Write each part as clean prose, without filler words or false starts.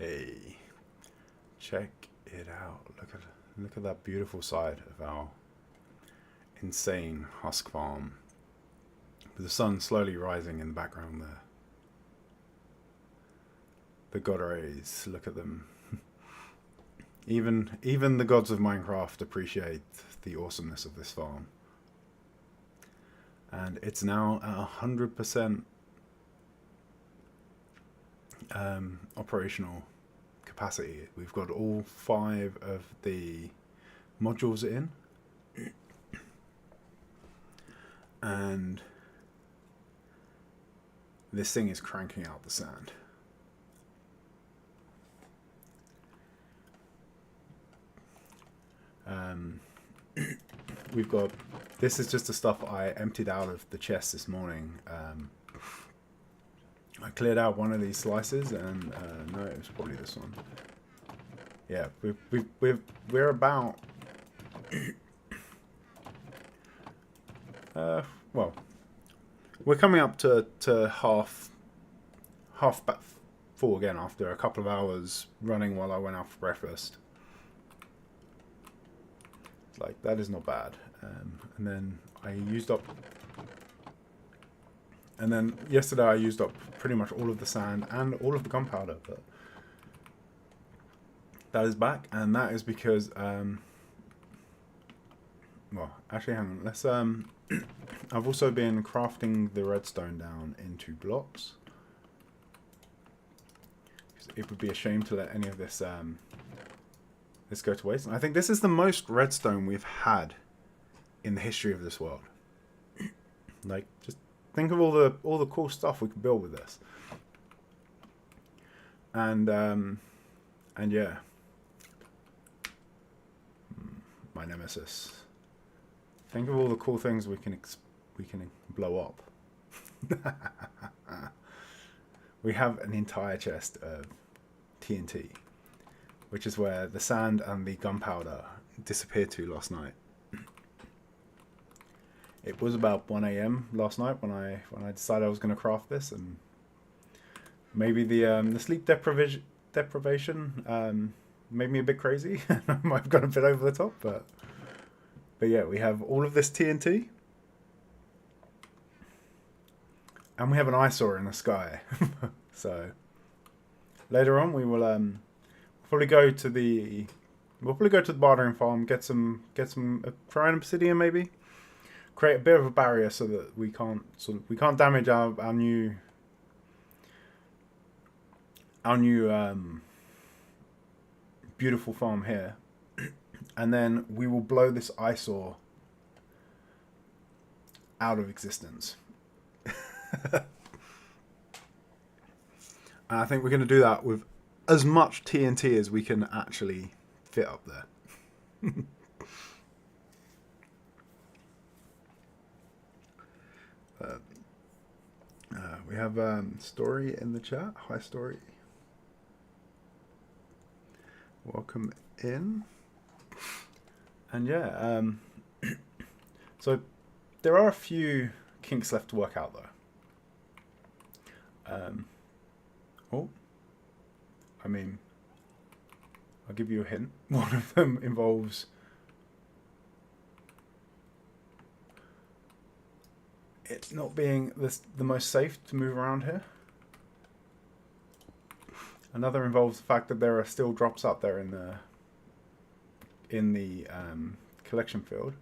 Hey, check it out. Look at that beautiful side of our insane Husk Farm. With the sun slowly rising in the background there. The god rays, look at them. Even the gods of Minecraft appreciate the awesomeness of this farm. And it's now at 100% operational capacity. We've got all 5 of the modules in, and this thing is cranking out the sand. We've got, this is just the stuff I emptied out of the chest this morning. I cleared out one of these slices, and no, it was probably this one. Yeah, we're about well, we're coming up to half back full again after a couple of hours running while I went out for breakfast. Like, that is not bad. And then I used up, and then yesterday I used up pretty much all of the sand and all of the gunpowder, but that is back, and that is because well, actually hang on, let's I've also been crafting the redstone down into blocks. It would be a shame to let any of this go to waste. And I think this is the most redstone we've had in the history of this world. Like, just think of all the cool stuff we could build with this. And yeah, my nemesis. Think of all the cool things we can blow up. We have an entire chest of TNT, which is where the sand and the gunpowder disappeared to last night. It was about 1 AM last night when I decided I was going to craft this, and maybe the sleep deprivation made me a bit crazy. I might have gone a bit over the top, but yeah, we have all of this TNT, and we have an eyesore in the sky. So later on, we will probably go to the bartering farm, get some crying obsidian, maybe create a bit of a barrier so that we can't damage our new beautiful farm here. And then we will blow this eyesore out of existence. And I think we're going to do that with as much TNT as we can actually fit up there. We have Story in the chat. Hi, Story. Welcome in. And yeah, so there are a few kinks left to work out, though. I mean, I'll give you a hint. One of them involves it not being the most safe to move around here. Another involves the fact that there are still drops out there in the collection field.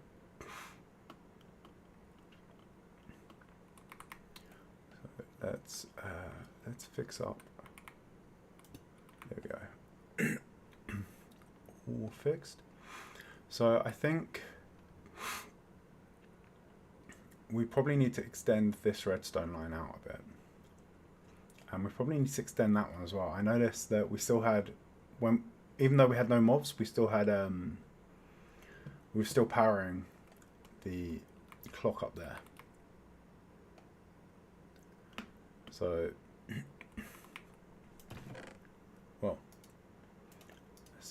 So let's fix up. There we go. All fixed. So I think we probably need to extend this redstone line out a bit. And we probably need to extend that one as well. I noticed that we still had, even though we had no mobs, we still had we were still powering the clock up there. So well,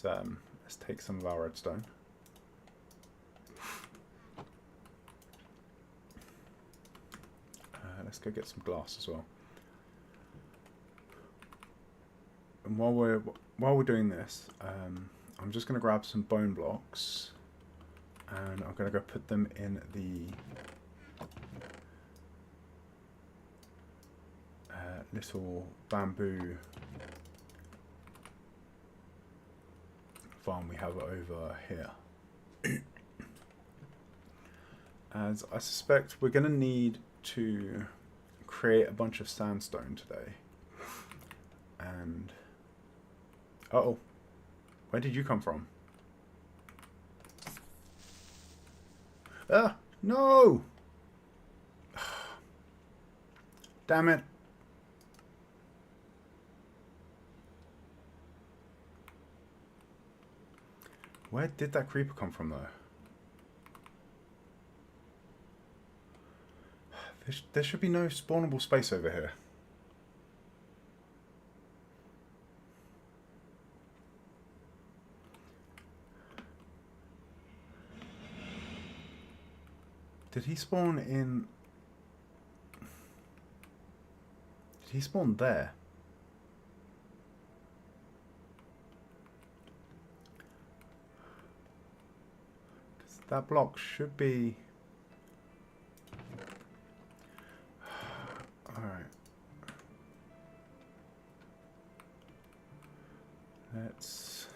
let's take some of our redstone. Let's go get some glass as well. and while we're doing this, I'm just gonna grab some bone blocks, and I'm gonna go put them in the little bamboo farm we have over here. As I suspect we're going to need to create a bunch of sandstone today. And uh-oh, where did you come from? Ah, no! Damn it. Where did that creeper come from, though? There should be no spawnable space over here. Did he spawn in... Did he spawn there? That block should be... Alright. Let's...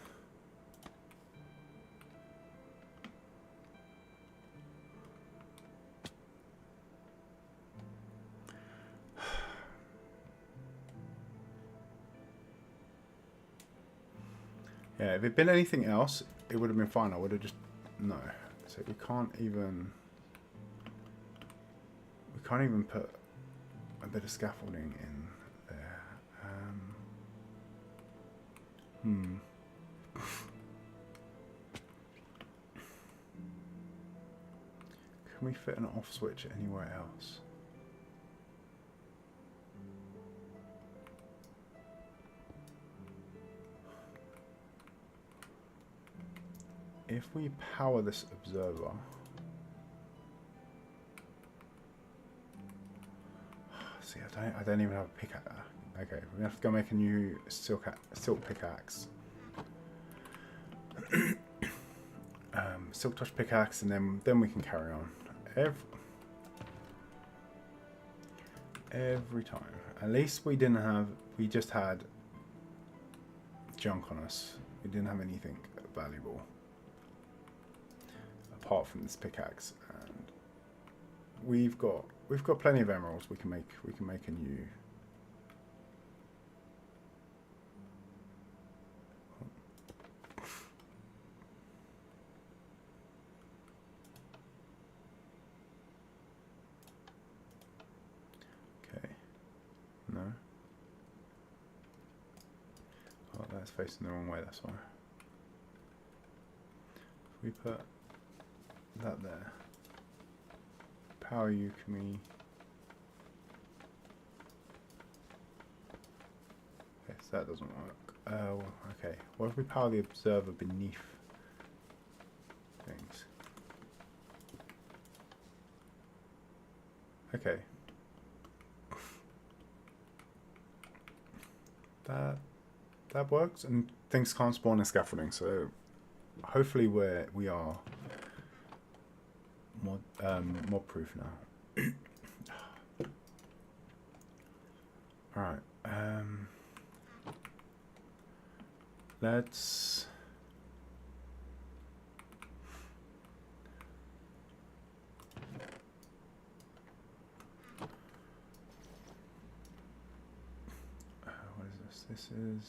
Yeah, if it'd been anything else, it would have been fine. I would have just... No. So we can't even put a bit of scaffolding in there. Can we fit an off switch anywhere else? If we power this observer, see, I don't even have a pickaxe. Okay, we're gonna have to go make a new silk pickaxe, silk touch pickaxe, and then we can carry on. Every time. At least we just had junk on us. We didn't have anything valuable apart from this pickaxe, and we've got plenty of emeralds. We can make a new. Okay, no. Oh, that's facing the wrong way. That's why. If we put that there. Power you, can we... Okay, so that doesn't work. Okay. What if we power the observer beneath things? Okay. That works, and things can't spawn in scaffolding, so hopefully we are mod proof now. Alright, let's what is this? This is,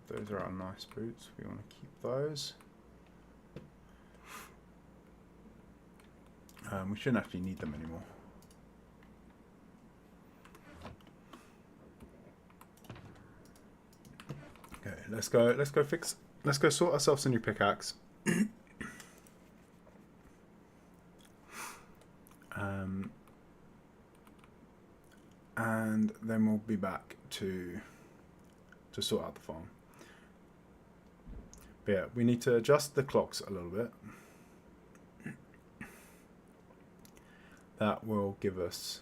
those are our nice boots. We want to keep those. We shouldn't actually need them anymore. Okay, let's go sort ourselves a new pickaxe. And then we'll be back to sort out the farm. But yeah, we need to adjust the clocks a little bit. That will give us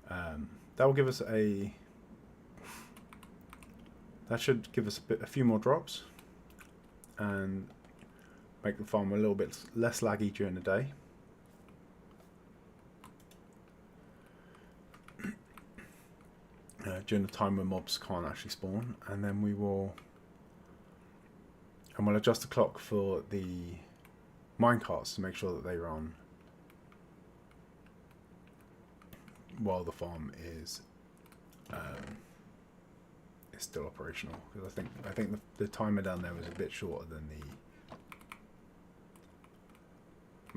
a That should give us a few more drops and make the farm a little bit less laggy during the day. During the time when mobs can't actually spawn, and then we'll adjust the clock for the minecarts to make sure that they run while the farm is still operational. Because I think the timer down there was a bit shorter than the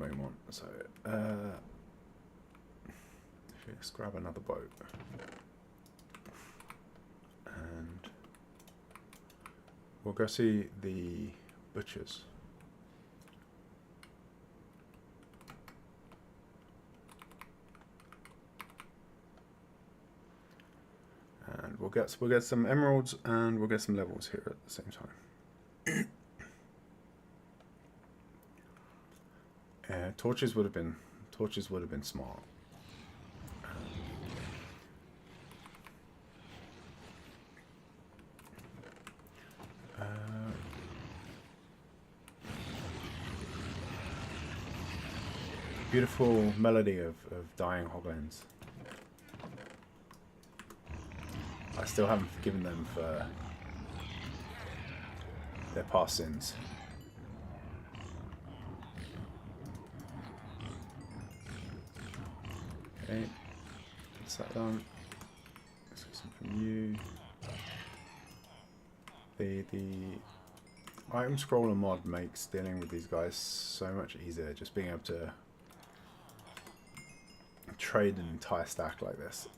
main one. So let's grab another boat. And we'll go see the butchers. And we'll get some emeralds and we'll get some levels here at the same time. Torches would have been smart. Beautiful melody of dying hoglins. I still haven't forgiven them for their past sins. Okay, that's that done. Let's get some from you. The item scroller mod makes dealing with these guys so much easier. Just being able to trade an entire stack like this.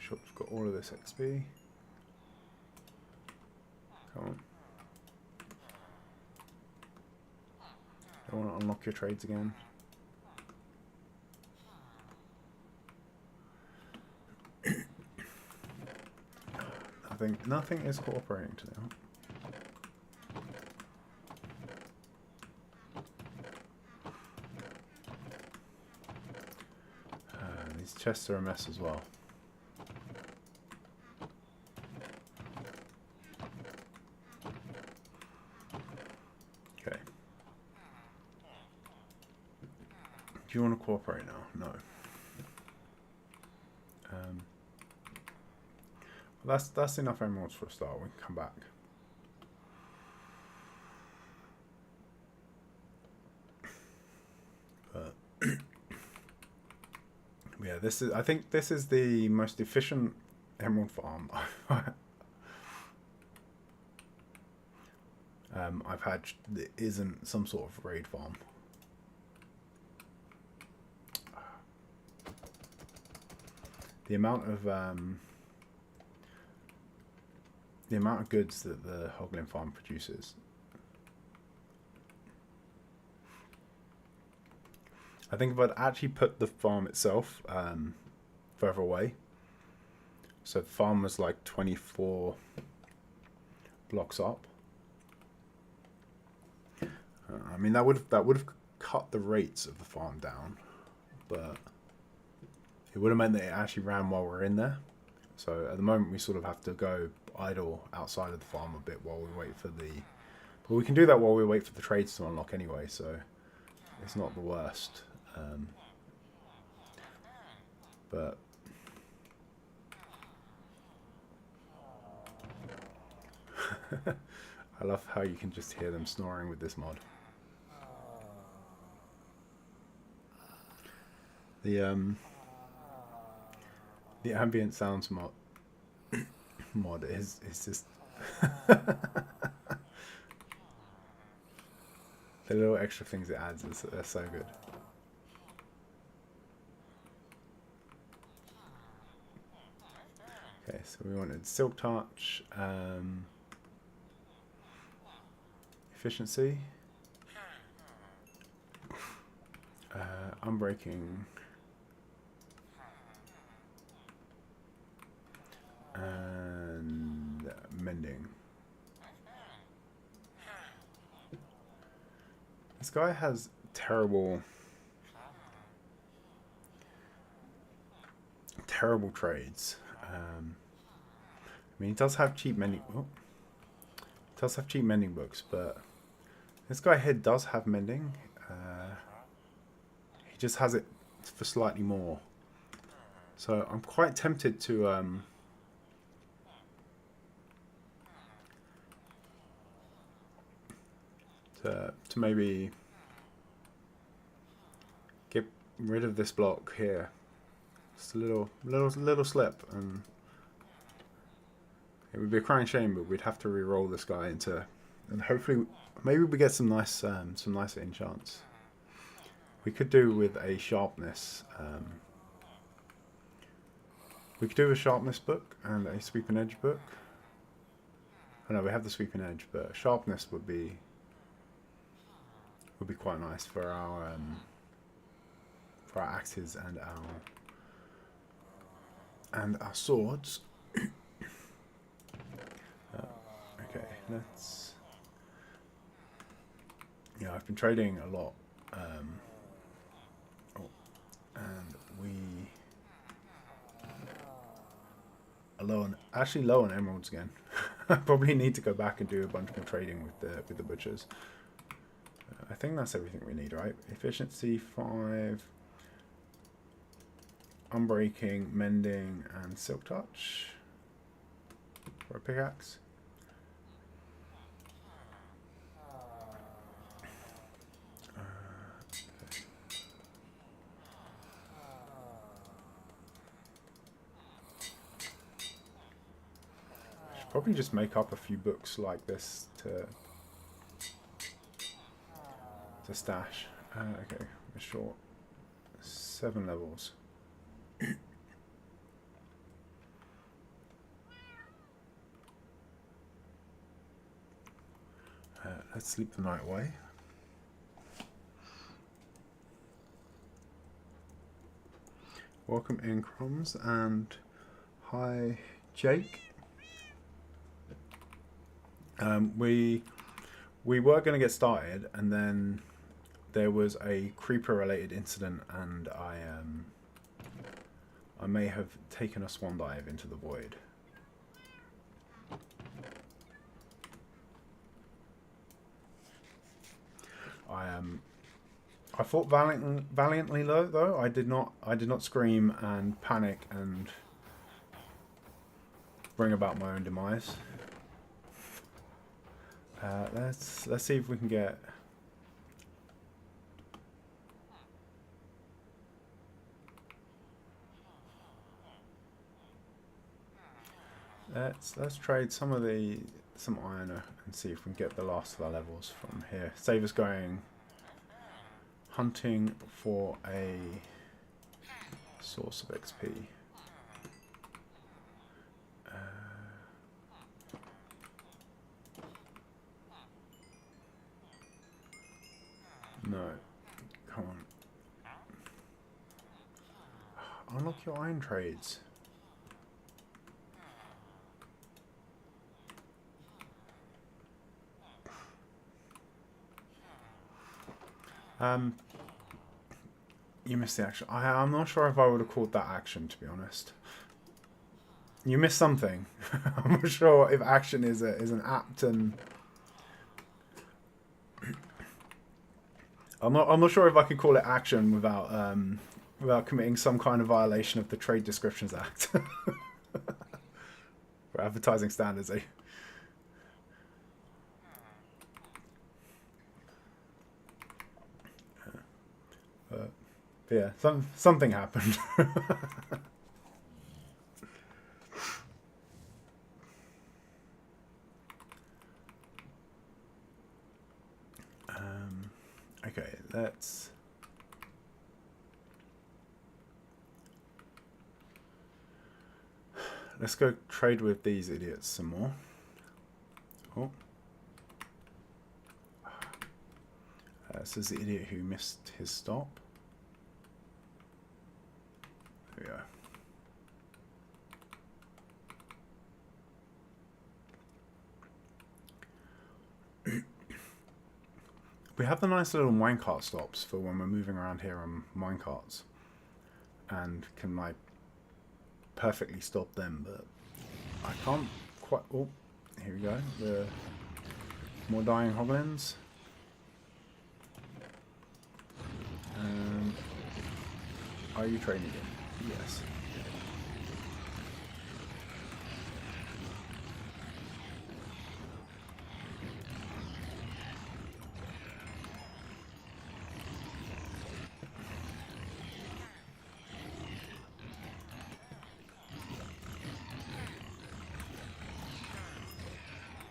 Sure, we've got all of this XP. Come on. Don't want to unlock your trades again. Nothing is cooperating today. These chests are a mess as well. Okay. Do you want to cooperate now? No. That's enough emeralds for a start. We can come back. But yeah, I think this is the most efficient emerald farm I've had that isn't some sort of raid farm. The amount of goods that the hoglin farm produces. I think if I'd actually put the farm itself further away, so the farm was like 24 blocks up. I mean that would have cut the rates of the farm down, but it would have meant that it actually ran while we're in there. So at the moment we sort of have to go idle outside of the farm a bit while we wait for the... But we can do that while we wait for the trades to unlock anyway, so it's not the worst. But... I love how you can just hear them snoring with this mod. The ambient sounds mod is just the little extra things it adds are so good. Okay, so we wanted silk touch, efficiency, unbreaking. and mending. This guy has terrible trades. I mean, he does have cheap mending. Oh, he does have cheap mending books, but this guy here does have mending. He just has it for slightly more. So I'm quite tempted to maybe get rid of this block here. Just a little slip, and it would be a crying shame, but we'd have to re-roll this guy into, and hopefully maybe we get some nicer enchants. We could do with a sharpness. We could do a sharpness book and a sweeping edge book. Oh no, we have the sweeping edge, but sharpness would be quite nice for our axes and our swords. Okay, let's. Yeah, I've been trading a lot, and we are actually low on emeralds again. I probably need to go back and do a bunch more trading with the butchers. I think that's everything we need, right? Efficiency 5, unbreaking, mending, and silk touch for a pickaxe. Probably just make up a few books like this to stash. Okay, we're short 7 levels. Let's sleep the night away. Welcome in, Crumbs, and hi, Jake. We were going to get started, and then there was a creeper-related incident, and I may have taken a swan dive into the void. I fought valiantly though. I did not scream and panic and bring about my own demise. Let's see if we can get. Let's trade some iron and see if we can get the last of our levels from here. Save us going hunting for a source of XP. No, come on. Unlock your iron trades. You missed the action. I'm not sure if I would have called that action, to be honest. You missed something. I'm not sure if action is an apt and. I'm not sure if I could call it action without committing some kind of violation of the Trade Descriptions Act. For advertising standards, eh? Yeah, something happened. Okay, let's go trade with these idiots some more. Oh. This is the idiot who missed his stop. There we go. We have the nice little minecart stops for when we're moving around here on minecarts, and can like perfectly stop them, but I can't quite. Oh, here we go. The more dying hoglins. Are you trading again? Yes.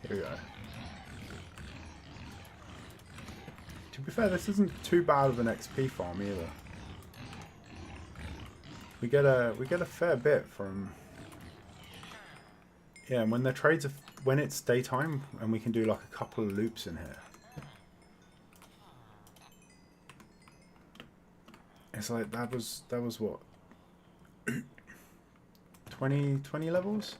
Here we go. To be fair, this isn't too bad of an XP farm either. We get a fair bit from. Yeah, and when the trades when it's daytime and we can do like a couple of loops in here. It's like that was what 20 levels?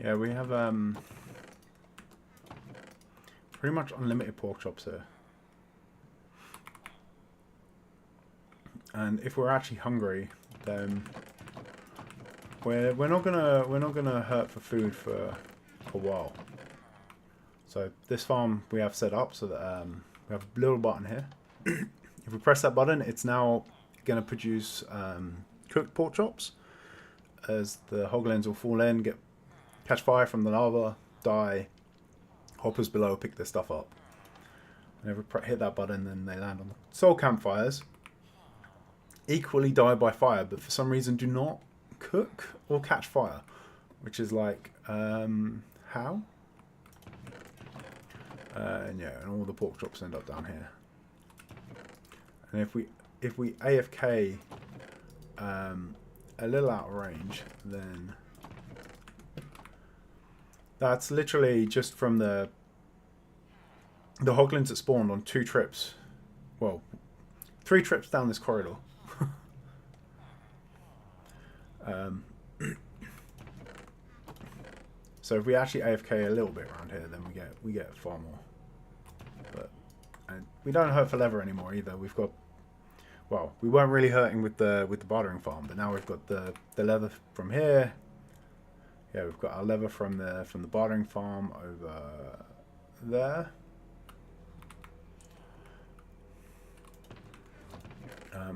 Yeah, we have pretty much unlimited pork chops here. And if we're actually hungry, then we're not gonna hurt for food for a while. So this farm we have set up so that we have a little button here. If we press that button, it's now gonna produce cooked pork chops, as the hoglins will fall in, catch fire from the lava, die. Hoppers below pick their stuff up. And if we hit that button, then they land on the soul campfires. Equally die by fire, but for some reason do not cook or catch fire, which is like how? And yeah, and all the pork chops end up down here. And if we AFK a little out of range, then that's literally just from the hoglins that spawned on 2 trips. Well, 3 trips down this corridor. So if we actually AFK a little bit around here, then we get far more. But and we don't hurt for leather anymore either. We've got, well, we weren't really hurting with the bartering farm, but now we've got the leather from here. Yeah, we've got our leather from the bartering farm over there.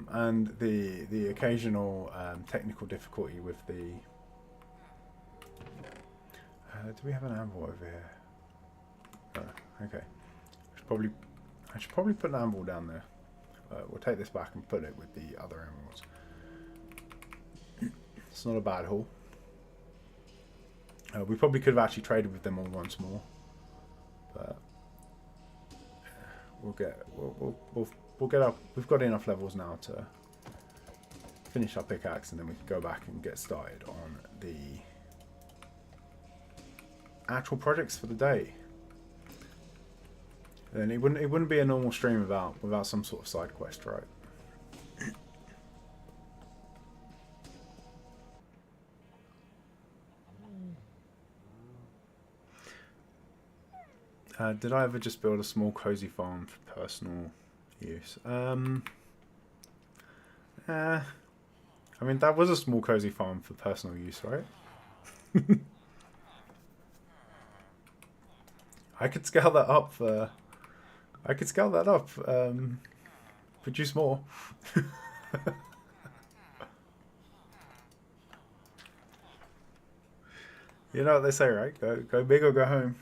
And the occasional technical difficulty with the. Do we have an anvil over here? Oh, okay. I should probably put an anvil down there. We'll take this back and put it with the other anvils. It's not a bad haul. We probably could have actually traded with them all once more, but we'll get up. We've got enough levels now to finish our pickaxe, and then we can go back and get started on the actual projects for the day. Then it wouldn't be a normal stream without some sort of side quest, right? Did I ever just build a small cozy farm for personal use? I mean, that was a small cozy farm for personal use, right? I could scale that up for. I could scale that up. Produce more. You know what they say, right? Go big or go home.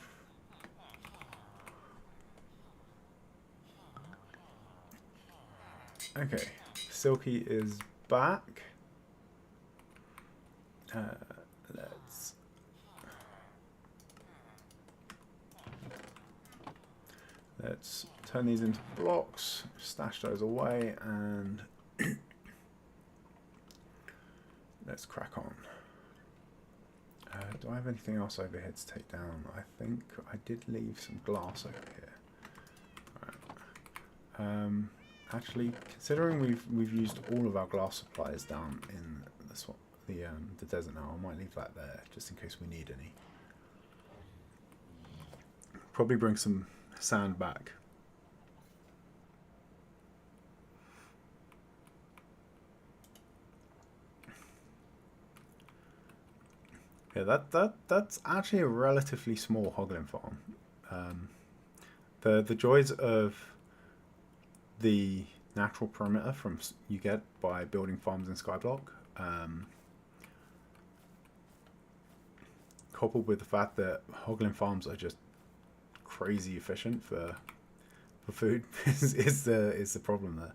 Okay, Silky is back. Let's. Let's turn these into blocks, stash those away, and let's crack on. Do I have anything else over here to take down? I think I did leave some glass over here. Right. Actually, considering we've used all of our glass supplies down in the desert now, I might leave that there just in case we need any. Probably bring some sand back. Yeah, that's actually a relatively small hoglin farm. The joys of the natural perimeter you get by building farms in Skyblock, coupled with the fact that hoglin farms are just crazy efficient for food is the problem there.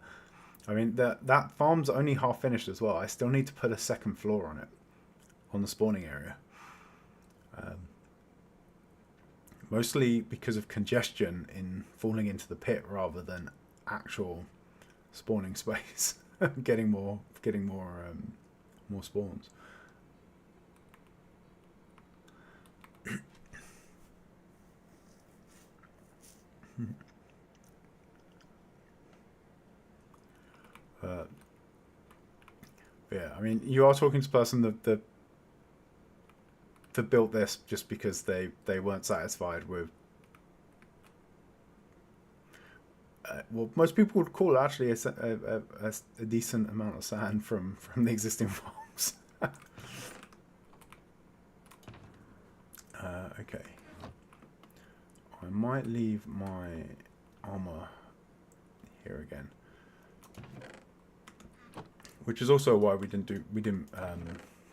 I mean that farm's only half finished as well. I still need to put a second floor on it, on the spawning area. Mostly because of congestion in falling into the pit rather than actual spawning space. getting more spawns. Yeah, I mean, you are talking to the person that built this just because they weren't satisfied with well, most people would call actually a decent amount of sand from the existing farms. Okay, I might leave my armor here again, which is also why we didn't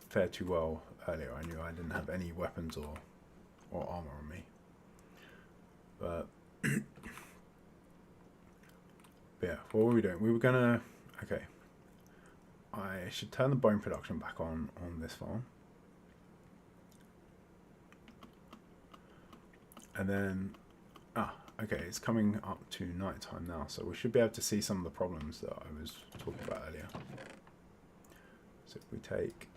fare too well earlier. I knew I didn't have any weapons or armor on me, but yeah, what were we doing? We were gonna, okay, I should turn the bone production back on this farm, and then okay, it's coming up to night time now, so we should be able to see some of the problems that I was talking about earlier. So if we take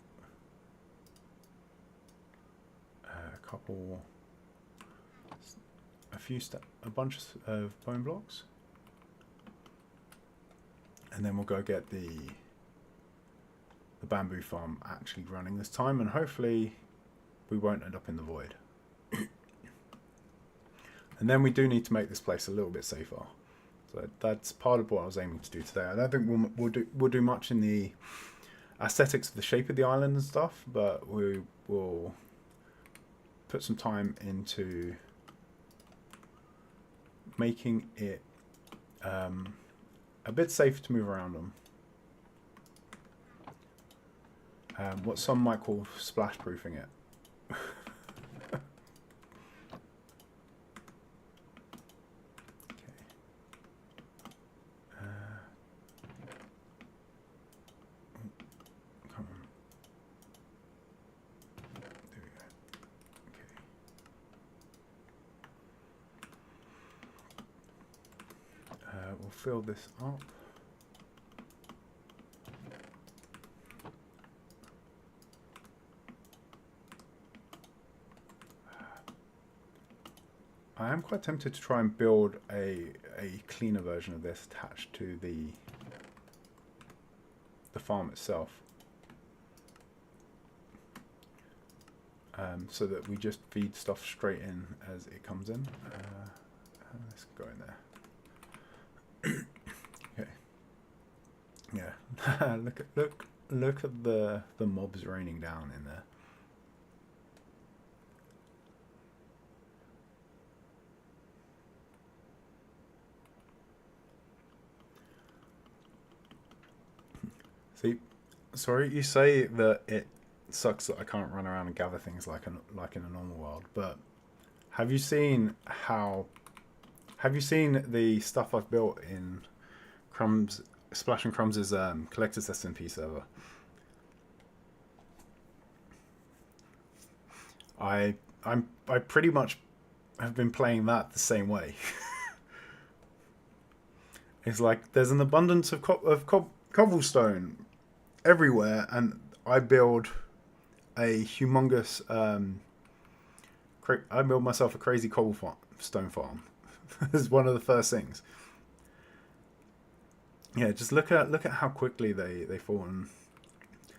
a bunch of bone blocks, and then we'll go get the bamboo farm actually running this time, and hopefully we won't end up in the void. And then we do need to make this place a little bit safer. So that's part of what I was aiming to do today. I don't think we'll do much in the aesthetics of the shape of the island and stuff, but we will put some time into making it a bit safer to move around on. What some might call splash proofing it. We'll fill this up. I am quite tempted to try and build a cleaner version of this attached to the farm itself, so that we just feed stuff straight in as it comes in. Let's go in there. Okay. Yeah. look at the mobs raining down in there. See, sorry, you say that it sucks that I can't run around and gather things like in a normal world, but have you seen the stuff I've built in Splash and Crumbs' collector's SMP server? I pretty much have been playing that the same way. It's like there's an abundance of cobblestone everywhere, and I build a humongous. I build myself a crazy cobblestone farm. It's one of the first things. Yeah, just look at how quickly they fall. And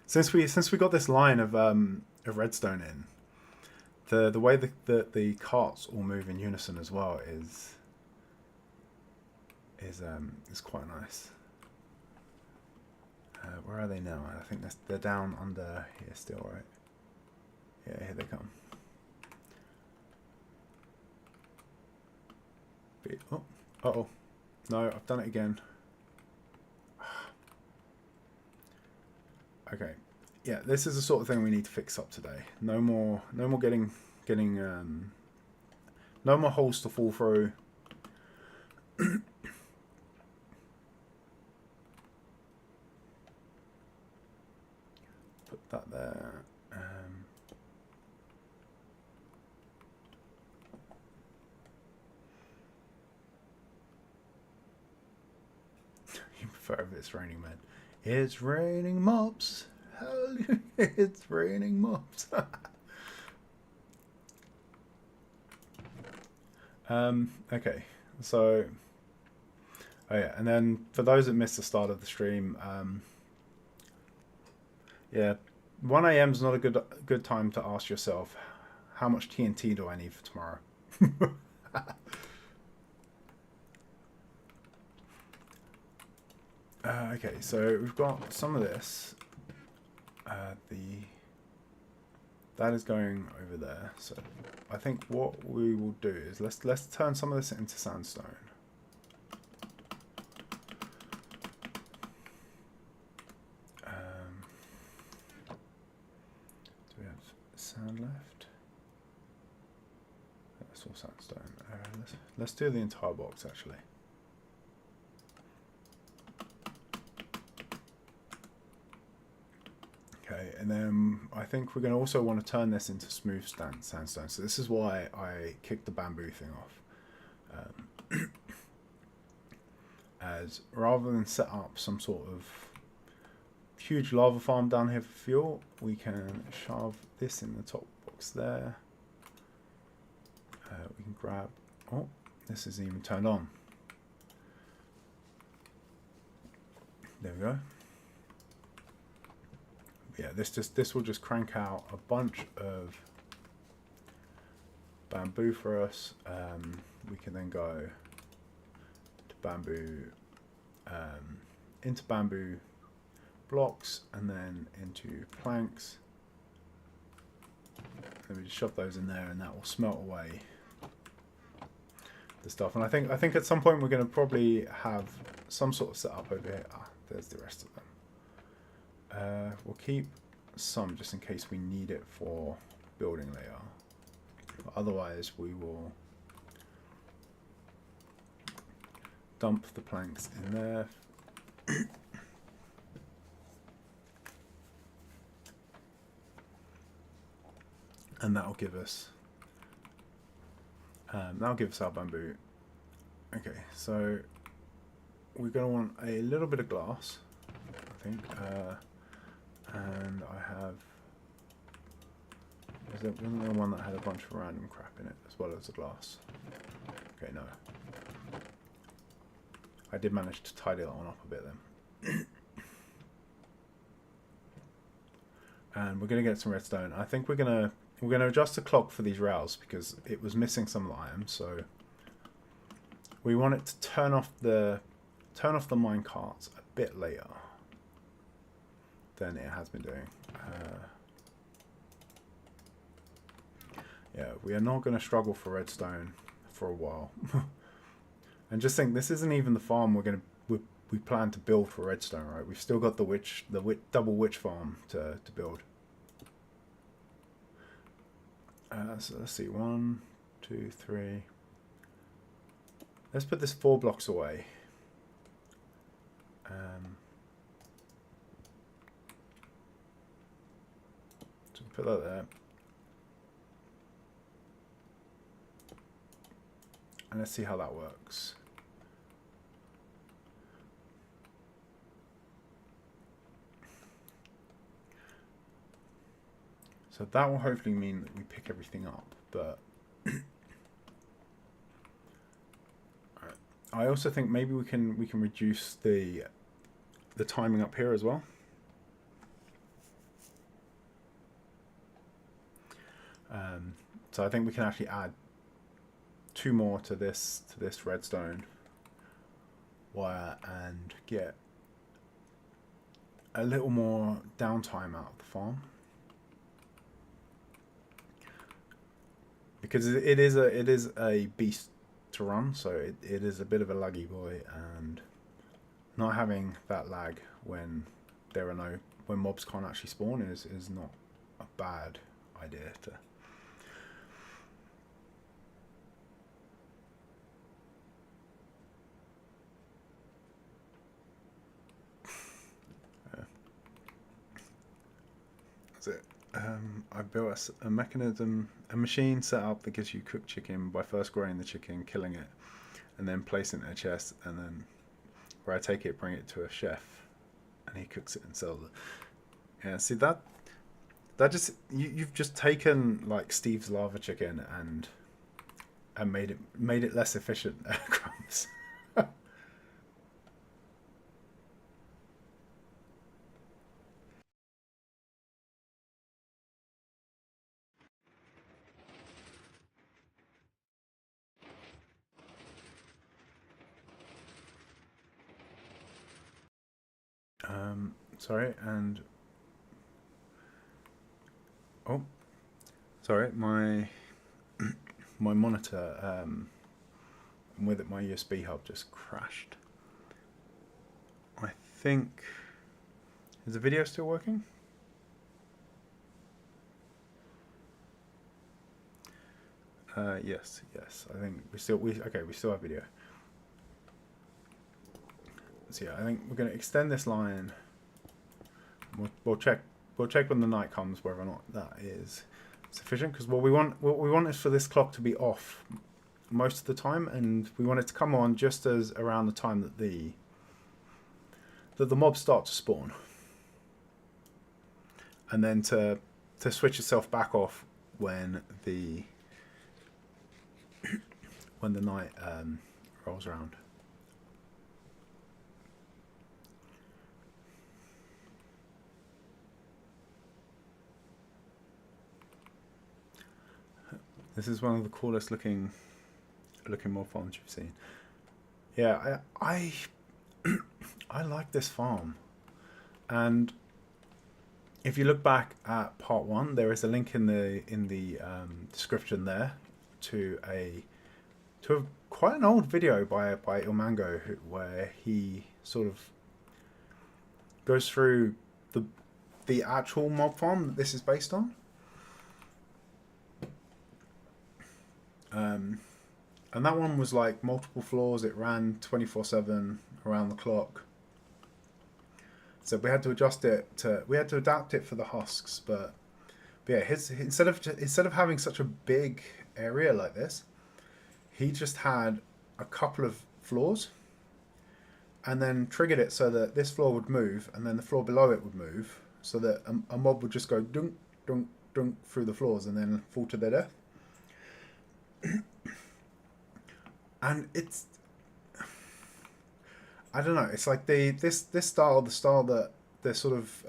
since we got this line of redstone in, the way the carts all move in unison as well is quite nice. Where are they now? I think they're down under here still, right? Yeah, here they come. Oh, uh-oh. No, I've done it again. Okay. Yeah, this is the sort of thing we need to fix up today. No more getting no more holes to fall through. Put that there. You prefer if it's raining, man. It's raining mops. It's raining mops. Okay, so oh yeah, and then for those that missed the start of the stream, yeah, 1 a.m. is not a good time to ask yourself how much TNT do I need for tomorrow. Okay, so we've got some of this. That is going over there. So I think what we will do is let's turn some of this into sandstone. Do we have sand left? That's all sandstone. Let's do the entire box actually. Okay, and then I think we're going to also want to turn this into smooth sandstone. So this is why I kicked the bamboo thing off. As rather than set up some sort of huge lava farm down here for fuel, we can shove this in the top box there. We can grab... Oh, this isn't even turned on. There we go. Yeah, this will just crank out a bunch of bamboo for us. We can then go to bamboo, into bamboo blocks, and then into planks. Then we just shove those in there, and that will smelt away the stuff. And I think at some point we're going to probably have some sort of setup over here. Ah, there's the rest of them. We'll keep some just in case we need it for building later. But otherwise, we will dump the planks in there. And that'll give us our bamboo. Okay, so we're going to want a little bit of glass, I think. And I have... Wasn't there one that had a bunch of random crap in it as well as the glass? Okay, no. I did manage to tidy that one up a bit then. And we're going to get some redstone. I think we're going to adjust the clock for these rails because it was missing some of the items. So we want it to turn off the mine carts a bit later than it has been doing. Yeah, we are not going to struggle for redstone for a while. And just think, this isn't even the farm we plan to build for redstone, right? We've still got the double witch farm to build. So let's see, 1, 2, 3. Let's put this 4 blocks away. So put that there. And let's see how that works. So that will hopefully mean that we pick everything up, but I also think maybe we can reduce the timing up here as well. So I think we can actually add 2 more to this redstone wire and get a little more downtime out of the farm, because it is a beast to run, so it is a bit of a laggy boy, and not having that lag when when mobs can't actually spawn is not a bad idea to. That's it. I built a mechanism, a machine set up that gives you cooked chicken by first growing the chicken, killing it, and then placing it in a chest, and then where I take it, bring it to a chef, and he cooks it and sells it. Yeah, see that just you've just taken like Steve's lava chicken and made it less efficient. Crumbs. Sorry, and oh, sorry, my monitor and with it my USB hub just crashed. I think, is the video still working? Yes. I think we still have video. So yeah, I think we're going to extend this line. We'll check when the night comes whether or not that is sufficient, because what we want is for this clock to be off most of the time, and we want it to come on just as around the time that the mobs start to spawn, and then to switch itself back off when the night rolls around. This is one of the coolest looking mob farms you've seen. Yeah, I like this farm, and if you look back at part 1, there is a link in the description there to a quite an old video by Ilmango, where he sort of goes through the actual mob farm that this is based on. And that one was like multiple floors. It ran 24/7 around the clock. So we had to adapt it for the husks. But yeah, instead of having such a big area like this, he just had a couple of floors, and then triggered it so that this floor would move, and then the floor below it would move, so that a mob would just go dunk dunk dunk through the floors and then fall to their death. And it's, I don't know, it's like this style, the style that the sort of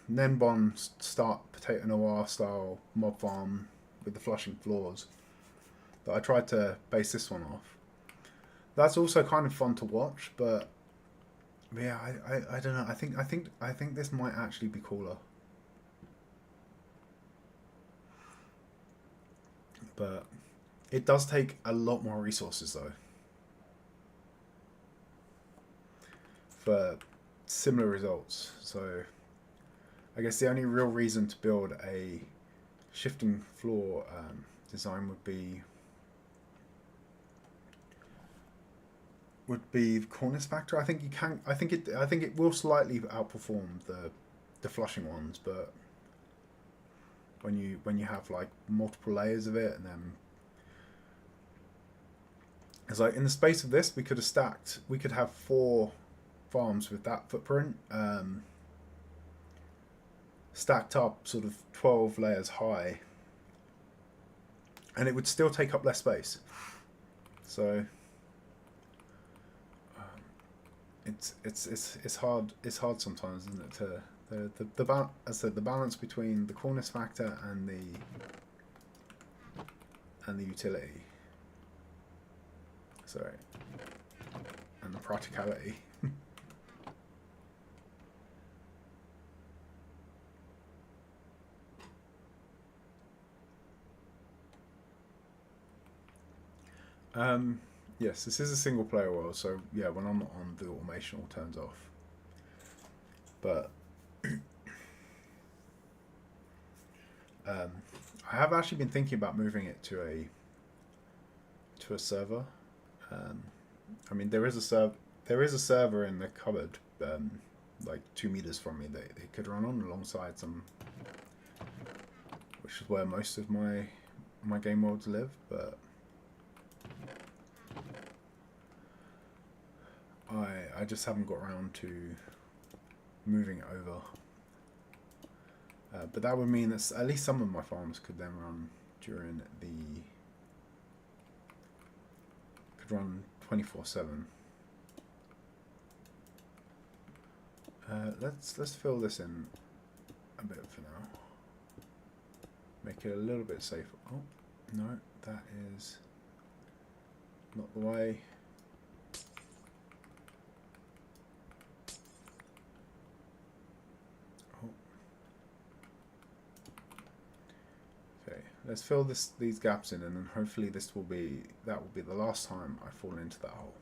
Nenbon start Potato Noir style mob farm with the flushing floors that I tried to base this one off. That's also kind of fun to watch, but yeah, I don't know. I think this might actually be cooler. But it does take a lot more resources though for similar results. So I guess the only real reason to build a shifting floor design would be the coolness factor. I think you can. I think it will slightly outperform the flushing ones, but when you have like multiple layers of it, and then it's like in the space of this, we could have 4 farms with that footprint, stacked up sort of 12 layers high, and it would still take up less space. So it's hard sometimes, isn't it? To as I said, the balance between the coolness factor and the utility. Sorry, and the practicality. Yes, this is a single player world, so yeah, when I'm not on, the automation all turns off. But I have actually been thinking about moving it to a server. I mean, there is a server in the cupboard, like 2 meters from me, that it could run on alongside some, which is where most of my game worlds live, but I just haven't got around to moving it over. But that would mean that at least some of my farms could then run during could run 24/7. Let's fill this in a bit for now. Make it a little bit safer. Oh no, that is not the way. Let's fill these gaps in, and then hopefully that will be the last time I fall into that hole.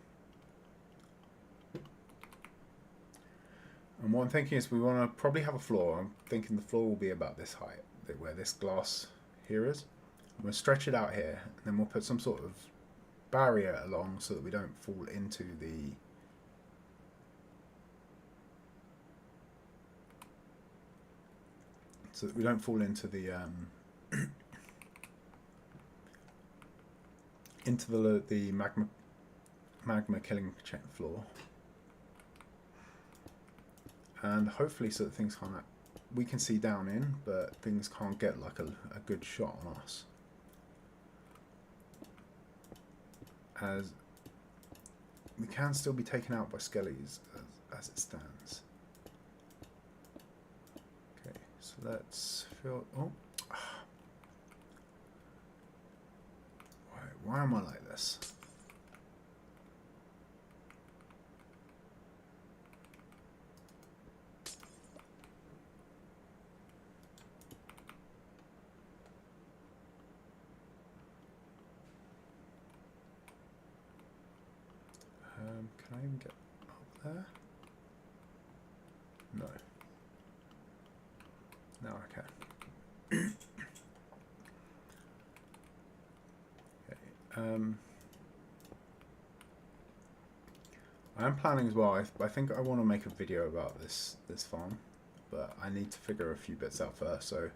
And what I'm thinking is we want to probably have a floor. I'm thinking the floor will be about this height, where this glass here is. I'm going to stretch it out here, and then we'll put some sort of barrier along so that we don't fall into the into the magma killing floor, and hopefully so that things can't, we can see down in, but things can't get like a good shot on us, as we can still be taken out by skellies as it stands. Okay, so let's fill. Oh. Why am I like this? Can I even get up there? No. Now I can. I am planning as well. I think I want to make a video about this farm, but I need to figure a few bits out first. So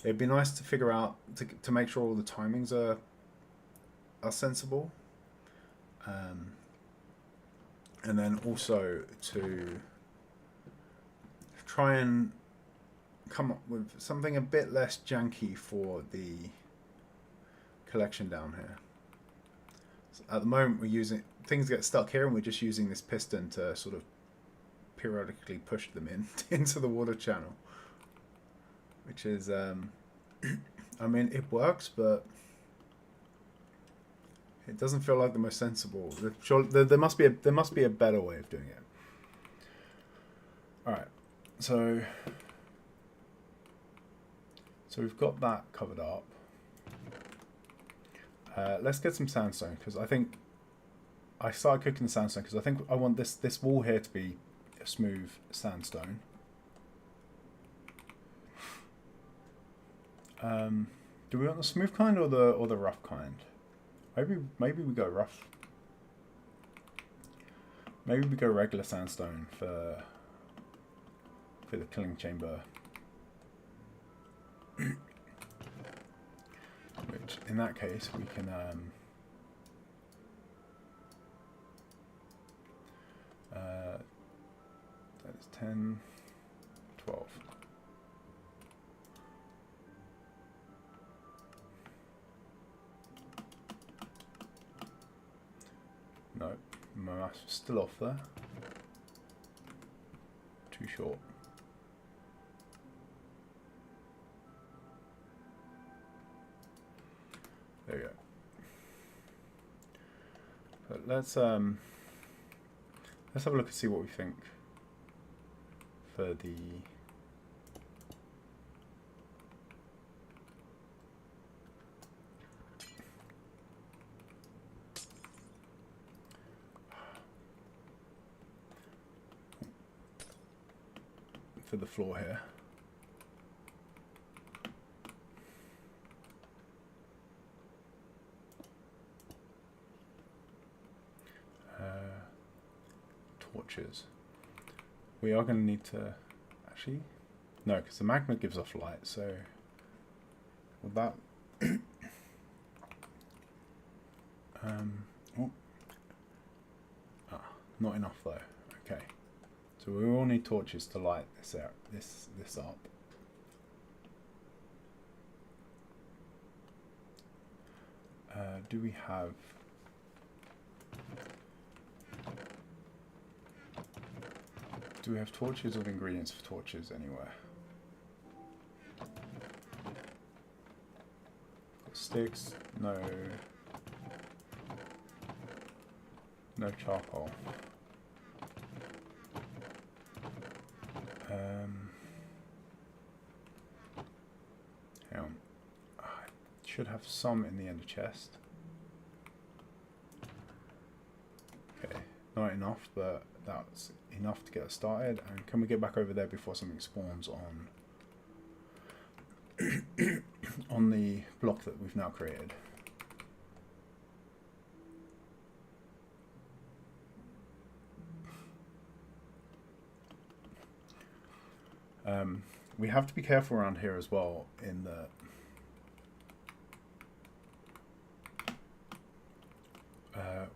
it'd be nice to figure out to make sure all the timings are sensible, and then also to try and come up with something a bit less janky for the collection down here. So at the moment we're using, things get stuck here and we're just using this piston to sort of periodically push them into the water channel, which is I mean, it works, but it doesn't feel like the most sensible. There must be a better way of doing it. All right, so we've got that covered up. Let's get some sandstone, because I think I started cooking the sandstone because I think I want this wall here to be a smooth sandstone. Do we want the smooth kind or the rough kind? Maybe we go rough. Maybe we go regular sandstone for the killing chamber. Which in that case we can that is 10, 12. No, my maths was still off there. Too short. There we go. But let's have a look and see what we think for the floor here. Torches. We are going to need to actually no, because the magma gives off light. So will that oh. Not enough though. Okay. So we will need torches to light this out, this up. Do we have? Do we have torches or ingredients for torches anywhere? Sticks? No. No charcoal. Hang on. I should have some in the ender chest. Okay, not enough, but that's enough to get us started. And can we get back over there before something spawns on the block that we've now created? We have to be careful around here as well in that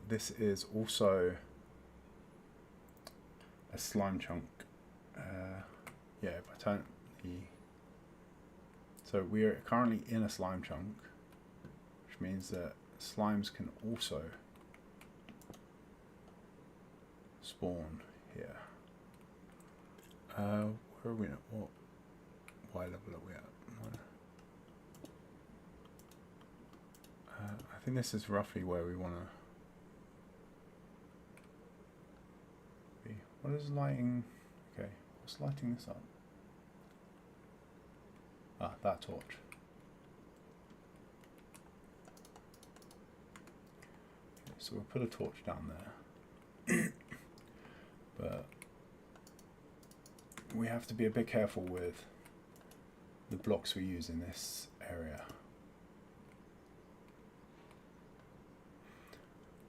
this is also a slime chunk. Yeah, if I turn the... So we are currently in a slime chunk, which means that slimes can also spawn here. Where are we at? What Y level are we at? I think this is roughly where we want to be. What is lighting? Okay, what's lighting this up? Ah, that torch. Okay, so we'll put a torch down there. But we have to be a bit careful with the blocks we use in this area.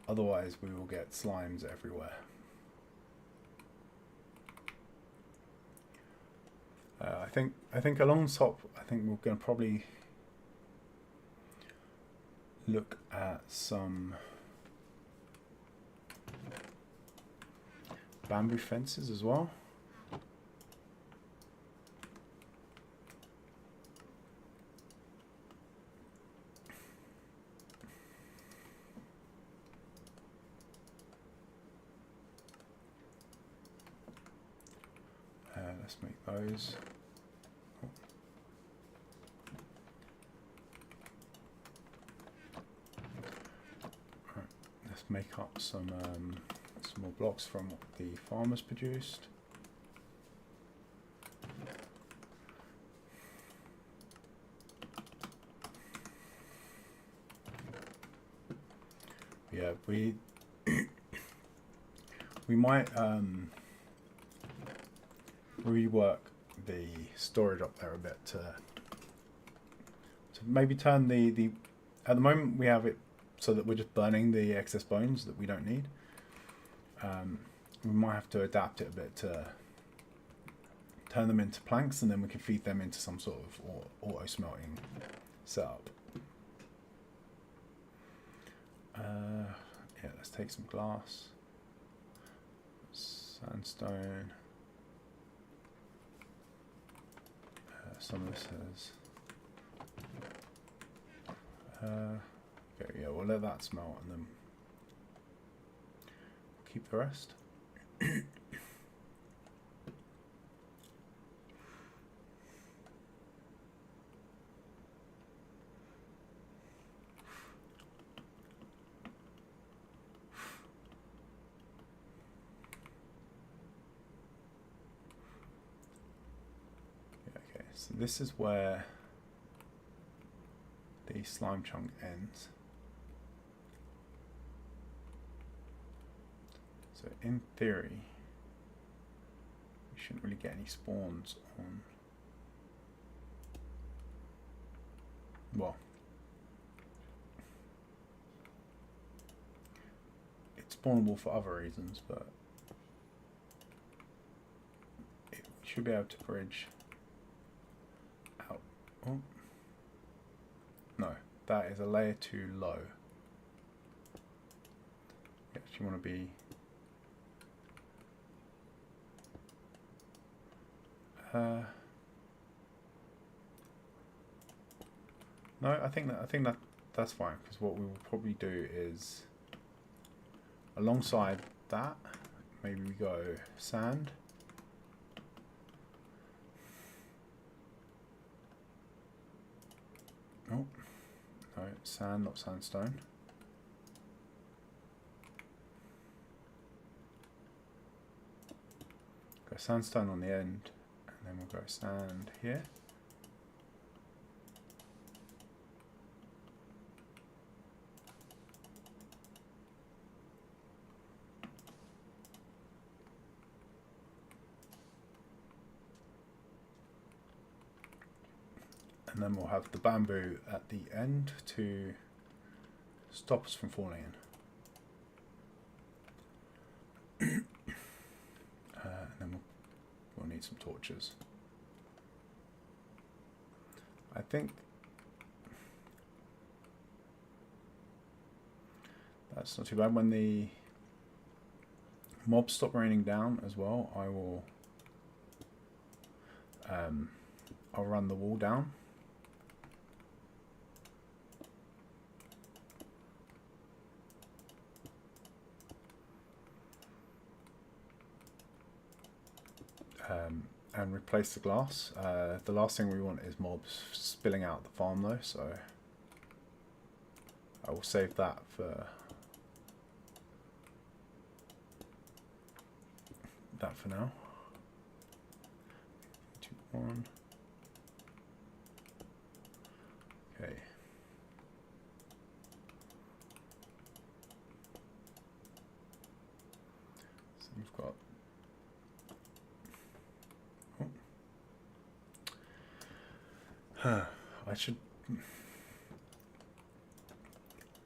Otherwise we will get slimes everywhere. I think along the top, I think we're going to probably look at some bamboo fences as well. Let's make those. Right, let's make up some more blocks from what the farmers produced. Yeah, we might rework the storage up there a bit to maybe turn the at the moment we have it so that we're just burning the excess bones that we don't need. We might have to adapt it a bit to turn them into planks, and then we can feed them into some sort of auto smelting setup. Yeah, let's take some glass, sandstone. Some of this has okay, yeah, we'll let that smelt, and then keep the rest. Okay, so this is where the slime chunk ends. So in theory, we shouldn't really get any spawns on. Well, it's spawnable for other reasons, but it should be able to bridge out. Oh. No, that is a layer too low. You actually want to be no, I think that's fine, because what we will probably do is alongside that, maybe we go sand. Oh, no, sand, not sandstone. Go sandstone on the end, and then we'll go sand here. And then we'll have the bamboo at the end to stop us from falling in. And then we'll need some torches. I think that's not too bad. When the mobs stop raining down as well, I will I'll run the wall down. And replace the glass. The last thing we want is mobs spilling out the farm though, so I will save that for now. 2, 1. Okay. So we've got I should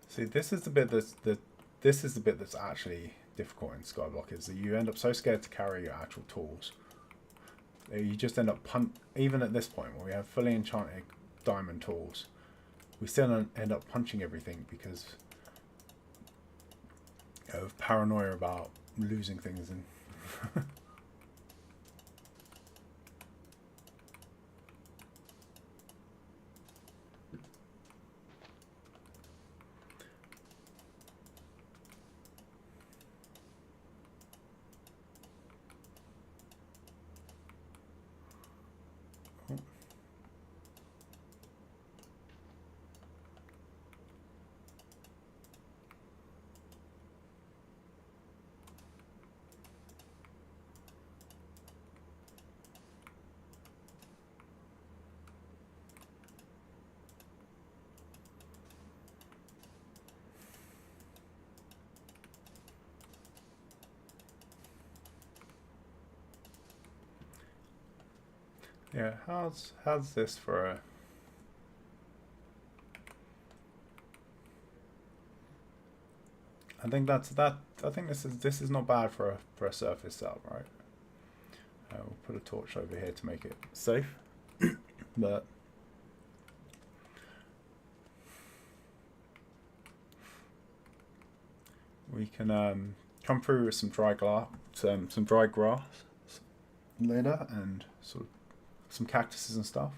see. This is the bit that's actually difficult in Skyblock, is that you end up so scared to carry your actual tools. You just end up even at this point where we have fully enchanted diamond tools, we still end up punching everything because of paranoia about losing things and yeah. How's this for a? I think that's that. I think this is not bad for a surface setup, right? We'll put a torch over here to make it safe, but we can come through with some dry grass later, and sort of some cactuses and stuff.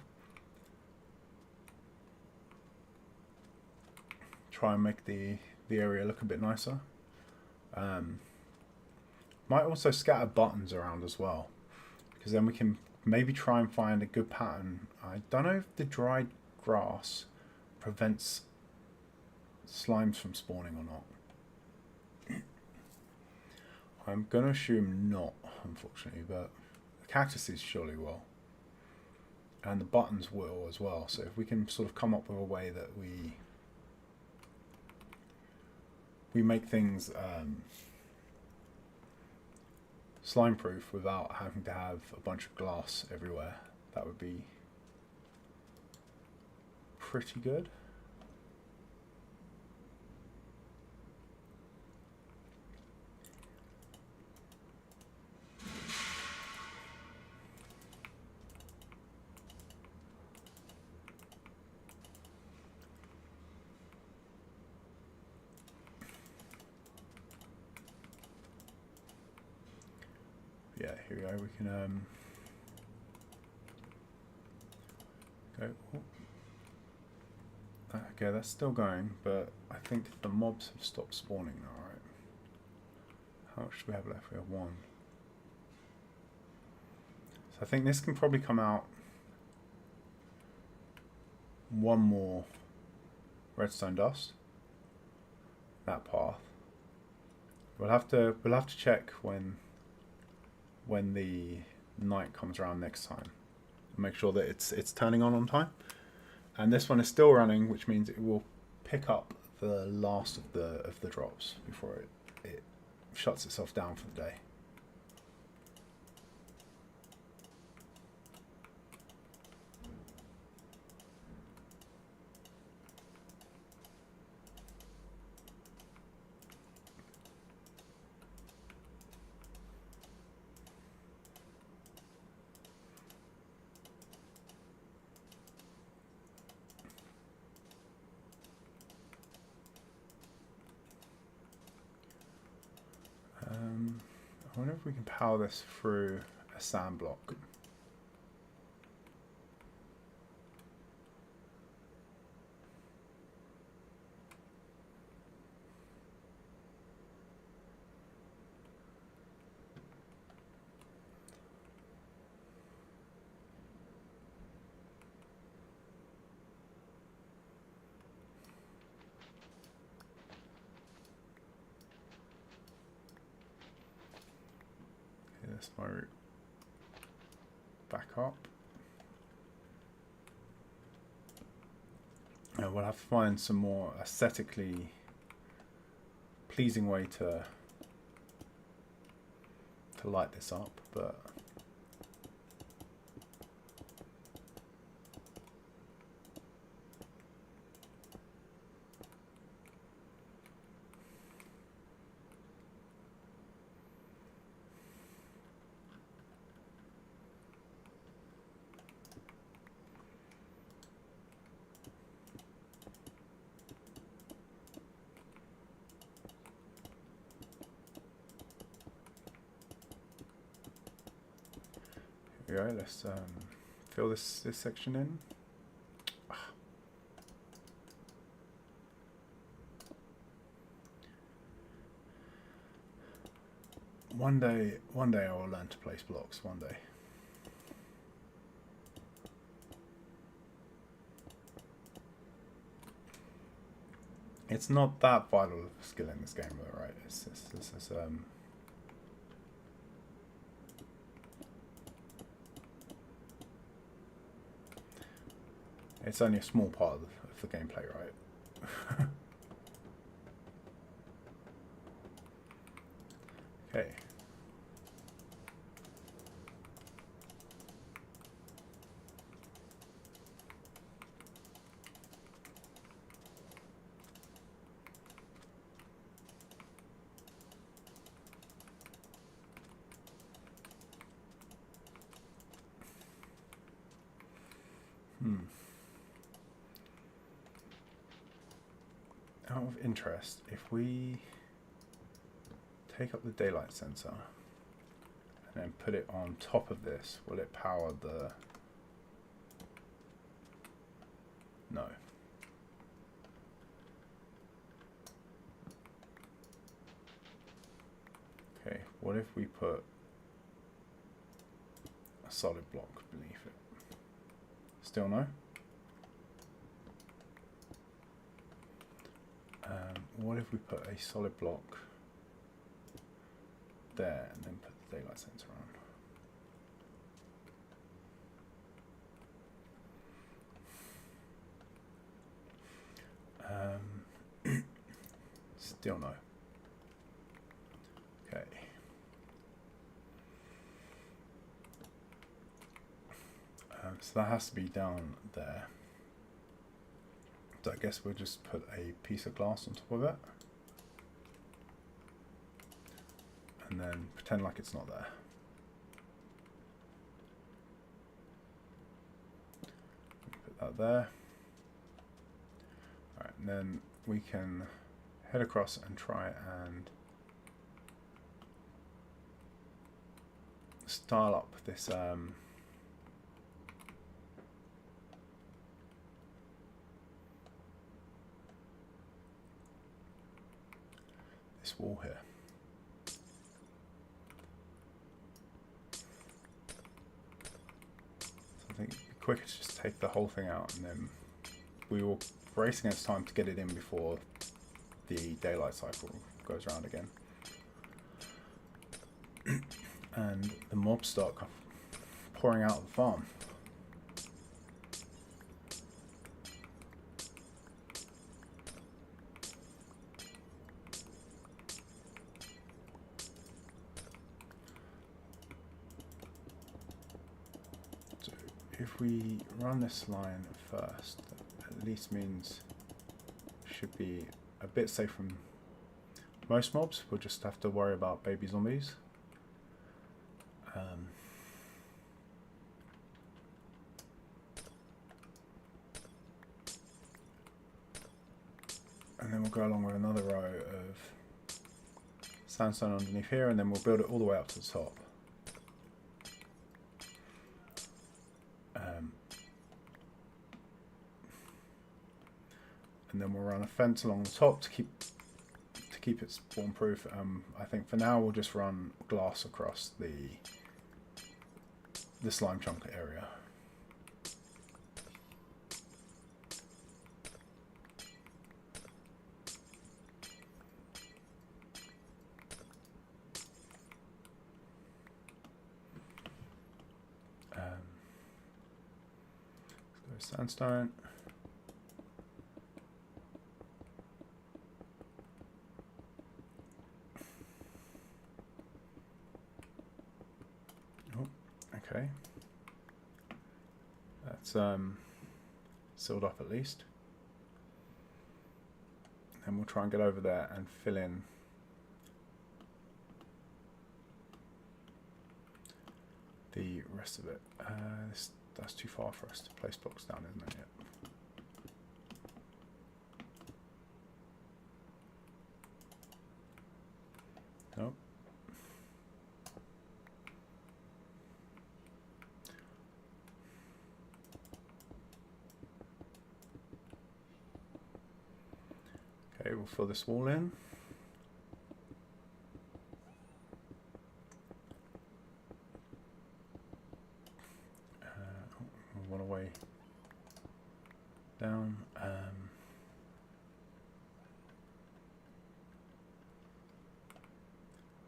Try and make the area look a bit nicer. Might also scatter buttons around as well, because then we can maybe try and find a good pattern. I don't know if the dried grass prevents slimes from spawning or not. I'm gonna assume not, unfortunately, but the cactuses surely will, and the buttons will as well. So if we can sort of come up with a way that we make things slime proof without having to have a bunch of glass everywhere, that would be pretty good. Yeah, here we go. We can go. Oh. Okay, that's still going, but I think the mobs have stopped spawning now, right? How much do we have left? We have 1. So I think this can probably come out 1 more redstone dust. That path. We'll have to check when the night comes around next time. Make sure that it's turning on time. And this one is still running, which means it will pick up the last of the drops before it shuts itself down for the day. I wonder if we can power this through a sand block. That's my route back up. And we'll have to find some more aesthetically pleasing way to light this up, but here we go. Let's fill this section in. One day I will learn to place blocks. One day. It's not that vital of a skill in this game, though, right? It's only a small part of the gameplay, right? Okay. Out of interest, if we take up the daylight sensor and then put it on top of this, will it power the... No. Okay, what if we put a solid block beneath it? Still no? What if we put a solid block there and then put the daylight sensor on? Still no. Okay. So that has to be down there. So I guess we'll just put a piece of glass on top of it. And then pretend like it's not there. Put that there. Alright, and then we can head across and try and style up this this wall here. So I think it'd be quicker to just take the whole thing out, and then we will race against time to get it in before the daylight cycle goes around again. And the mobs start pouring out of the farm. So if we run this line first, that at least means should be a bit safe from most mobs. We'll just have to worry about baby zombies. And then we'll go along with another row of sandstone underneath here, and then we'll build it all the way up to the top. And then we'll run a fence along the top to keep it spawn proof. I think for now we'll just run glass across the slime chunk area. Let's go sandstone. Okay, that's sealed up at least. Then we'll try and get over there and fill in the rest of it. That's too far for us to place blocks down, isn't it, yet? Nope. Okay, we'll fill this wall in. One away down.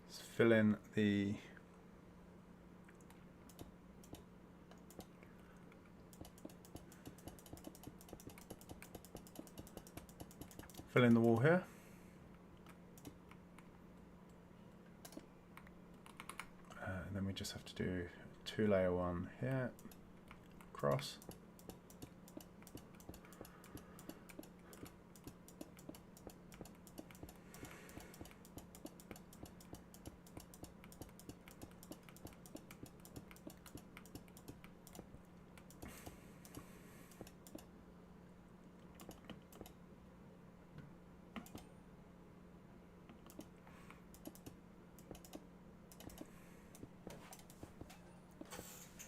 Let's fill in the wall here. And then we just have to do 2-layer one here, across.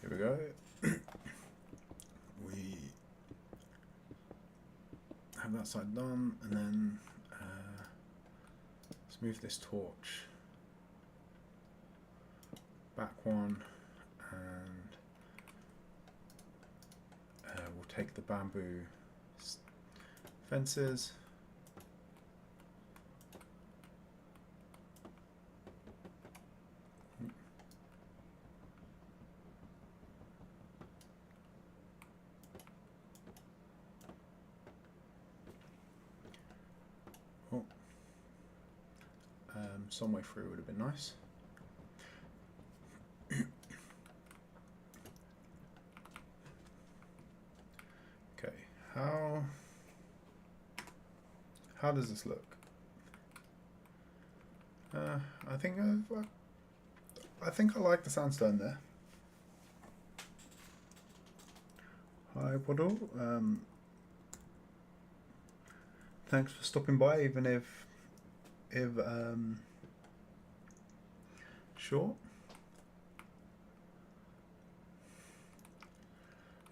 Here we go. We have that side done, and then let's move this torch back one, and we'll take the bamboo fences. Oh. Some way through would have been nice. Okay, how does this look? I think I like the sandstone there. Hi, Waddle. Thanks for stopping by, even if short.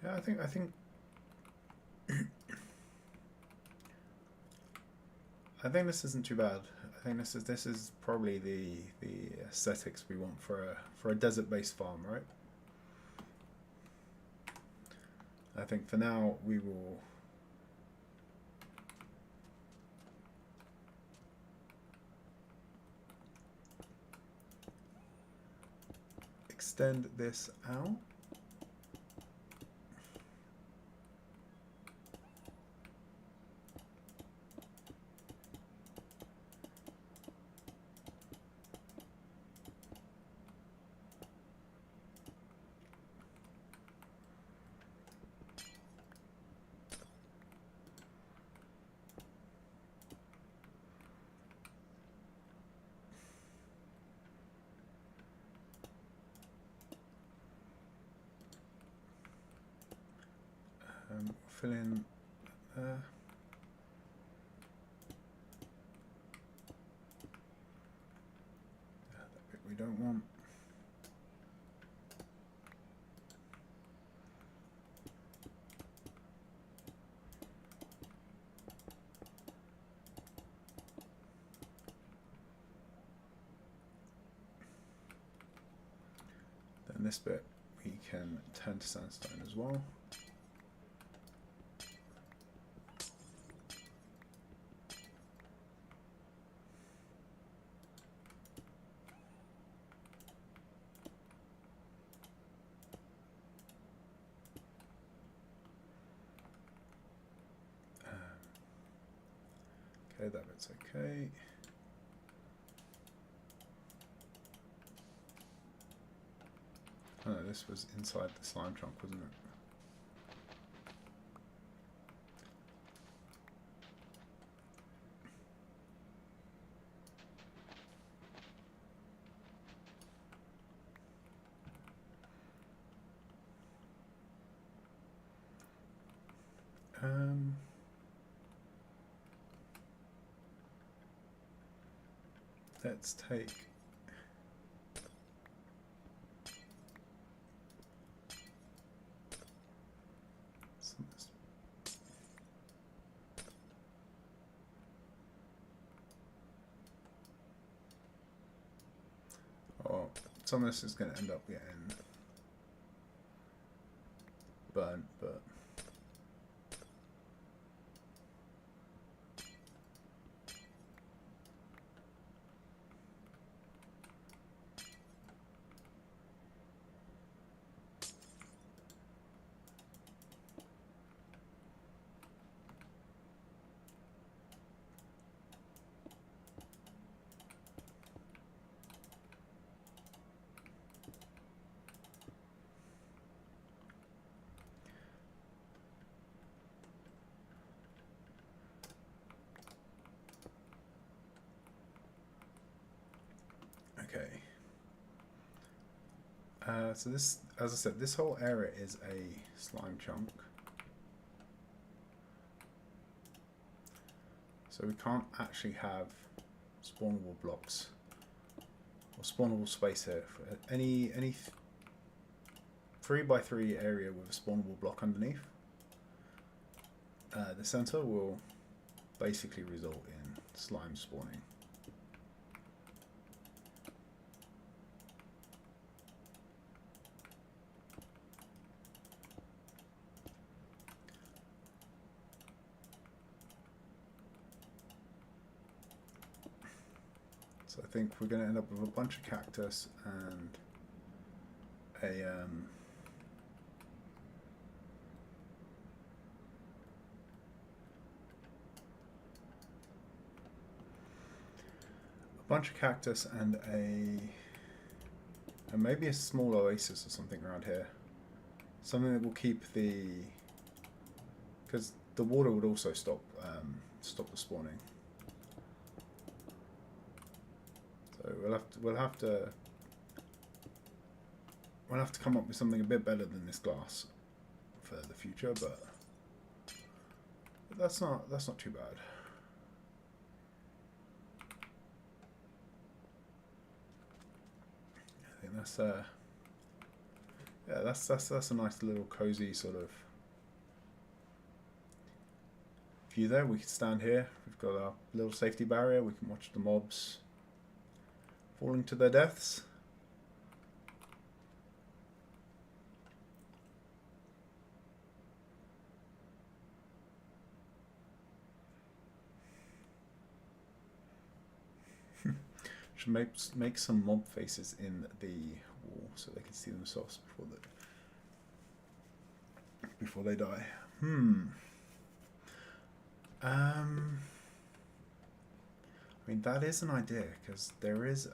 Yeah, I think I think this isn't too bad. I think this is probably the aesthetics we want for a desert-based farm, right? I think for now we will extend this out. Fill in that bit we don't want. Then this bit we can turn to sandstone as well. Okay, that bit's okay. Oh no, this was inside the slime chunk, wasn't it? Let's take some of this. Oh, some of this is going to end up getting burnt, but okay. So this, as I said, this whole area is a slime chunk. So we can't actually have spawnable blocks or spawnable space here. For any 3x3 area with a spawnable block underneath, the center will basically result in slime spawning. So I think we're going to end up with a bunch of cactus and a bunch of cactus and maybe a small oasis or something around here. Something that will keep the, because the water would also stop the spawning. So we'll have to come up with something a bit better than this glass for the future, but that's not too bad. I think that's yeah, that's a nice little cozy sort of view there. We can stand here. We've got our little safety barrier. We can watch the mobs falling to their deaths. Should make some mob faces in the wall so they can see themselves before they die. I mean, that is an idea, because there is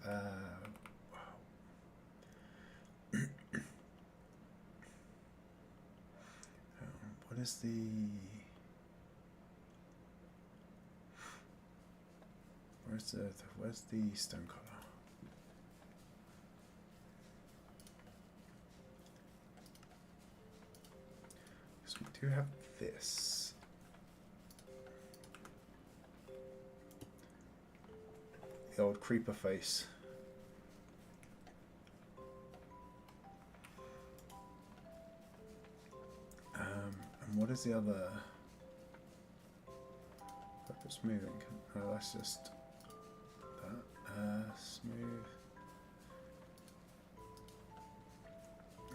what is the where's the stone color? So we do have this. The old creeper face. And what is the other? It's moving. No, that's just that. Smooth.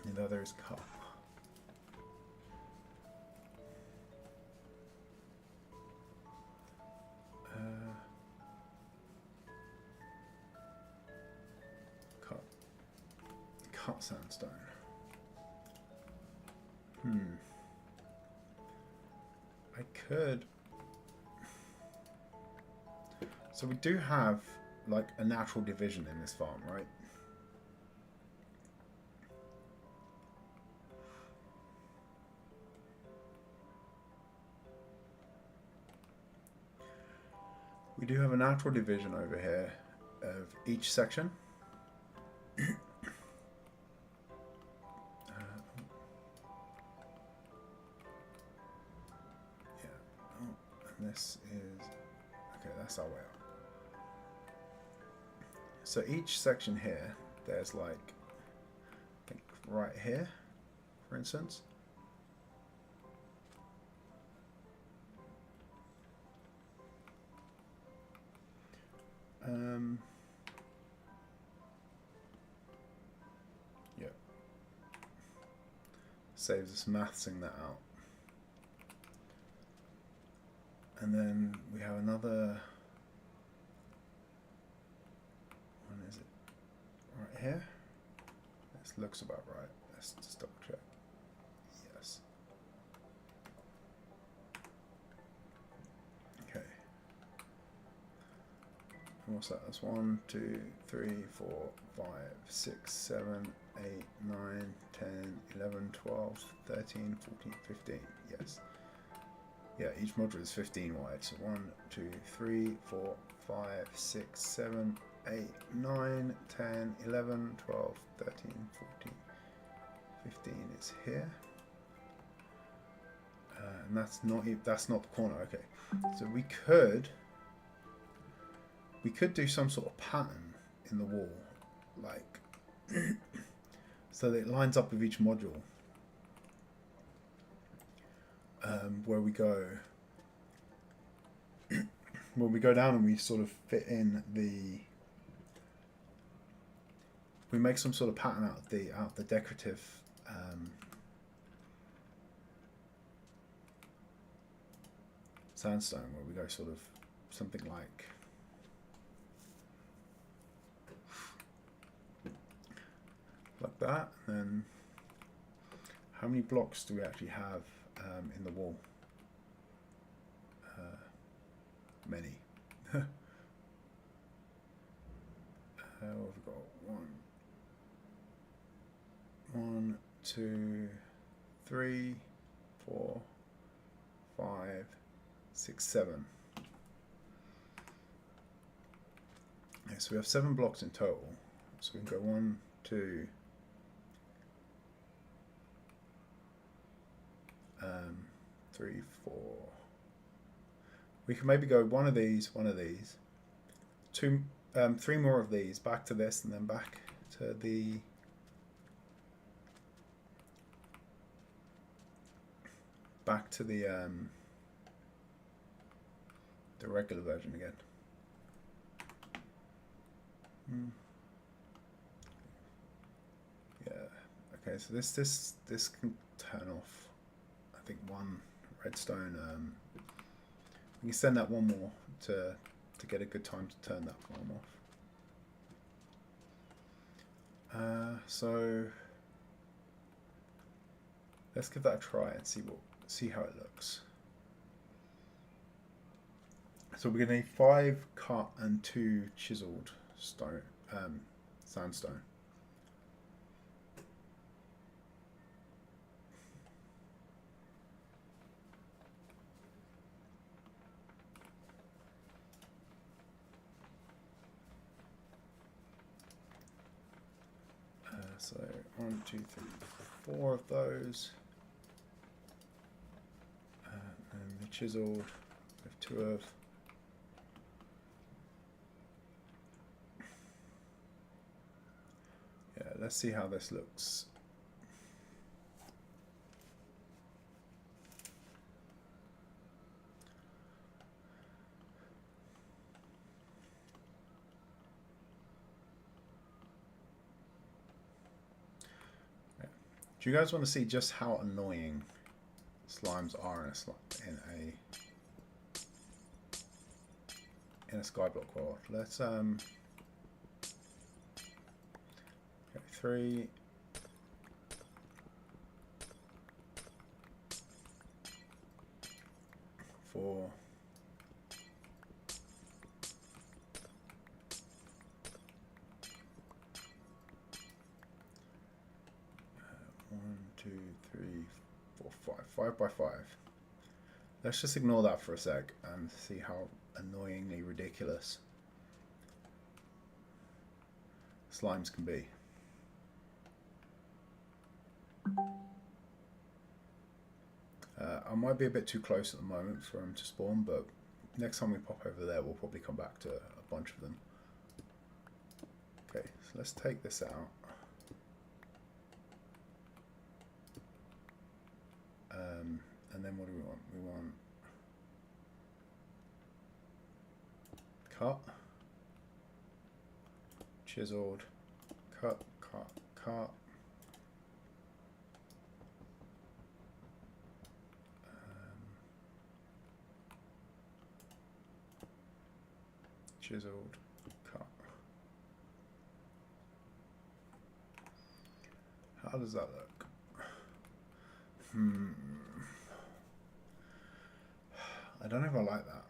And the other is cup. Cut sandstone. I could. So we do have like a natural division in this farm, right? We do have a natural division over here of each section. This is okay, that's our way up. So each section here, there's like, I think right here, for instance. Yeah. Saves us mathsing that out. And then we have another one, is it right here? This looks about right. Let's just double check. Yes. Okay. And what's that? That's 1, 2, 3, 4, 5, 6, 7, 8, 9, 10, 11, 12, 13, 14, 15. Yes. Yeah, each module is 15 wide. So 1, 2, 3, 4, 5, 6, 7, 8, 9, 10, 11, 12, 13, 14, 15 is here. And that's not the corner. Okay. So we could do some sort of pattern in the wall, like so that it lines up with each module. Where we go down and we sort of fit in we make some sort of pattern out of the decorative sandstone, where we go sort of something like that. And then how many blocks do we actually have in the wall? Many. We've got 1, 2, 3, 4, 5, 6, 7. Okay, so we have 7 blocks in total. So we can go 1, 2, 3, 4. We can maybe go one of these, 2, 3 more of these, back to this, and then back to the regular version again. Yeah. Okay. So this can turn off. I think 1 redstone. We can send that 1 more to get a good time to turn that farm off. So let's give that a try and see how it looks. So we're gonna need 5 cut and 2 chiseled stone, sandstone. So 1, 2, 3, 4 of those, and the chiseled with 2 of. Yeah, let's see how this looks. Do you guys want to see just how annoying slimes are in a Skyblock world? Let's okay, 3, 4, 1, 2, 3, 4, 5. 5 by 5. Let's just ignore that for a sec and see how annoyingly ridiculous slimes can be. I might be a bit too close at the moment for them to spawn, but next time we pop over there, we'll probably come back to a bunch of them. Okay, so let's take this out. And then what do we want? We want cut, chiseled, cut, chiseled, cut. How does that look? I don't know if I like that.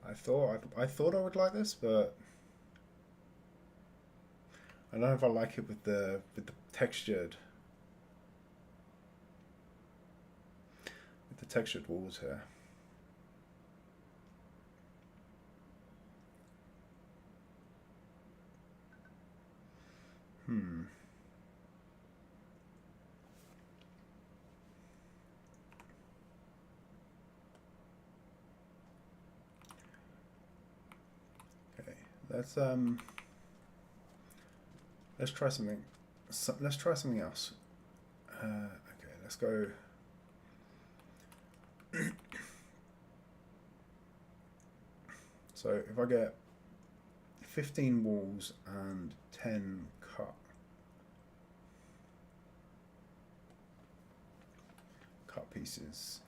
I thought I would like this, but I don't know if I like it with the textured walls here. Let's try something. Let's try something else. Okay, let's go. So if I get 15 walls and 10 cut pieces.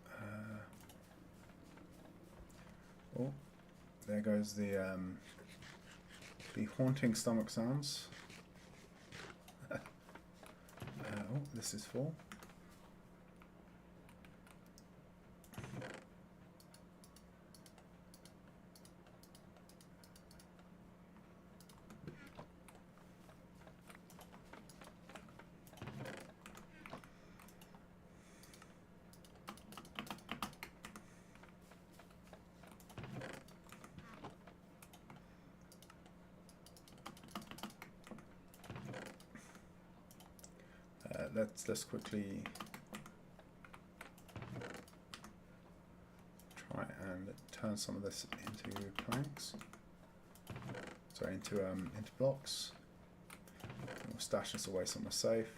Oh, there goes the The haunting stomach sounds. Oh, this is full. Let's quickly try and turn some of this into planks. Sorry, into blocks. We'll stash this away somewhere safe.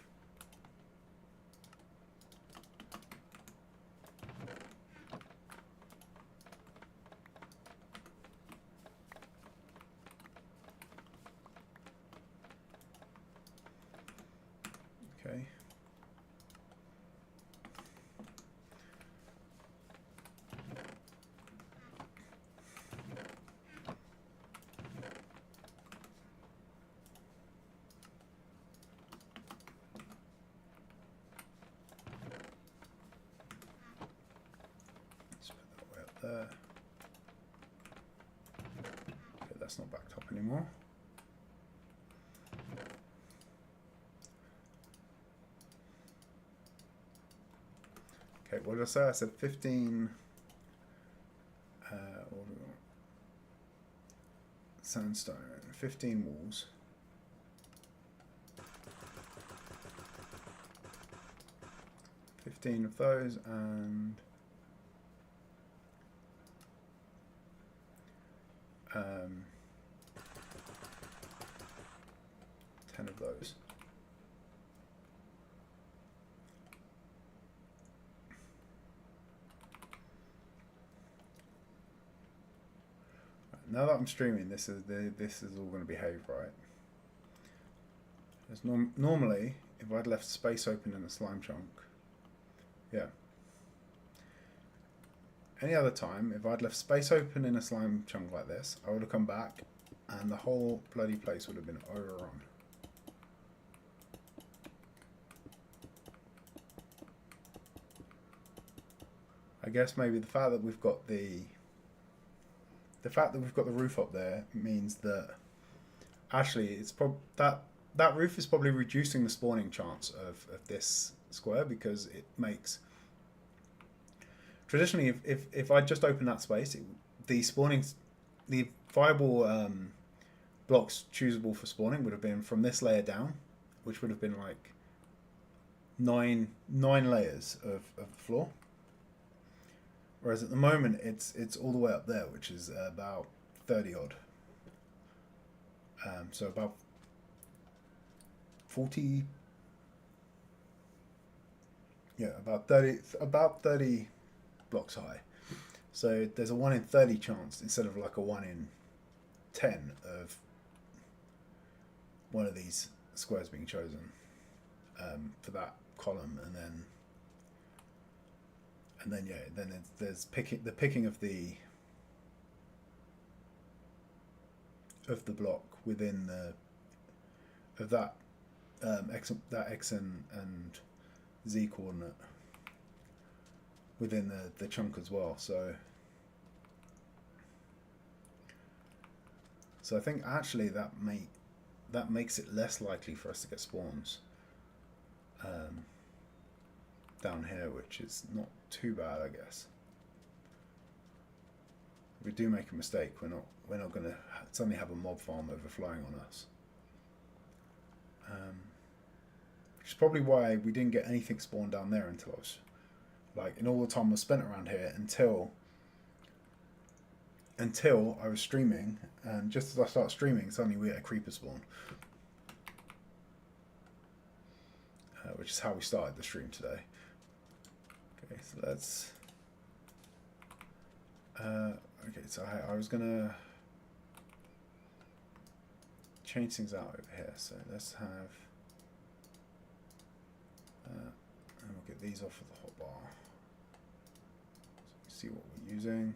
Okay. Let's put that way up there. Okay, that's not backed up anymore. Okay, what did I say? I said 15. What have we got? Sandstone, 15 walls. Of those, and 10 of those. Now that I'm streaming, this is all going to behave right. Normally, if I'd left space open in the slime chunk, yeah. Any other time, if I'd left space open in a slime chunk like this, I would have come back, and the whole bloody place would have been overrun. I guess maybe the fact that we've got the roof up there means that actually it's that roof is probably reducing the spawning chance of this square, because it makes traditionally if I just open that space, the viable blocks choosable for spawning would have been from this layer down, which would have been like nine layers of the floor. Whereas at the moment it's all the way up there, which is about 30 odd. So about 40. Yeah, about 30 blocks high. So there's a 1 in 30 chance instead of like a 1 in 10 of one of these squares being chosen for that column, and then there's the picking of the block within that x and z coordinate within the chunk as well. So I think actually that makes it less likely for us to get spawns down here, which is not too bad, I guess. If we do make a mistake, we're not going to suddenly have a mob farm overflowing on us. Which is probably why we didn't get anything spawned down there until I was like, in all the time I spent around here until I was streaming, and just as I start streaming, suddenly we get a creeper spawn. Which is how we started the stream today. Okay, so let's okay, so I was gonna change things out over here. So let's have and we'll get these off of the hotbar. So see what we're using.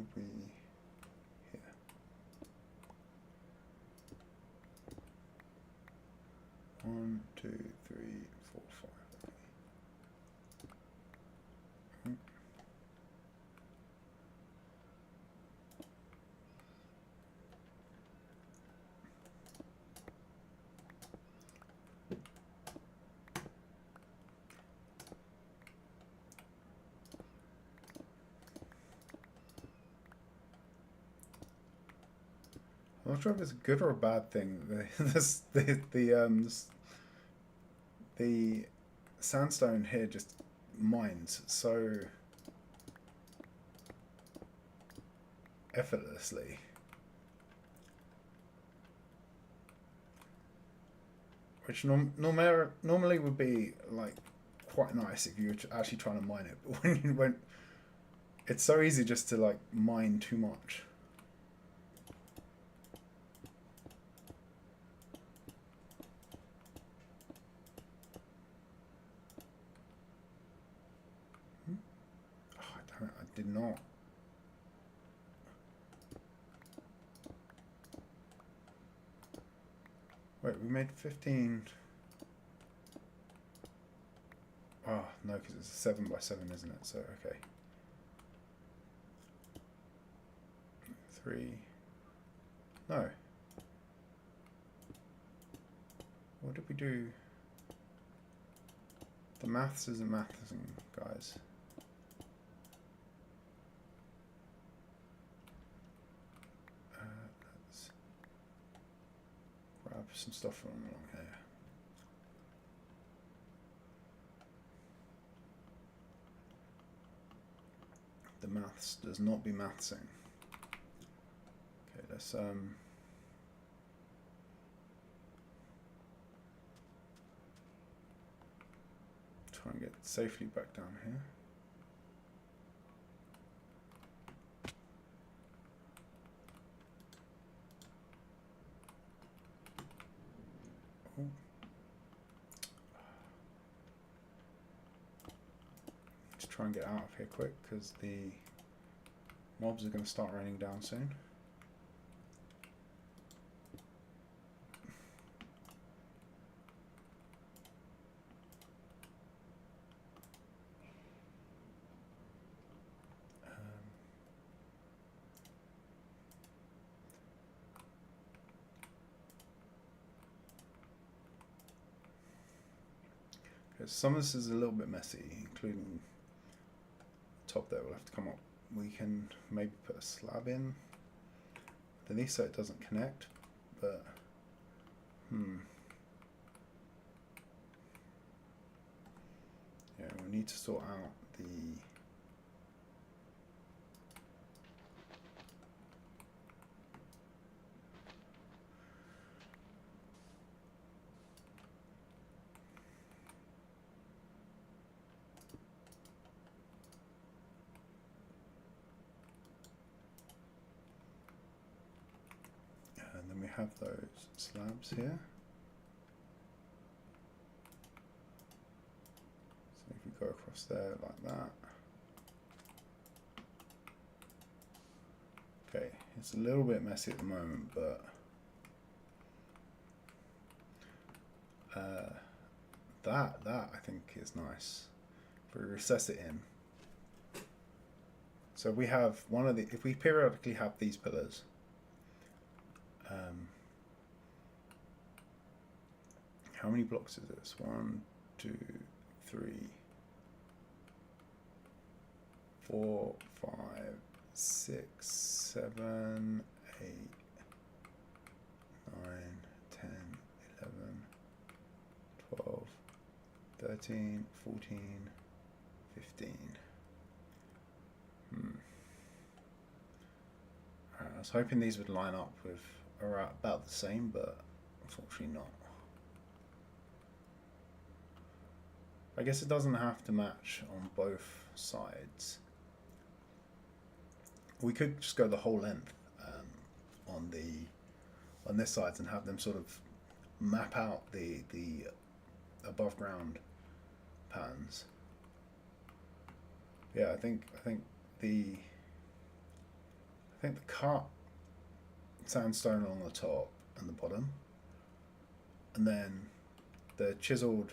did we... Here. One, two, three, four, five. I'm not sure if it's a good or a bad thing. The sandstone here just mines so effortlessly. Which normally would be like quite nice if you were actually trying to mine it, but when it's so easy just to like mine too much. Oh, I did not. Wait, we made 15. Oh, no, because it's a 7 by 7, isn't it? So, okay. 3. No. What did we do? The maths isn't mathsing, guys. Let's grab some stuff from along here. The maths does not be mathsing. Okay, let's try and get safely back down here. Oh. Let's try and get out of here quick because the mobs are going to start raining down soon. Some of this is a little bit messy, including the top there will have to come up. We can maybe put a slab in underneath so it doesn't connect, but yeah, we need to sort out the and then we have those slabs here. So if we go across there like that. Okay, it's a little bit messy at the moment, but that I think is nice. If we recess it in. So we have one of the, if we periodically have these pillars, how many blocks is this? 1, 2, 3, 4, 5, 6, 7, 8, 9, 10, 11, 12, 13, 14, 15. I was hoping these would line up with about the same, but unfortunately not. I guess it doesn't have to match on both sides. We could just go the whole length on this side and have them sort of map out the above ground patterns. Yeah, I think the think the cut sandstone along the top and the bottom, and then the chiseled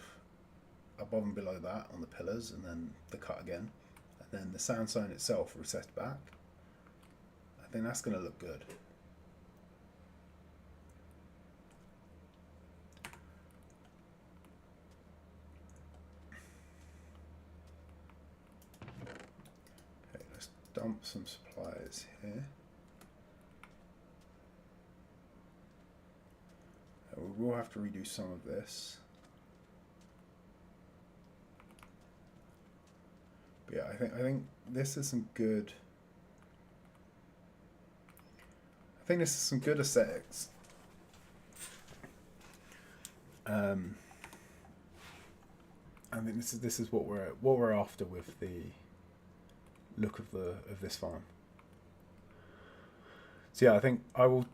above and below that on the pillars, and then the cut again, and then the sandstone itself recessed back. I think that's going to look good. Okay, let's dump some supplies here. We will have to redo some of this. But yeah, I think this is some good. I think this is some good aesthetics. I think this is what we're after with the look of this farm. So yeah, I think I'm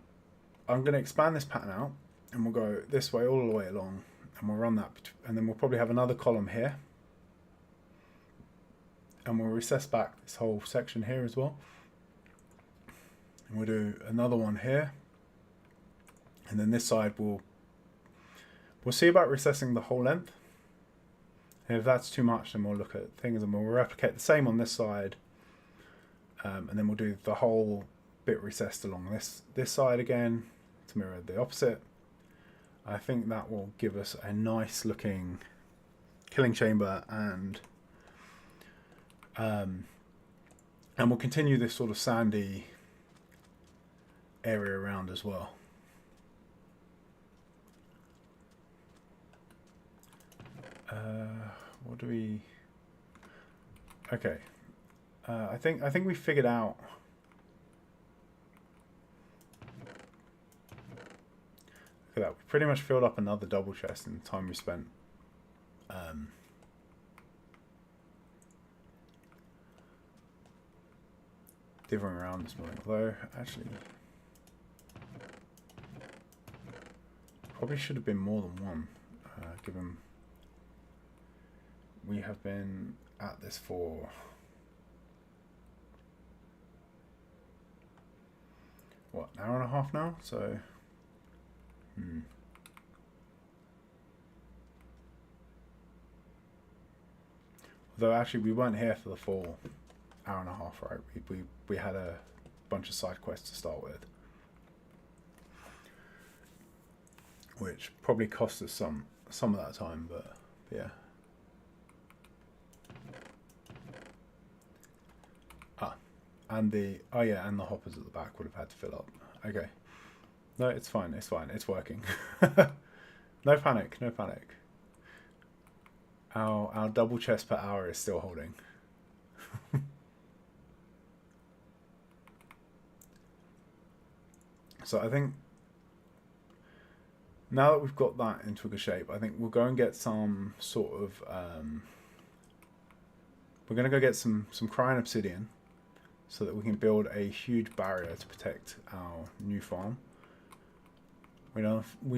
going to expand this pattern out, and we'll go this way all the way along, and we'll run that, and then we'll probably have another column here, and we'll recess back this whole section here as well, and we'll do another one here, and then this side we'll see about recessing the whole length, and if that's too much, then we'll look at things and we'll replicate the same on this side, and then we'll do the whole bit recessed along this side again to mirror the opposite. I think that will give us a nice looking killing chamber, and we'll continue this sort of sandy area around as well. What do we? Okay, I think we figured out. Look at that, we pretty much filled up another double chest in the time we spent divvying around this morning. Although, actually, probably should have been more than one, given we have been at this for what, an hour and a half now, so although actually we weren't here for the full hour and a half, right? We had a bunch of side quests to start with, which probably cost us some of that time, but yeah. And the hoppers at the back would have had to fill up. Okay. No, it's fine, it's working. No panic, no panic. Our double chest per hour is still holding. So I think now that we've got that into a good shape, I think we'll go and get some sort of we're gonna go get some crying obsidian, so that we can build a huge barrier to protect our new farm. We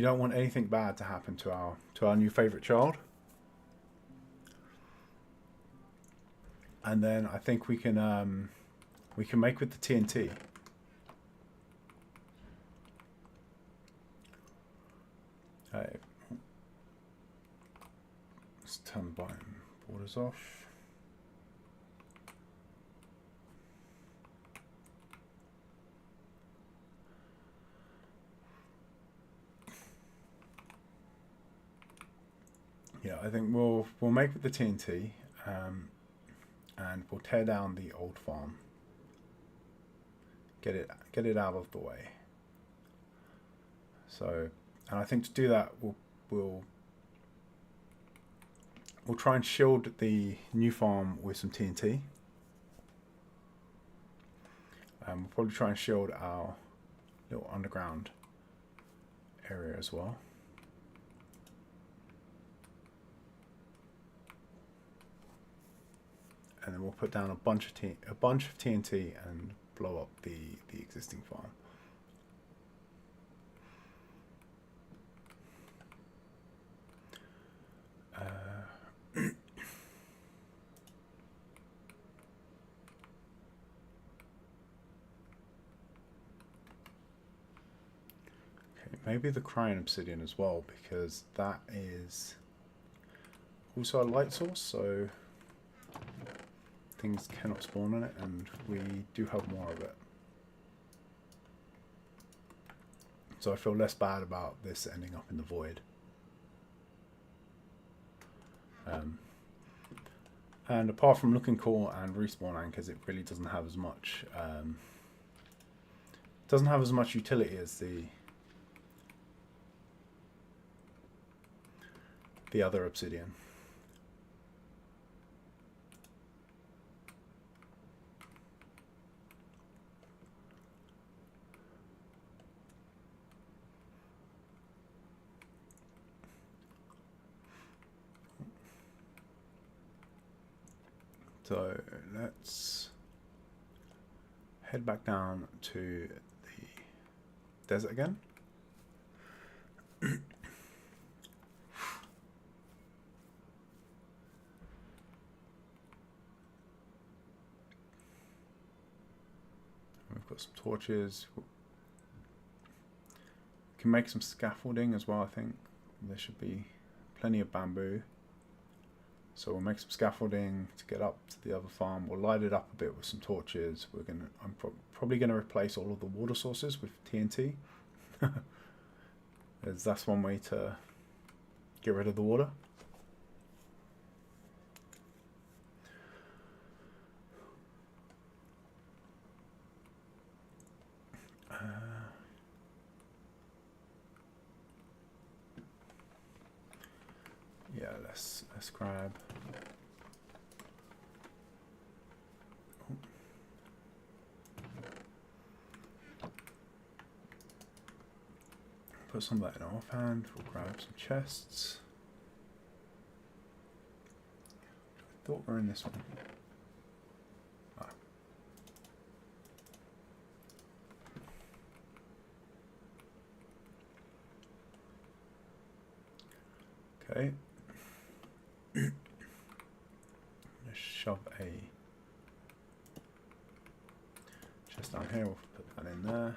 don't want anything bad to happen to our new favourite child. And then I think we can make with the TNT. Let's turn the borders off. Yeah, I think we'll make with the TNT, and we'll tear down the old farm. Get it out of the way. So, and I think to do that, we'll try and shield the new farm with some TNT. We'll probably try and shield our little underground area as well. And then we'll put down a bunch of TNT and blow up the existing farm. Okay, maybe the crying obsidian as well, because that is also a light source, so things cannot spawn on it, and we do have more of it. So I feel less bad about this ending up in the void. And apart from looking cool and respawn anchors, it really doesn't have as much utility as the other obsidian. So let's head back down to the desert again. We've got some torches. We can make some scaffolding as well, I think. There should be plenty of bamboo. So we'll make some scaffolding to get up to the other farm. We'll light it up a bit with some torches. I'm probably gonna replace all of the water sources with TNT. As that's one way to get rid of the water. Yeah, let's grab. Put some of that in our offhand. We'll grab some chests. I thought we were in this one. Ah. Okay. Let's shove a chest down here. We'll put that in there.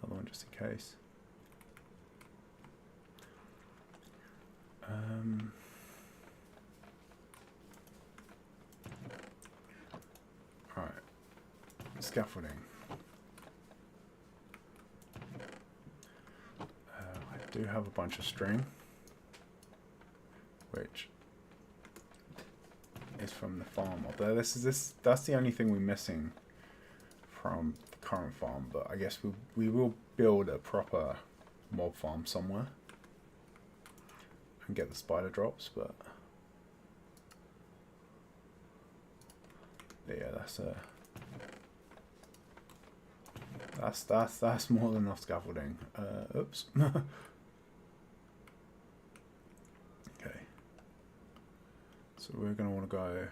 Another one just in case. Alright. Scaffolding. I do have a bunch of string, which is from the farm up there. That's the only thing we're missing from the current farm, but I guess we will build a proper mob farm somewhere and get the spider drops, but yeah, that's more than enough scaffolding. Oops. Okay. So we're gonna want to go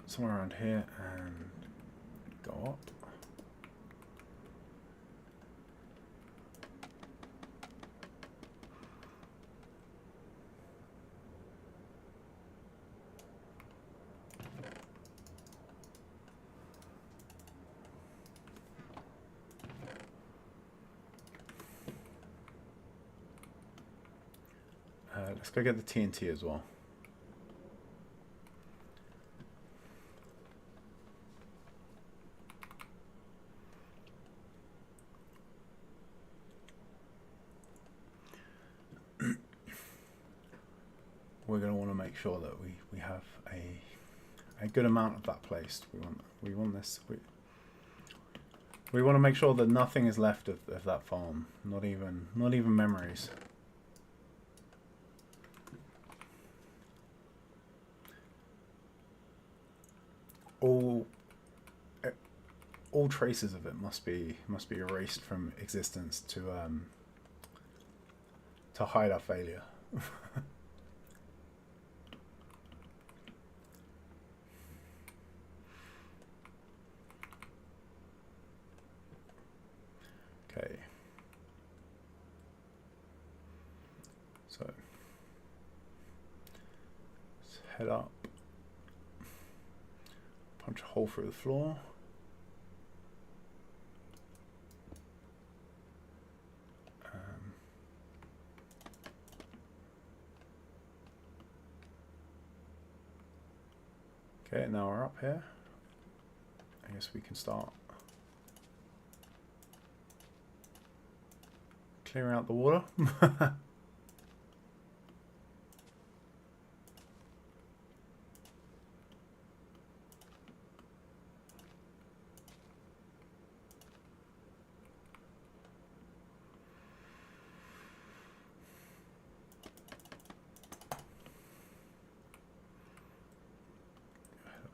somewhere around here and go up. Let's go get the TNT as well. We're going to want to make sure that we have a good amount of that placed. We want this. We want to make sure that nothing is left of that farm. Not even memories. All traces of it must be erased from existence to hide our failure. Okay. So Head up. Punch a hole through the floor. Okay, now we're up here. I guess we can start clearing out the water.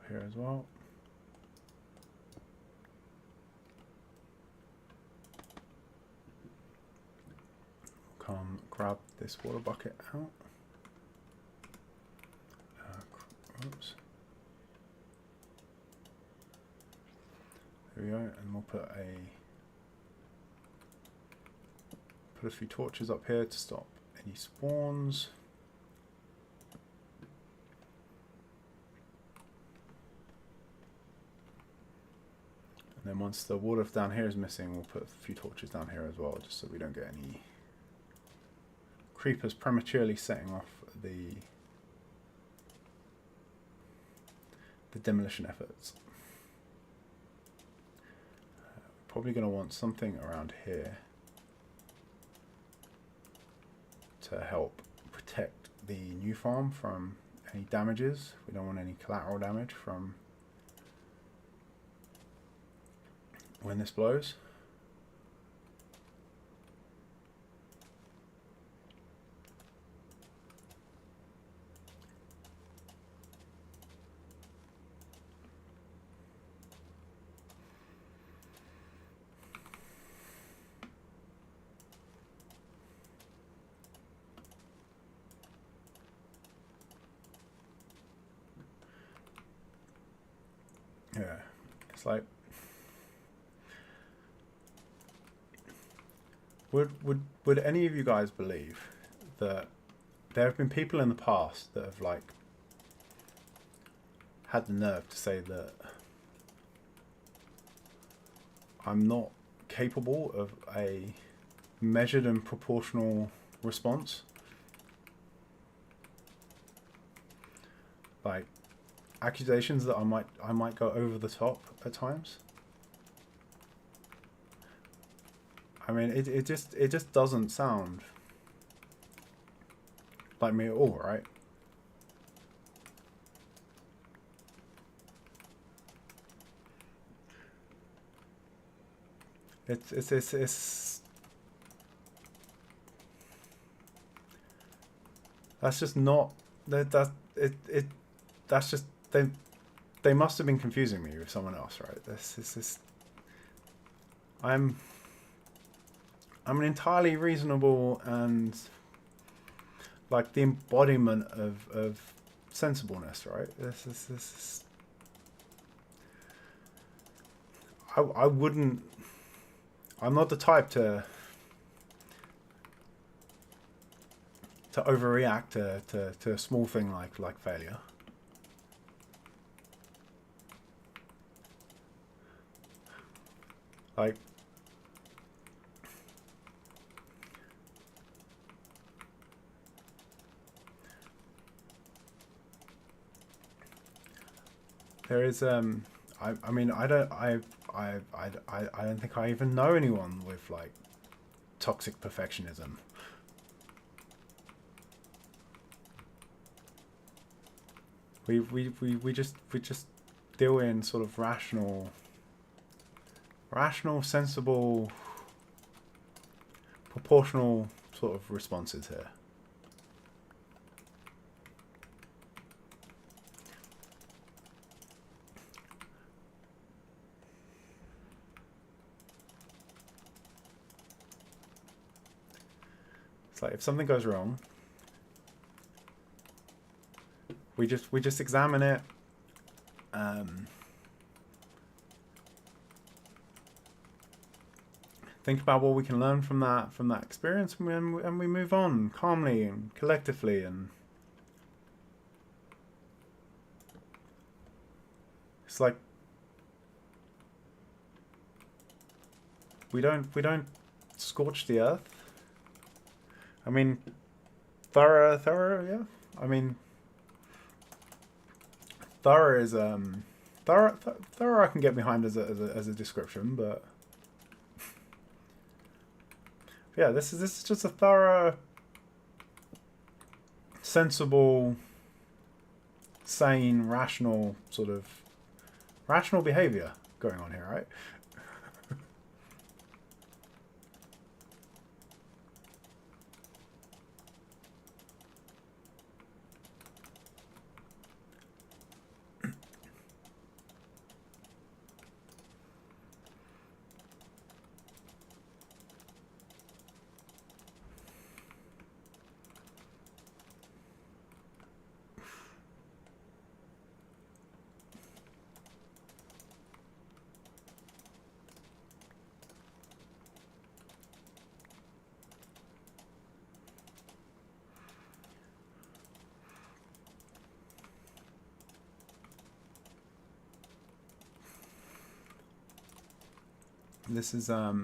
Here as well. Come grab this water bucket out. Oops. There we go, and we'll put a few torches up here to stop any spawns. And then once the water down here is missing, we'll put a few torches down here as well, just so we don't get any creepers prematurely setting off the demolition efforts. Probably going to want something around here to help protect the new farm from any damages. We don't want any collateral damage from when this blows. Yeah, it's like would any of you guys believe that there have been people in the past that have like had the nerve to say that I'm not capable of a measured and proportional response? Like accusations that I might go over the top at times. I mean, it just doesn't sound like me at all, right? It's that's just not that's just they must have been confusing me with someone else, right? This I'm an entirely reasonable and like the embodiment of sensibleness, right? This I wouldn't. I'm not the type to overreact to a small thing like failure. Like there is I mean I don't think I even know anyone with like toxic perfectionism. We just deal in sort of rational, sensible, proportional sort of responses here. It's like if something goes wrong, we just examine it. Think about what we can learn from that experience, and we move on calmly and collectively, and It's like we don't scorch the earth. I mean, thorough, yeah. I mean, thorough is thorough I can get behind as a description, but yeah, this is just a thorough, sensible, sane, rational behavior going on here, right? This is here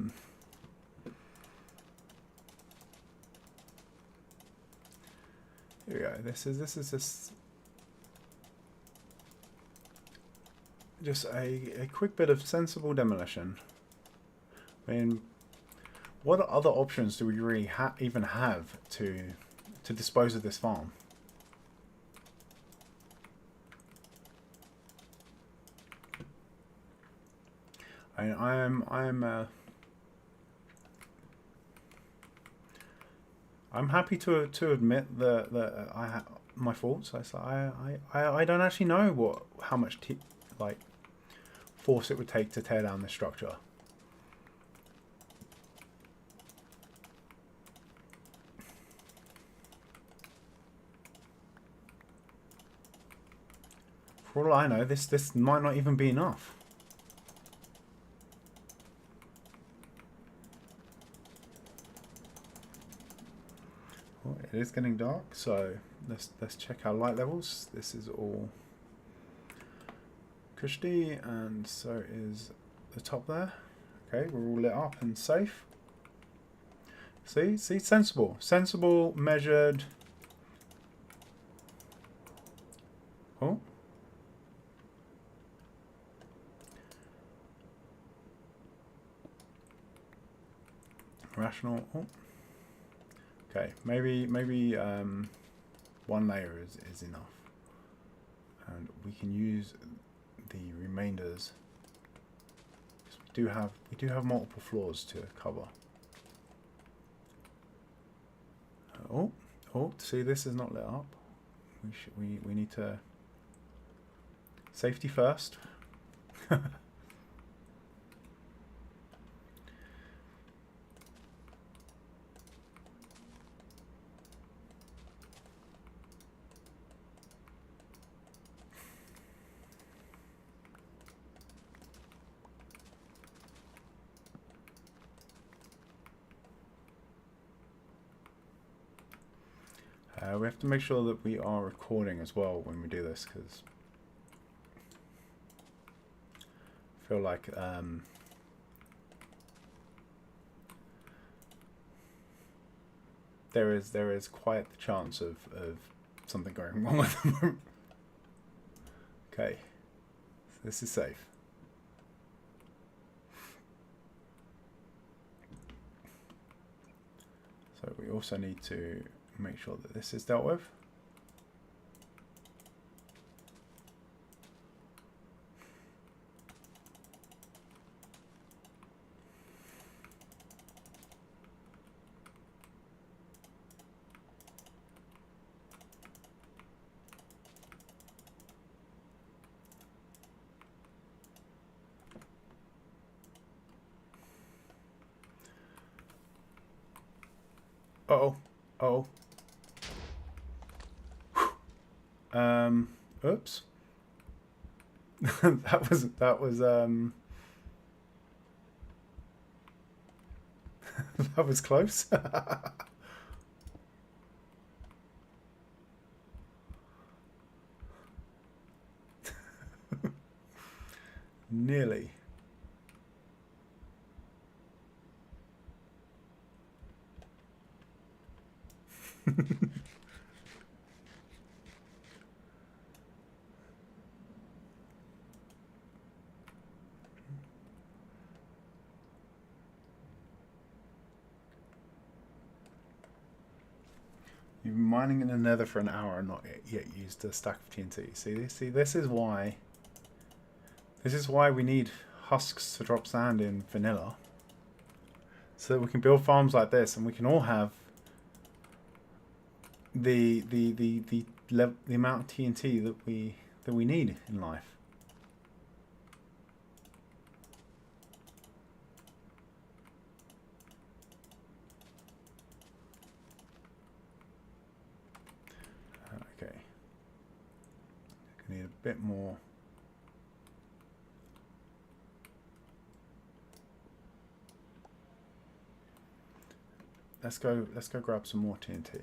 we go. This is just a quick bit of sensible demolition. I mean, what other options do we really even have to dispose of this farm? I'm happy to admit that I have my faults. I don't actually know how much force it would take to tear down this structure. For all I know, this might not even be enough. It is getting dark, so let's check our light levels. This is all cushy, and so is the top there. Okay, we're all lit up and safe. See, sensible, measured. Oh. Rational. Oh. Okay, maybe one layer is enough, and we can use the remainders. We do have multiple floors to cover. Oh, see, this is not lit up. We need to safety first. We have to make sure that we are recording as well when we do this, because I feel like there is quite the chance of something going wrong with them. Okay, so this is safe. So we also need to make sure that this is dealt with. Uh-oh. Oops. that was that was close. Nearly. You've been mining in the nether for an hour and not yet used a stack of TNT. See, this is why. This is why we need husks to drop sand in vanilla, so that we can build farms like this, and we can all have the amount of TNT that we need in life. Okay, I need a bit more. Let's go grab some more TNT.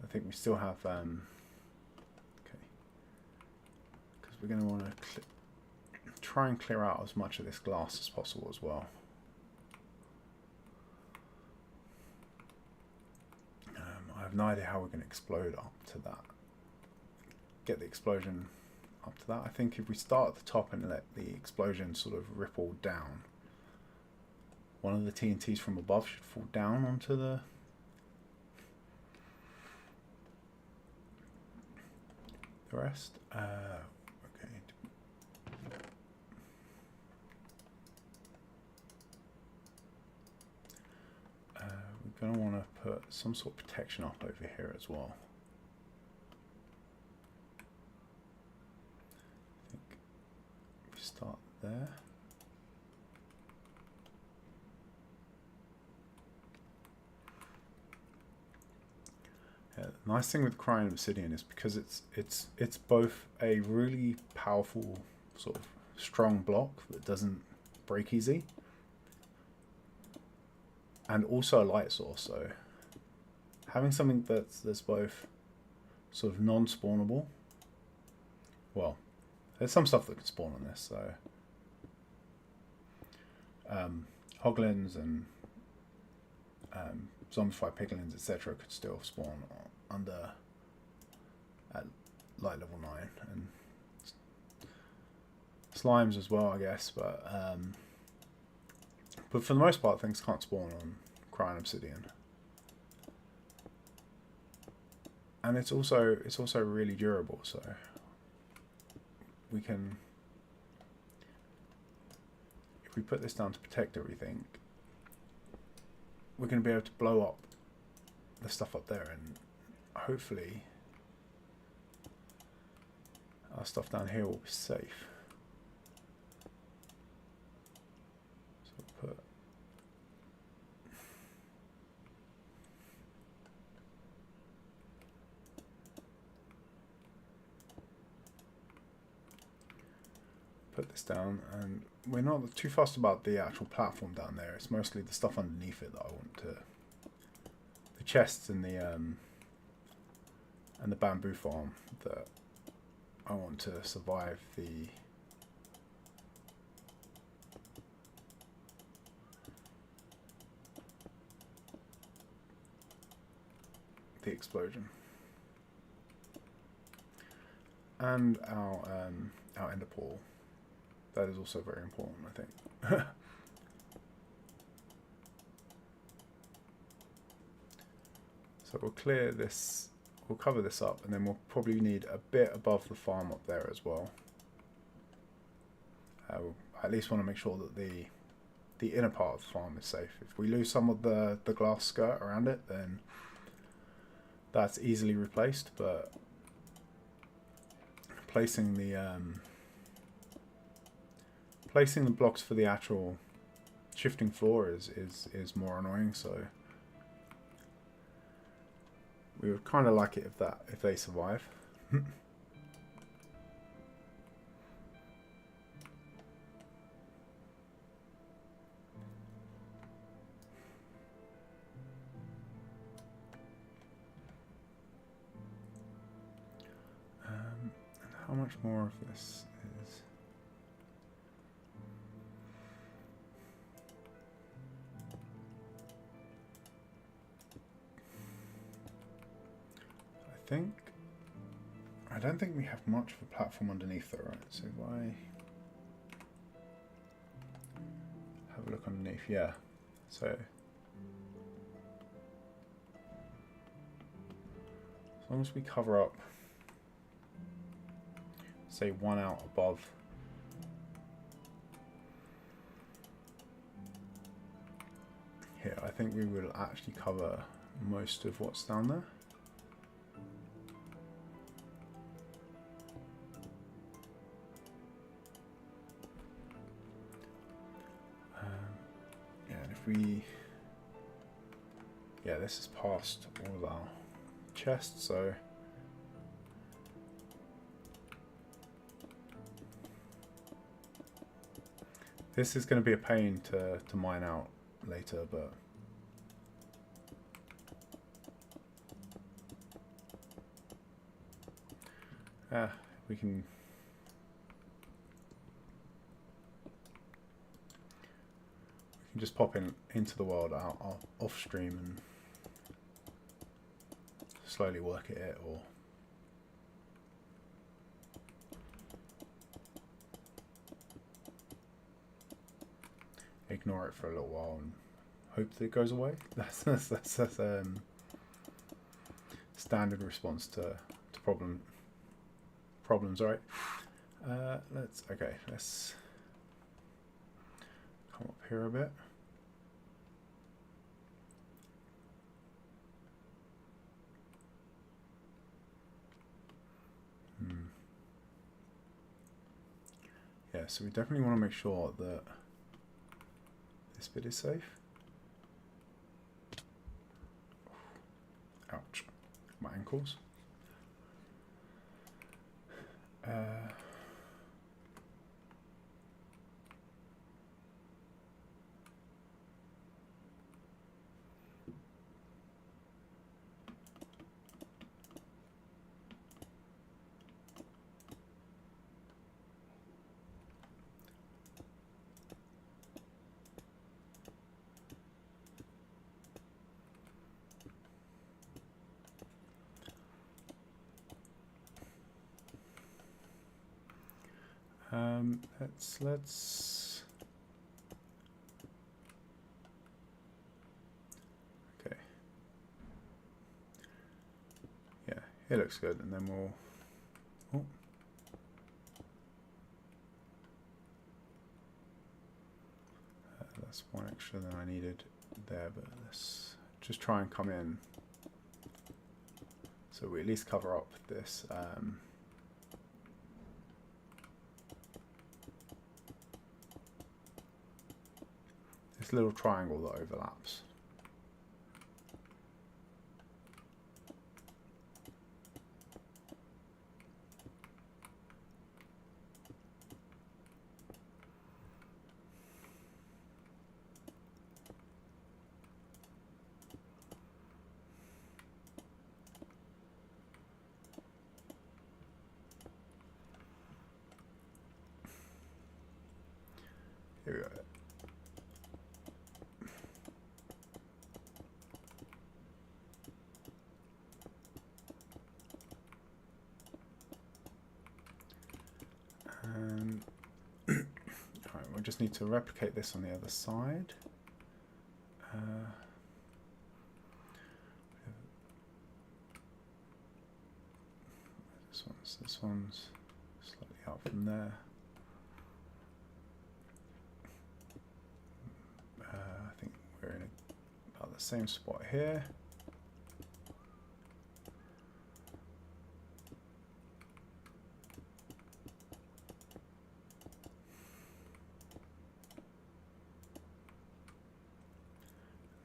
I think we still have okay, because we're going to want to try and clear out as much of this glass as possible as well. I have no idea how we're going to explode up to that. Get the explosion up to that. I think if we start at the top and let the explosion sort of ripple down, one of the TNTs from above should fall down onto the rest. Okay. We're going to want to put some sort of protection up over here as well. I think we start there. Yeah, the nice thing with crying obsidian is because it's both a really powerful sort of strong block that doesn't break easy, and also a light source. So having something that's both sort of non-spawnable. Well, there's some stuff that can spawn on this. So hoglins and zombified piglins, etc., could still spawn under at light level 9, and slimes as well, I guess. But for the most part, things can't spawn on crying obsidian, and it's also really durable. So we can, if we put this down to protect everything, we're going to be able to blow up the stuff up there, and hopefully our stuff down here will be safe. So put this down, and we're not too fussed about the actual platform down there. It's mostly the stuff underneath it that I want to, the chests and the bamboo farm, that I want to survive the explosion, and our ender portal. That is also very important, I think. So we'll clear this, we'll cover this up, and then we'll probably need a bit above the farm up there as well. We'll at least want to make sure that the inner part of the farm is safe. If we lose some of the glass skirt around it, then that's easily replaced, but placing the blocks for the actual shifting floor is more annoying. So we would kind of like it if they survive. How much more of this is? I don't think we have much of a platform underneath though, right? So if I have a look underneath, yeah. So as long as we cover up, say, one out above, here, I think we will actually cover most of what's down there. Yeah, this is past all of our chests, so this is going to be a pain to mine out later, but we can. Just pop into the world out off stream and slowly work at it, or ignore it for a little while and hope that it goes away. That's standard response to problems, right? Let's come up here a bit. Yeah, so we definitely want to make sure that this bit is safe. Ouch, my ankles. Let's okay. Yeah, it looks good, and then we'll. Oh. That's one extra than I needed there, but let's just try and come in so we at least cover up this. This little triangle that overlaps. Here we go. Alright, we just need to replicate this on the other side. This one's slightly out from there. I think we're in about the same spot here.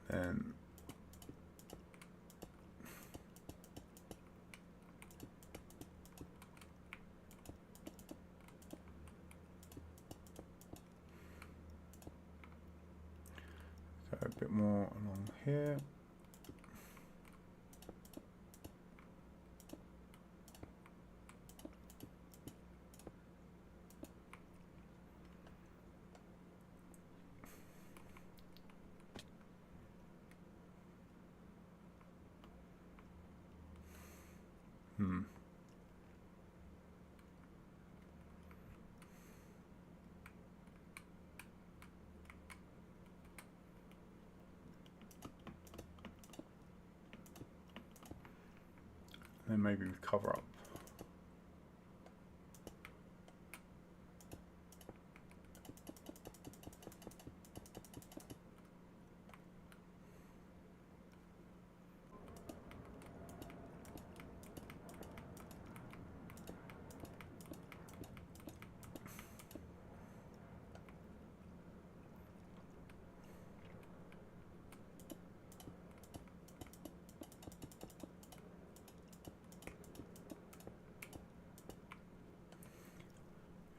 And go a bit more along here. then maybe we cover up.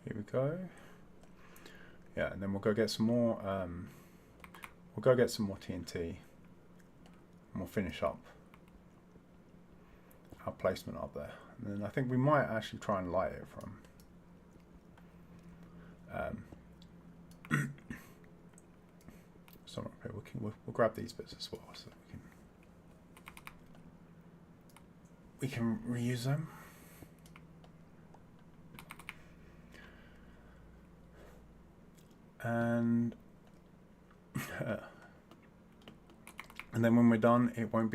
Here we go. Yeah, and then we'll go get some more. We'll go get some more TNT, and we'll finish up our placement up there. And then I think we might actually try and light it from. So okay, we'll grab these bits as well, so we can reuse them. And then when we're done, it won't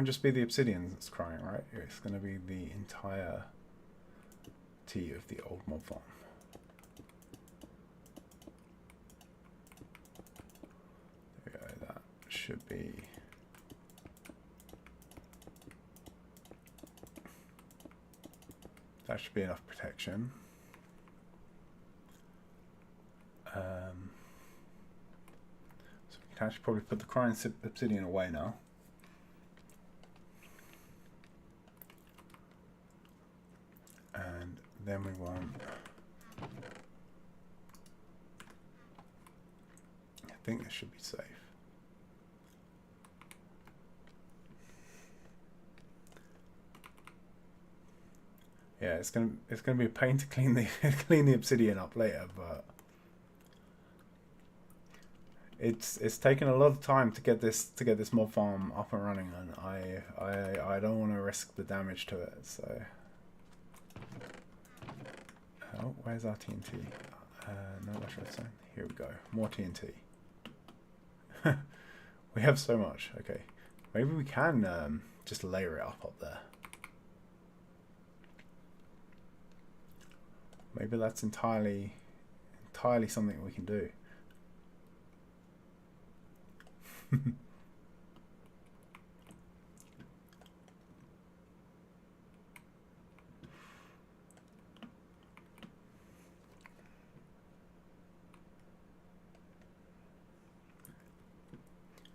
just be the obsidian that's crying, right? It's going to be the entire tea of the old mob farm. There we go. That should be. That should be enough protection. So we can actually probably put the crying obsidian away now. And then we want, I think this should be safe. Yeah, it's gonna be a pain to clean the obsidian up later, but it's taken a lot of time to get this mob farm up and running, and I don't want to risk the damage to it. So, oh, where's our TNT? No, that's right. Here we go. More TNT. We have so much. Okay, maybe we can just layer it up there. Maybe that's entirely something we can do.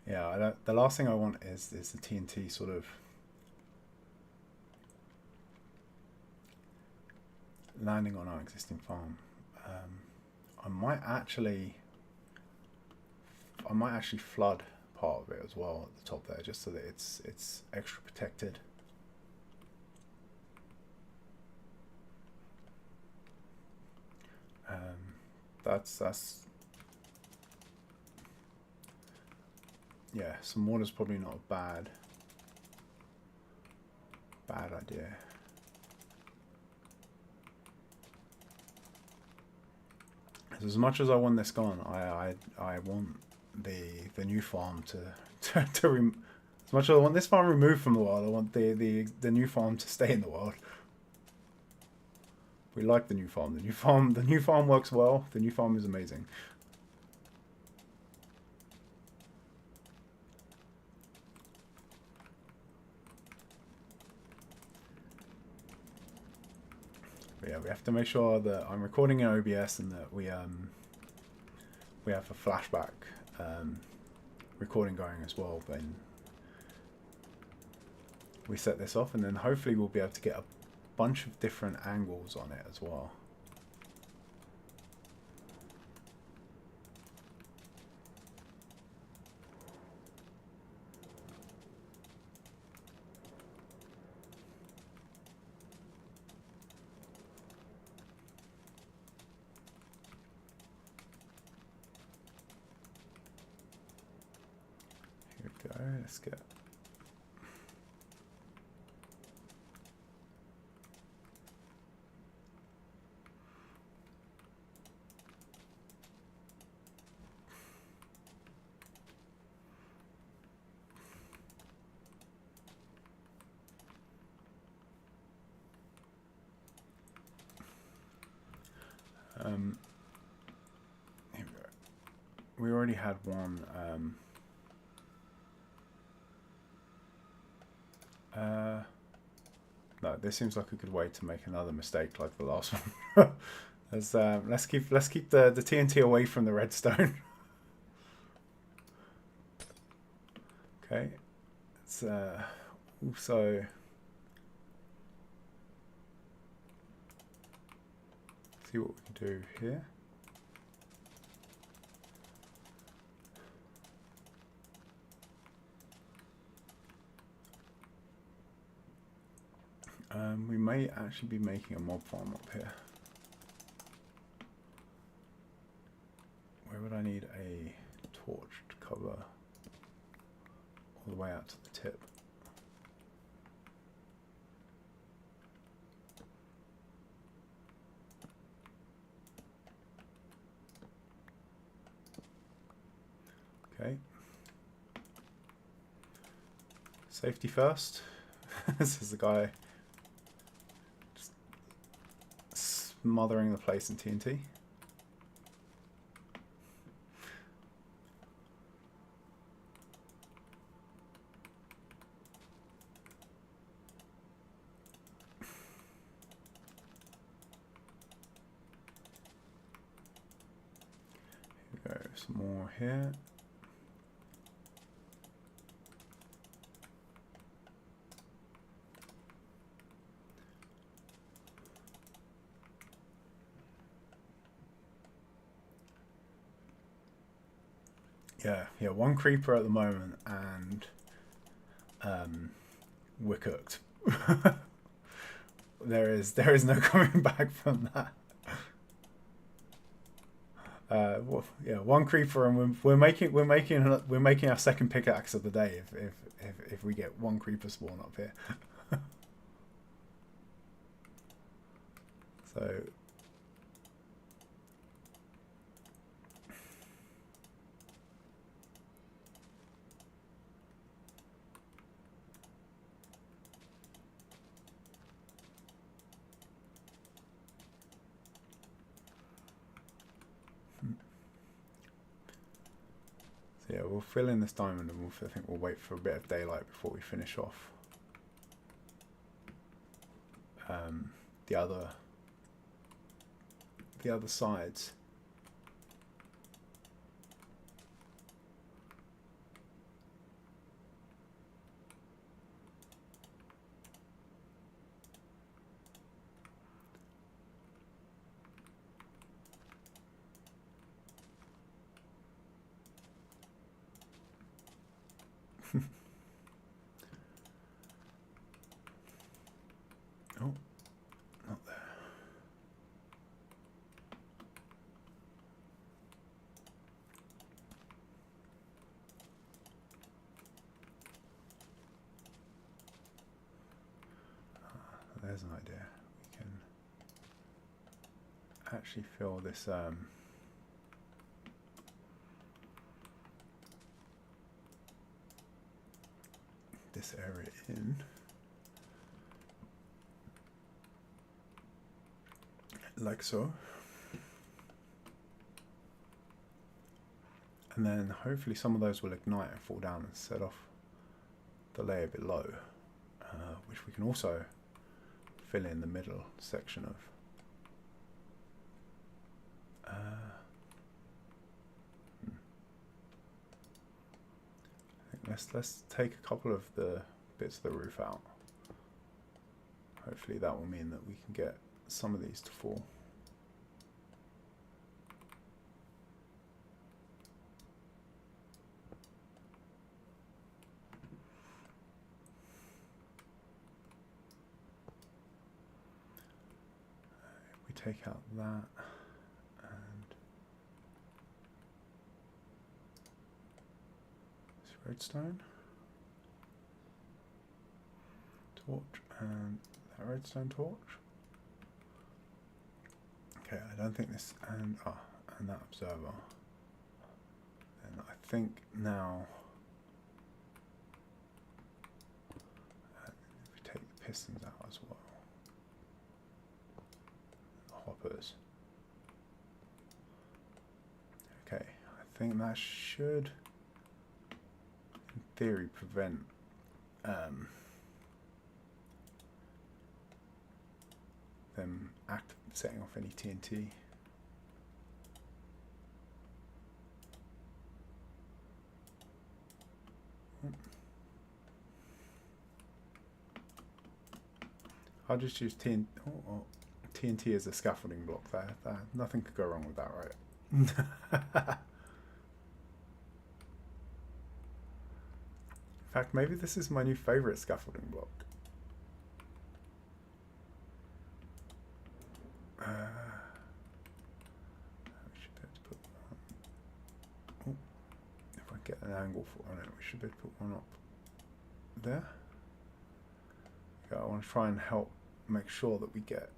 Yeah, the last thing I want is the TNT sort of landing on our existing farm. I might actually flood part of it as well at the top there, just so that it's extra protected. That's yeah, some water's probably not a bad idea. As much as I want this gone, I want the new farm to as much as I want this farm removed from the world, I want the new farm to stay in the world. We like the new farm. The new farm works well. The new farm is amazing. But yeah, we have to make sure that I'm recording in OBS and that we have a flashback recording going as well. Then we set this off, and then hopefully we'll be able to get a bunch of different angles on it as well. Here we go, let's get we already had one. No, this seems like a good way to make another mistake like the last one. Let's keep the TNT away from the redstone. Okay, let's also see what we can do here. We may actually be making a mob farm up here. Where would I need a torch to cover all the way out to the tip? Okay. Safety first. This is the guy just smothering the place in TNT. Here we go, some more here. Yeah, one creeper at the moment, and we're cooked. There is no coming back from that. Well, yeah, one creeper, and we're making our second pickaxe of the day if we get one creeper spawn up here. So. Yeah, we'll fill in this diamond, and I think we'll wait for a bit of daylight before we finish off the other sides. Oh, not there. There's an idea. We can actually fill this this area in. Like so. And then hopefully some of those will ignite and fall down and set off the layer below, which we can also fill in the middle section of. Let's take a couple of the bits of the roof out. Hopefully that will mean that we can get some of these to fall. We take out that and this redstone, torch, and that redstone torch. Okay, I don't think this, and that observer. And I think now, if we take the pistons out as well, the hoppers. Okay, I think that should, in theory, prevent them setting off any TNT. I'll just use TNT as a scaffolding block there. Nothing could go wrong with that, right? In fact, maybe this is my new favorite scaffolding block. We should be able to put one. Oh, if I get an angle on it, we should be able to put one up there. Yeah, I want to try and help make sure that we get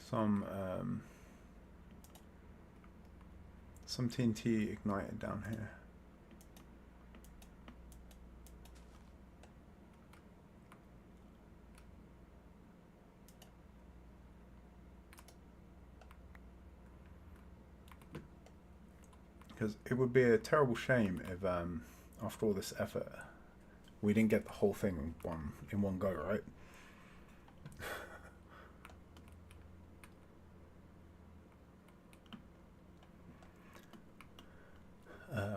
some TNT ignited down here. Because it would be a terrible shame if, after all this effort, we didn't get the whole thing in one go, right?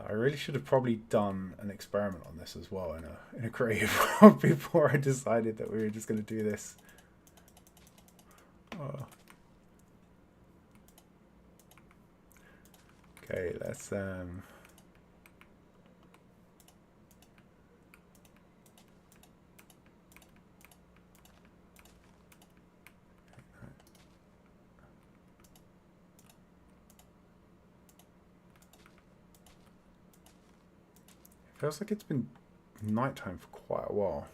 I really should have probably done an experiment on this as well in a creative world before I decided that we were just going to do this. Oh. Okay, let's feels like it's been nighttime for quite a while.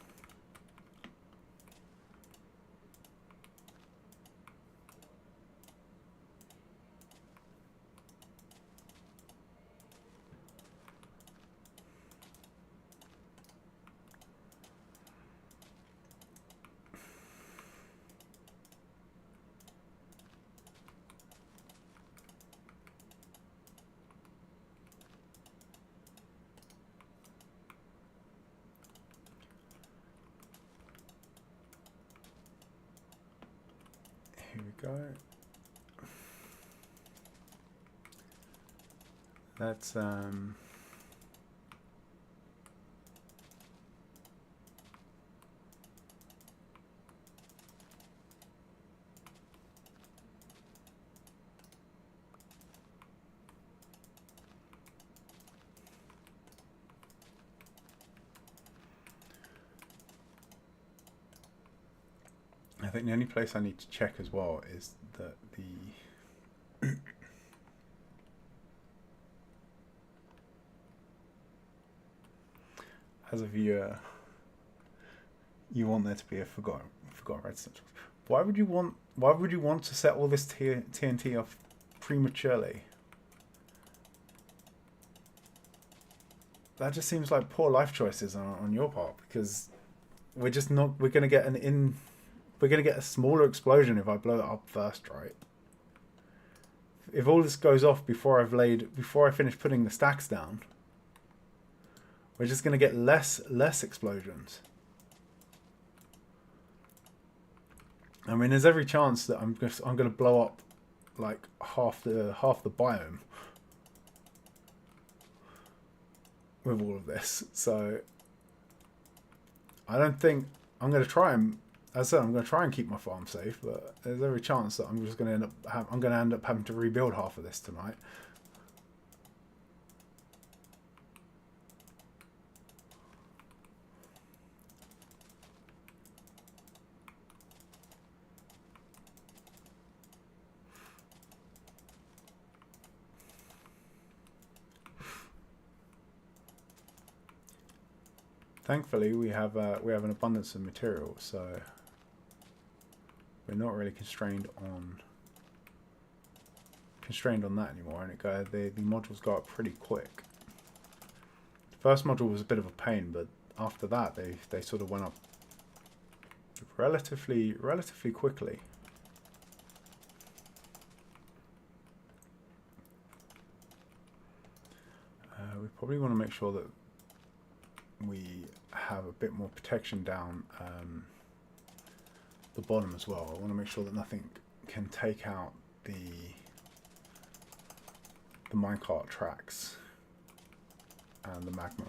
Here we go. Let's I think the only place I need to check as well is that the as a viewer, you want there to be a forgotten redstone. Why would you want to set all this TNT off prematurely? That just seems like poor life choices on your part, because we're gonna get a smaller explosion if I blow it up first, right? If all this goes off before I finish putting the stacks down, we're just going to get less explosions. I mean, there's every chance that I'm going to blow up like half the biome with all of this. So I don't think I'm going to try and, as I said, I'm going to try and keep my farm safe, but there's every chance that I'm just going to end up having to rebuild half of this tonight. Thankfully, we have an abundance of material, so we're not really constrained on that anymore. And the modules go up pretty quick. The first module was a bit of a pain, but after that, they sort of went up relatively quickly. We probably want to make sure that we have a bit more protection down the bottom as well. I want to make sure that nothing can take out the minecart tracks and the magma.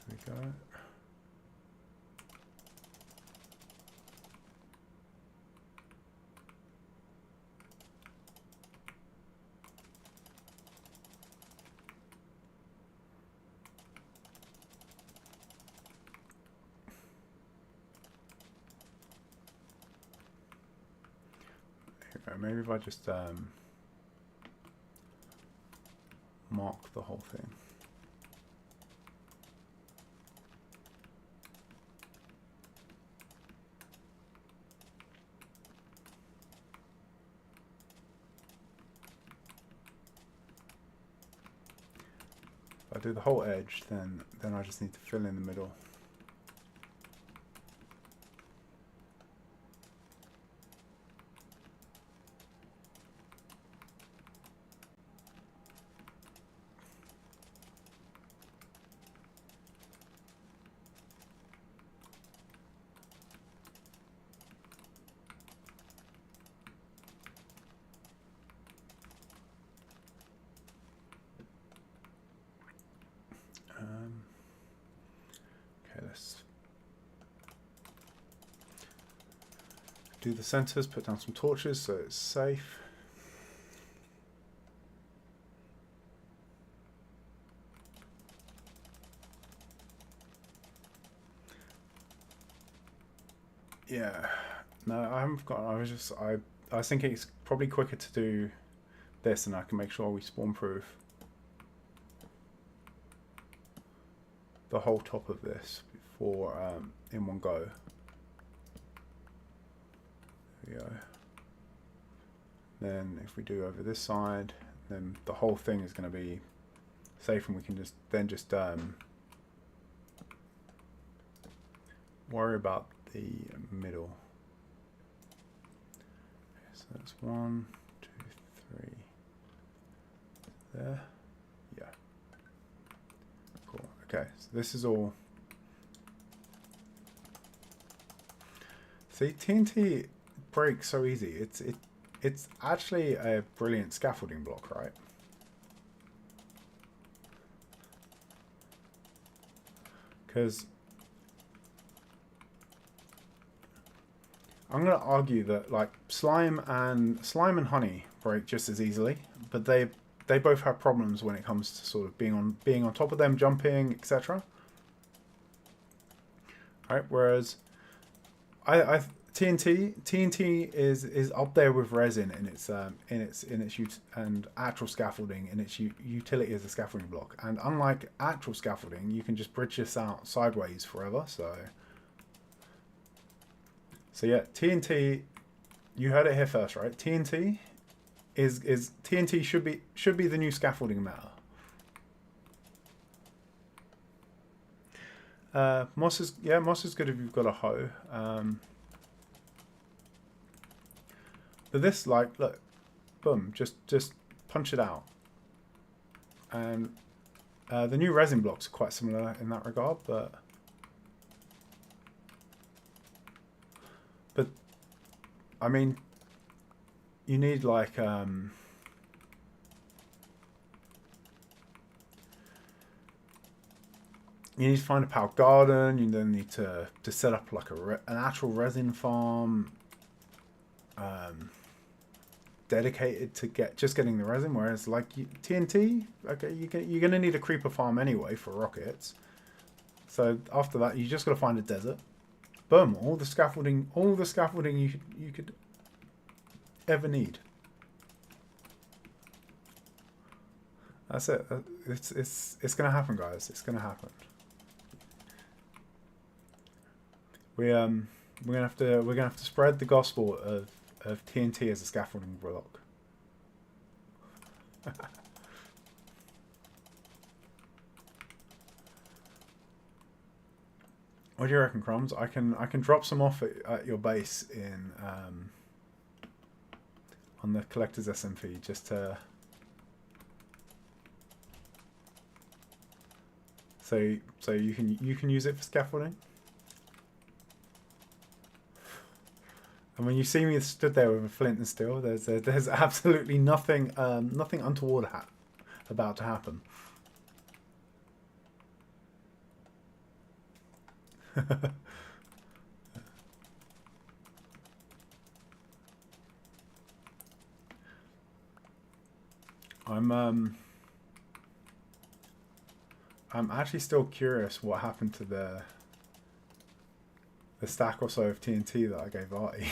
Here we go. Maybe if I just mark the whole thing. If I do the whole edge, then I just need to fill in the middle. Okay, let's do the centers, put down some torches so it's safe. Yeah, no, I haven't got. I was thinking it's probably quicker to do this, and I can make sure we spawn proof the whole top of this before in one go. There we go. Then if we do over this side, then the whole thing is going to be safe, and we can just worry about the middle. Okay, so that's 1, 2, 3 there. Yeah. Cool. Okay, so this is all. See, TNT breaks so easy. It's actually a brilliant scaffolding block, right? Because I'm going to argue that like slime and honey break just as easily, but they both have problems when it comes to sort of being on top of them, jumping, etc. Right? Whereas TNT is up there with resin in its and actual scaffolding in its utility as a scaffolding block. And unlike actual scaffolding, you can just bridge this out sideways forever. So yeah, TNT. You heard it here first, right? TNT should be the new scaffolding matter. Moss is good if you've got a hoe. But this, like, look, boom, just punch it out. And the new resin blocks are quite similar in that regard, but I mean, you need like you need to find a powered garden. You then need to set up like an actual resin farm, dedicated to getting the resin. Whereas like TNT, okay, you're gonna need a creeper farm anyway for rockets. So after that, you just gotta find a desert. Boom! All the scaffolding you could ever need. That's it. It's gonna happen, guys. It's gonna happen. We're gonna have to spread the gospel of of TNT as a scaffolding block. What do you reckon, Crumbs? I can drop some off at your base in on the collector's SMP just to so you can use it for scaffolding. And when you see me stood there with a flint and steel, there's absolutely nothing nothing untoward about to happen. I'm actually still curious what happened to the stack or so of TNT that I gave Artie,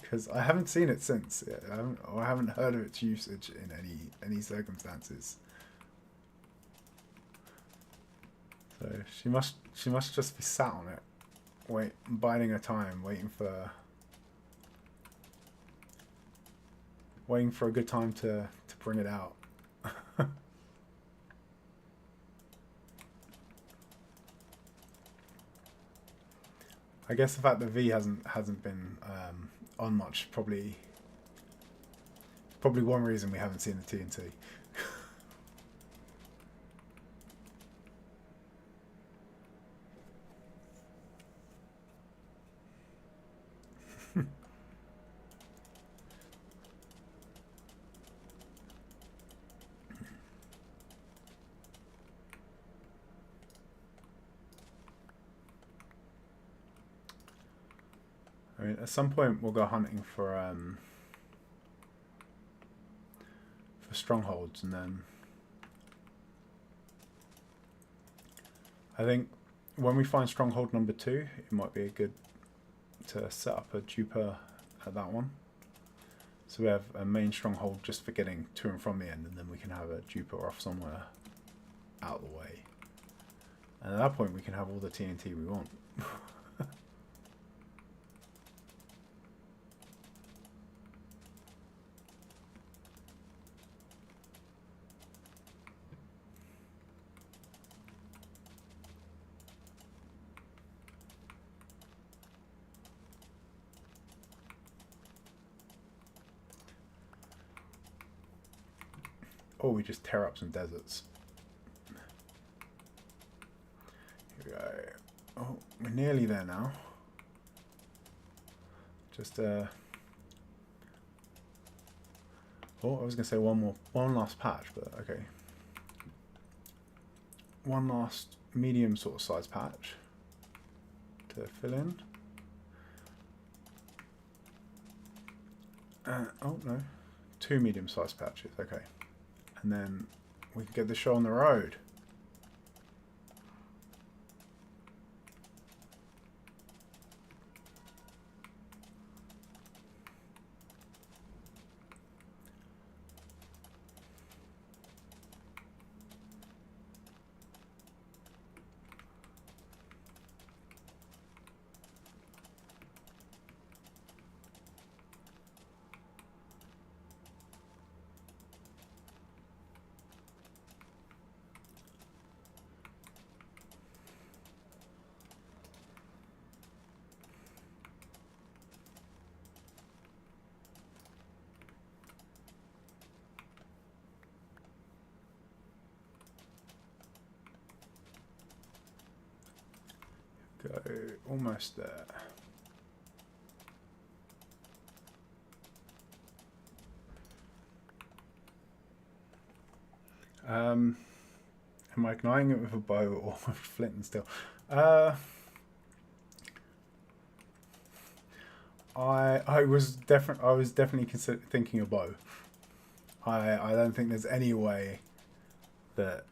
because I haven't seen it since. I haven't heard of its usage in any circumstances. So she must just be sat on it, biding her time, waiting for a good time to bring it out. I guess the fact that V hasn't been on much probably one reason we haven't seen the TNT. I mean, at some point we'll go hunting for strongholds, and then I think when we find stronghold number 2, it might be good to set up a duper at that one. So we have a main stronghold just for getting to and from the end, and then we can have a duper off somewhere out of the way. And at that point we can have all the TNT we want. Or we just tear up some deserts. Here we go. Oh, we're nearly there now. Just oh, I was gonna say one last patch, but okay. One last medium sort of size patch to fill in. Oh no, 2 medium sized patches. Okay. And then we can get the show on the road. Go almost there. Am I igniting it with a bow or with flint and steel? I was definitely thinking a bow. I don't think there's any way that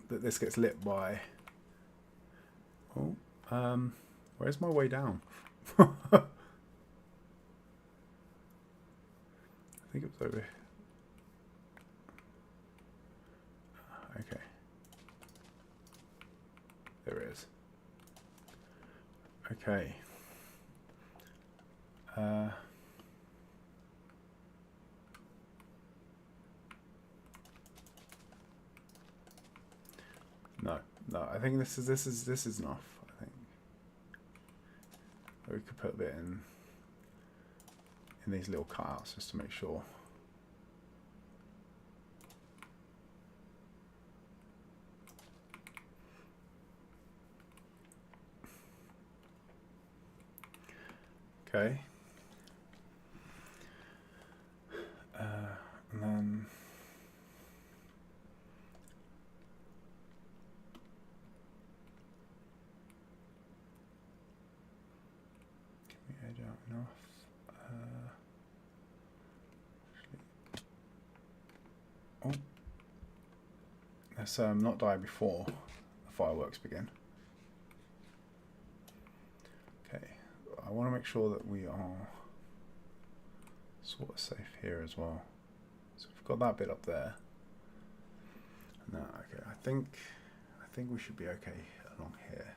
that this gets lit by. Oh, where's my way down? I think it was over here. Okay. There it is. Okay. No, I think this is enough. I think we could put a bit in these little cutouts just to make sure. Okay. And then edge out enough. Oh, let's not die before the fireworks begin. Okay, I want to make sure that we are sort of safe here as well. So we've got that bit up there. No, okay, I think we should be okay along here.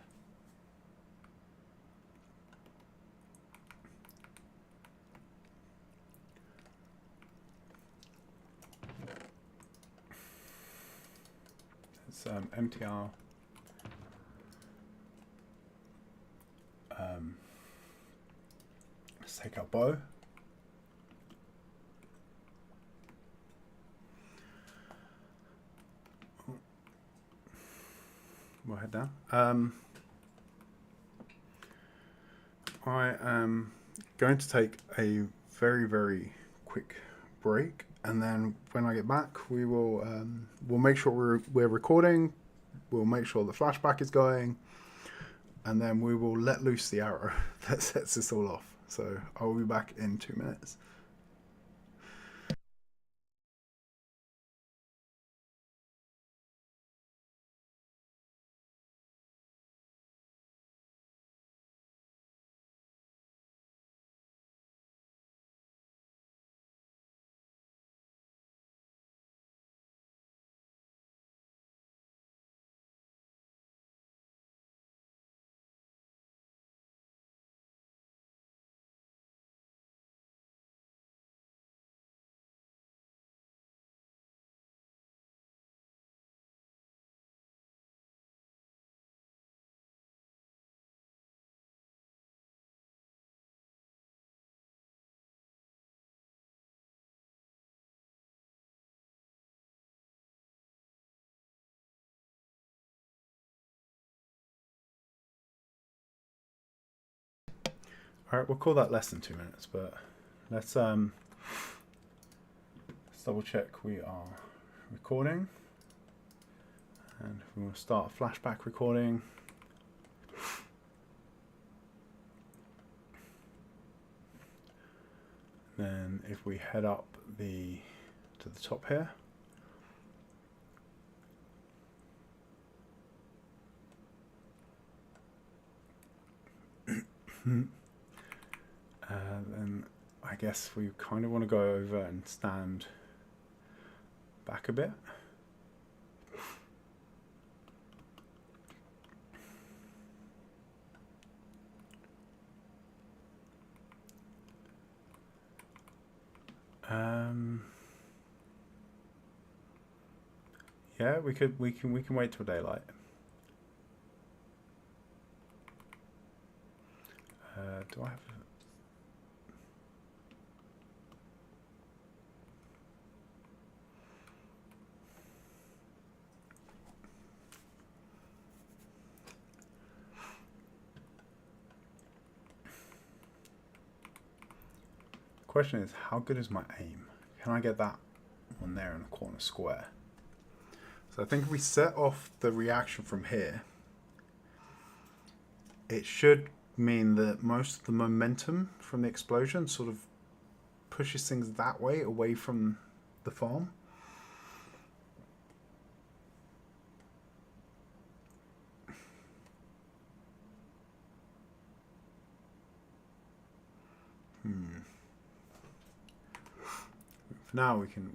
Let's empty our let's take our bow. We'll head down. I am going to take a very, very quick break, and then when I get back, we will we'll make sure we're recording. We'll make sure the flashback is going, and then we will let loose the arrow that sets this all off. So I will be back in 2 minutes. All right, we'll call that less than 2 minutes, but let's double check we are recording, and we will start a flashback recording. Then if we head up to the top here, then I guess we kind of want to go over and stand back a bit. Yeah, we can wait till daylight. Do I have? Question is, how good is my aim? Can I get that one there in the corner square? So I think if we set off the reaction from here, it should mean that most of the momentum from the explosion sort of pushes things that way, away from the farm. For now we can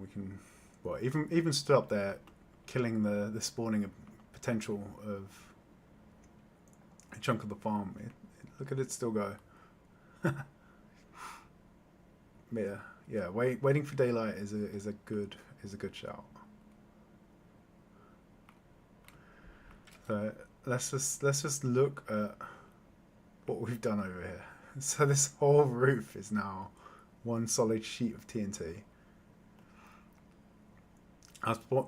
well, even stood up there, killing the spawning potential of a chunk of the farm. Look at it still go. yeah. Waiting for daylight is a good shout. So let's just look at what we've done over here. So this whole roof is now one solid sheet of TNT.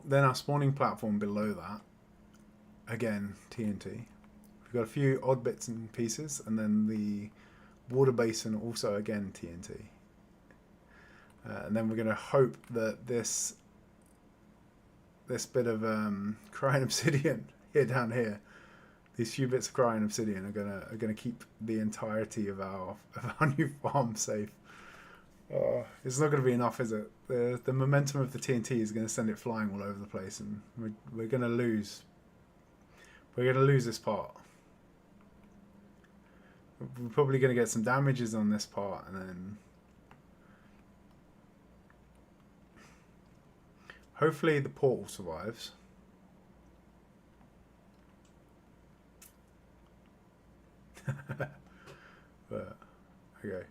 Then our spawning platform below that, again TNT. We've got a few odd bits and pieces, and then the water basin also again TNT. And then we're going to hope that this bit of crying obsidian down here, these few bits of crying obsidian are gonna keep the entirety of our new farm safe. It's not going to be enough, is it? The momentum of the TNT is going to send it flying all over the place, and we're going to lose. We're going to lose this part. We're probably going to get some damages on this part, and then hopefully the portal survives. But, okay.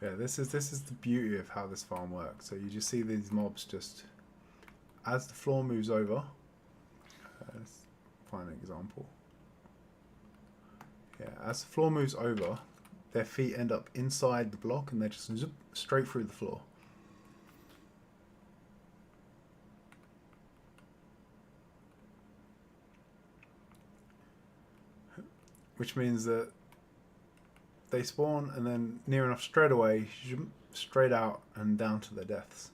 Yeah, this is the beauty of how this farm works. So you just see these mobs just as the floor moves over. Let's find an example. Yeah, as the floor moves over, their feet end up inside the block, and they just zip straight through the floor. Which means that they spawn and then near enough straight away, straight out and down to their deaths.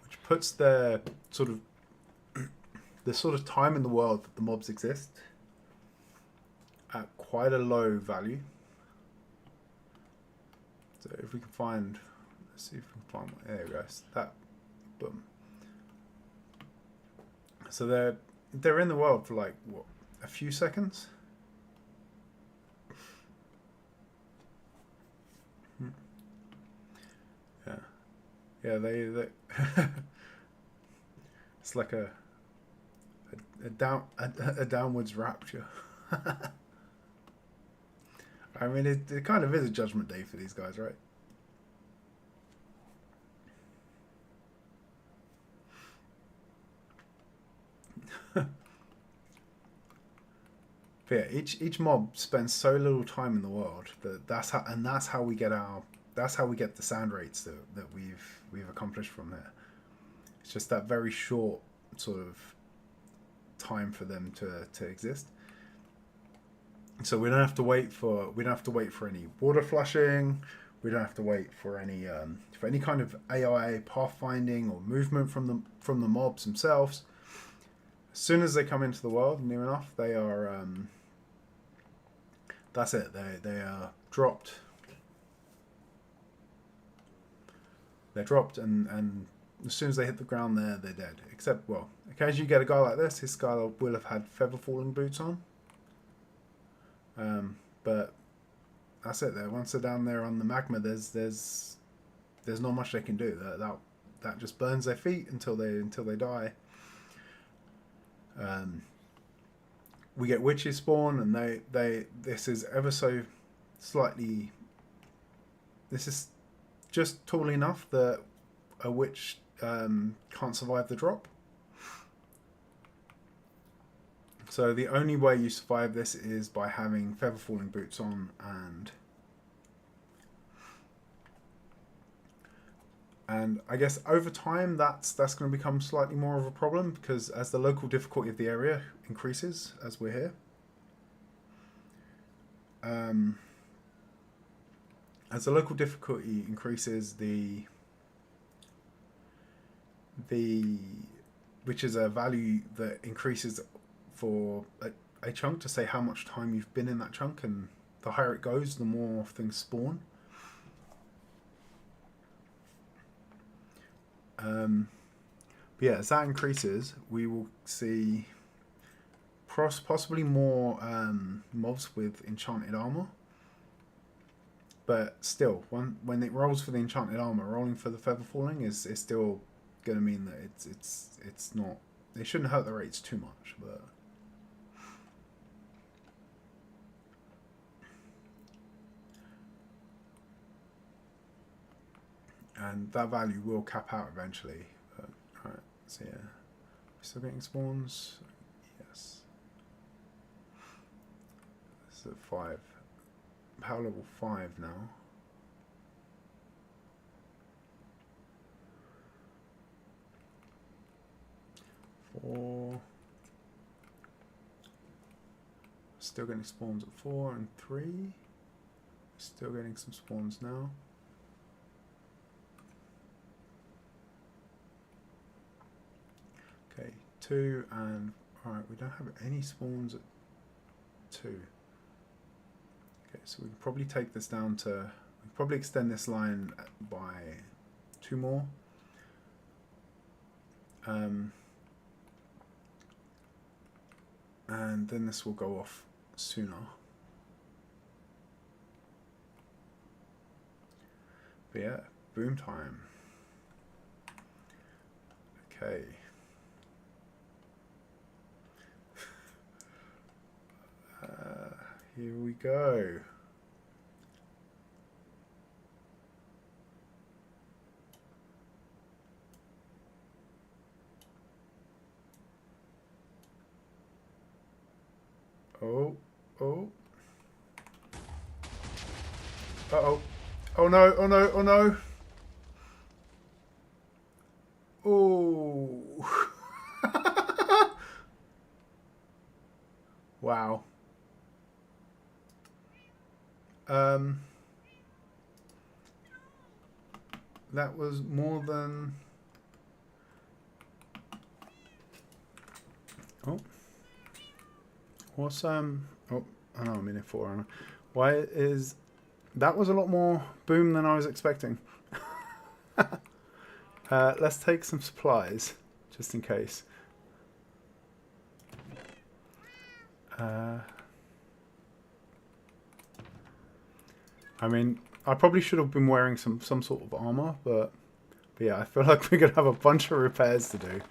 Which puts their sort of time in the world that the mobs exist at quite a low value. So if we can find, let's see if we can find one. There we go. That, boom. So they're in the world for like what, a few seconds. Yeah, they it's like a downwards rapture. I mean, it kind of is a judgment day for these guys, right? But yeah, each mob spends so little time in the world that's how we get the sand rates that we've accomplished from there. It's just that very short sort of time for them to exist. So we don't have to wait for any water flushing. We don't have to wait for any kind of AI pathfinding or movement from the mobs themselves. As soon as they come into the world near enough, they are that's it. They are dropped. They're dropped, and as soon as they hit the ground, they're dead. Except, well, occasionally you get a guy like this. This guy will have had feather falling boots on. But that's it. There, once they're down there on the magma, there's not much they can do. That just burns their feet until they die. We get witches spawn, and this is ever so slightly. This is just tall enough that a witch can't survive the drop. So the only way you survive this is by having feather falling boots on, and I guess over time that's going to become slightly more of a problem, because as the local difficulty of the area increases, as we're here, as the local difficulty increases, which is a value that increases for a chunk to say how much time you've been in that chunk, and the higher it goes, the more things spawn. But yeah, as that increases, we will see possibly more mobs with enchanted armor. But still, when it rolls for the enchanted armor, rolling for the feather falling is still going to mean that it's not. They shouldn't hurt the rates too much, but. And that value will cap out eventually. But, alright, so yeah. Still getting spawns? Yes. This is at 5. Power level 5 now. Four. Still getting spawns at 4 and 3. Still getting some spawns now. Okay, 2 and alright, we don't have any spawns at 2. Okay, so we can probably take this down to, we can probably extend this line by 2 more. And then this will go off sooner. But yeah, boom time. Okay. Here we go. Oh, oh. Uh-oh. Oh no, oh no, oh no. Oh. Wow. That was more than... Oh. What's, oh, I know I'm in it for. Why is... That was a lot more boom than I was expecting. Let's take some supplies, just in case. I mean, I probably should have been wearing some sort of armor, but yeah, I feel like we're going to have a bunch of repairs to do.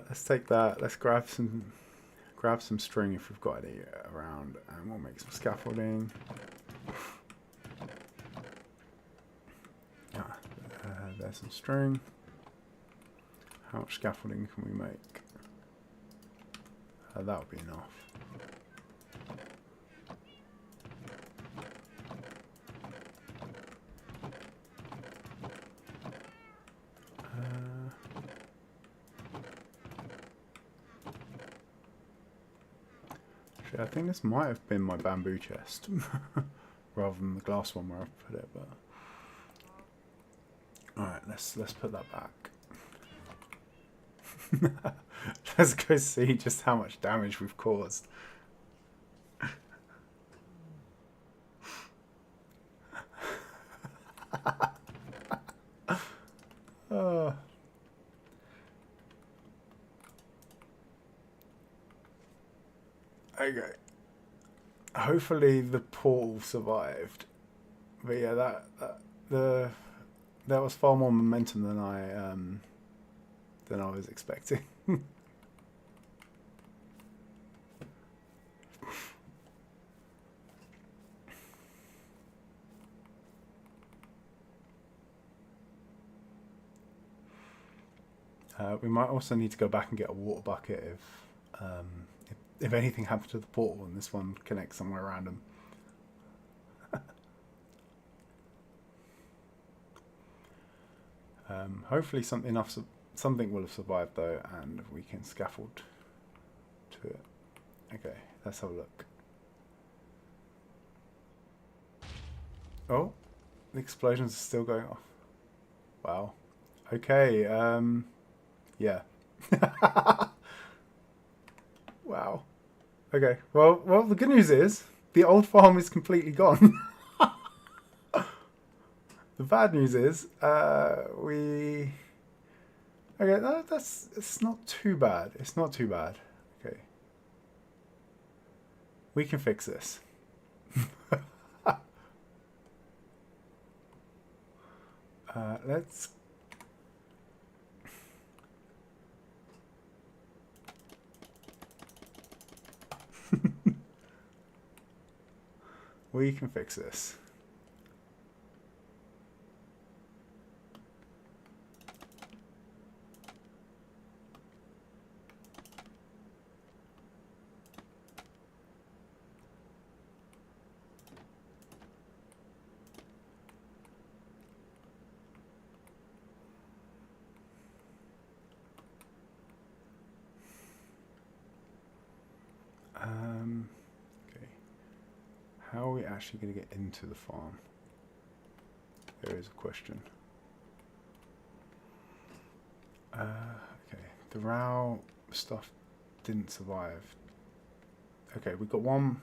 Let's take that. Let's grab some string if we've got any around, and we'll make some scaffolding. There's some string. How much scaffolding can we make? That would be enough. I think this might have been my bamboo chest rather than the glass one where I've put it, but alright, let's put that back. Let's go see just how much damage we've caused. Oh. Okay. Hopefully the portal survived. But yeah, that was far more momentum than I was expecting. We might also need to go back and get a water bucket if anything happens to the portal and this one connects somewhere random. Hopefully something will have survived though, and we can scaffold to it. Okay, let's have a look. Oh, the explosions are still going off. Wow. Okay, yeah. Wow. Okay, well, the good news is the old farm is completely gone. The bad news is we. Okay, that's it's not too bad. It's not too bad. Okay, we can fix this. Let's. We can fix this. Okay. How are we actually going to get into the farm? There is a question. Okay, the row stuff didn't survive. Okay, we got one.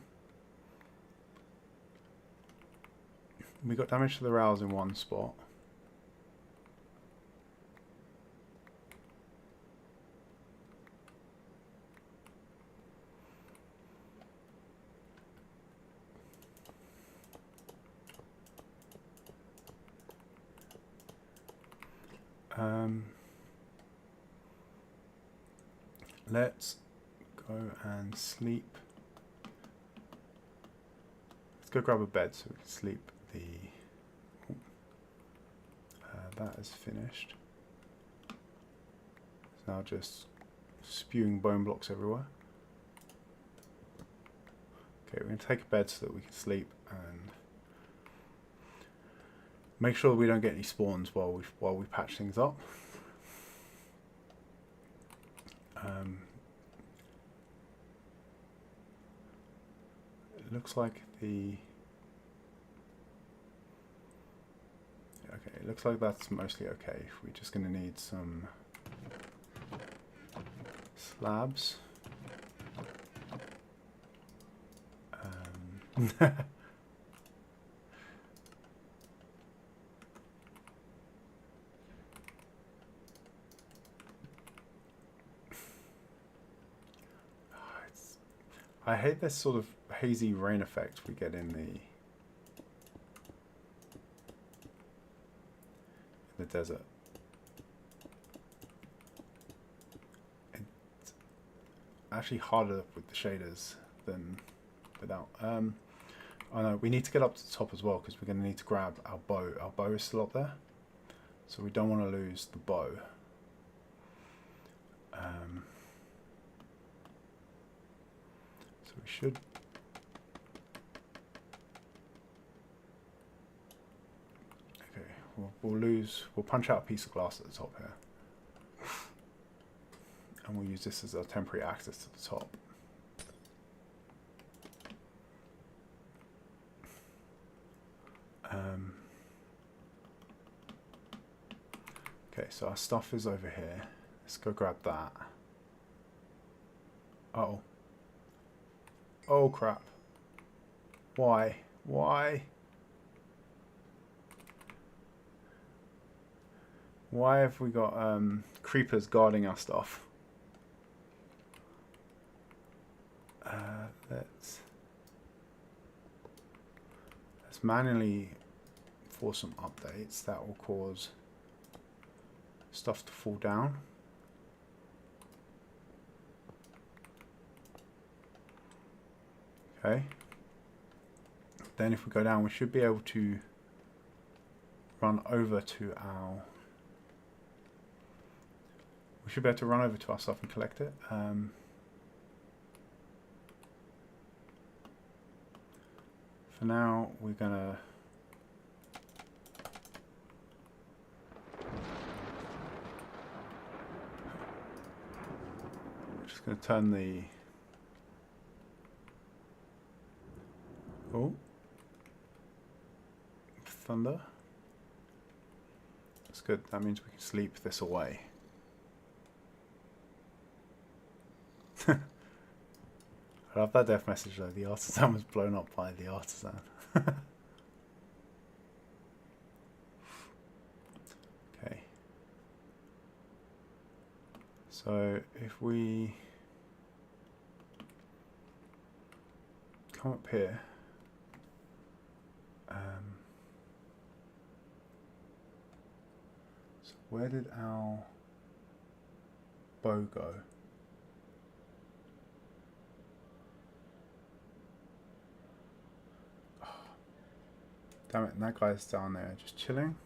We got damage to the rows in one spot. Let's go and sleep. Let's go grab a bed so we can sleep. That is finished. It's now just spewing bone blocks everywhere. Okay, we're going to take a bed so that we can sleep and make sure we don't get any spawns while we patch things up. It looks like it looks like that's mostly okay. We're just going to need some slabs. I hate this sort of hazy rain effect we get in the desert. It's actually harder with the shaders than without. Oh no, we need to get up to the top as well because we're going to need to grab our bow. Our bow is still up there, so we don't want to lose the bow. So we should. We'll punch out a piece of glass at the top here. And we'll use this as our temporary access to the top. Okay, so our stuff is over here. Let's go grab that. Uh-oh. Oh crap. Why? Why? Why have we got creepers guarding our stuff? Let's manually force some updates. That will cause stuff to fall down. Okay. Then if we go down, we should be able to run over to our... We should be able to run over to our stuff and collect it. For now, we're gonna... We're just gonna turn the... Oh. Thunder. That's good. That means we can sleep this away. I love that death message though. The artisan was blown up by the artisan. So if we come up here, so where did our bow go? Oh, damn it, and that guy's down there just chilling.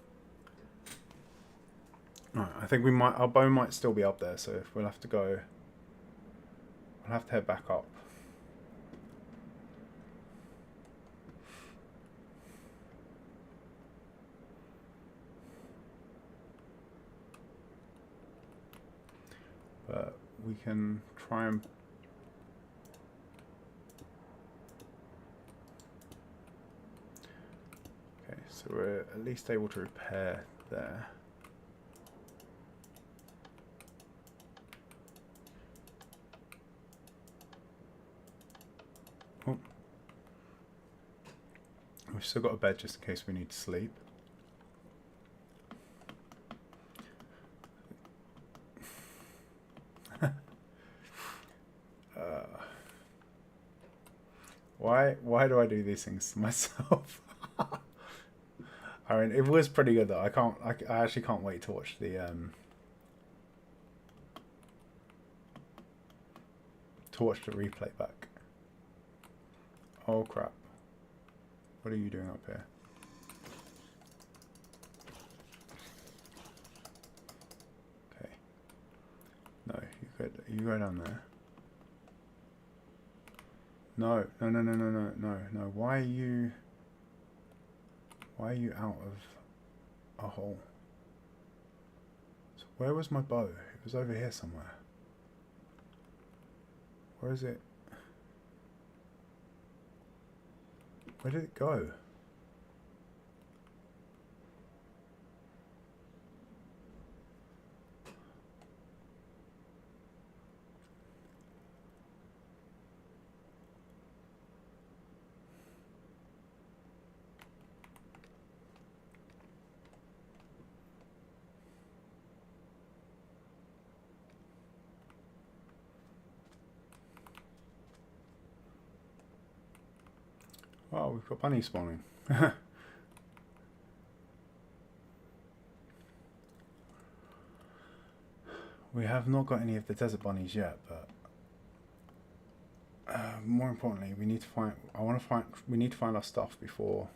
Right, I think we might, our bow might still be up there, so if we'll have to go, we'll have to head back up. But we can try and okay, so we're at least able to repair there. Oh. We've still got a bed just in case we need to sleep. Why do I do these things to myself? I mean, it was pretty good though. I actually can't wait to watch the replay back. Oh crap. What are you doing up here? Okay. No, you go down there. No. Why are you out of a hole? So where was my bow? It was over here somewhere. Where is it? Where did it go? Oh, we've got bunnies spawning. We have not got any of the desert bunnies yet, but more importantly, we need to find. We need to find our stuff before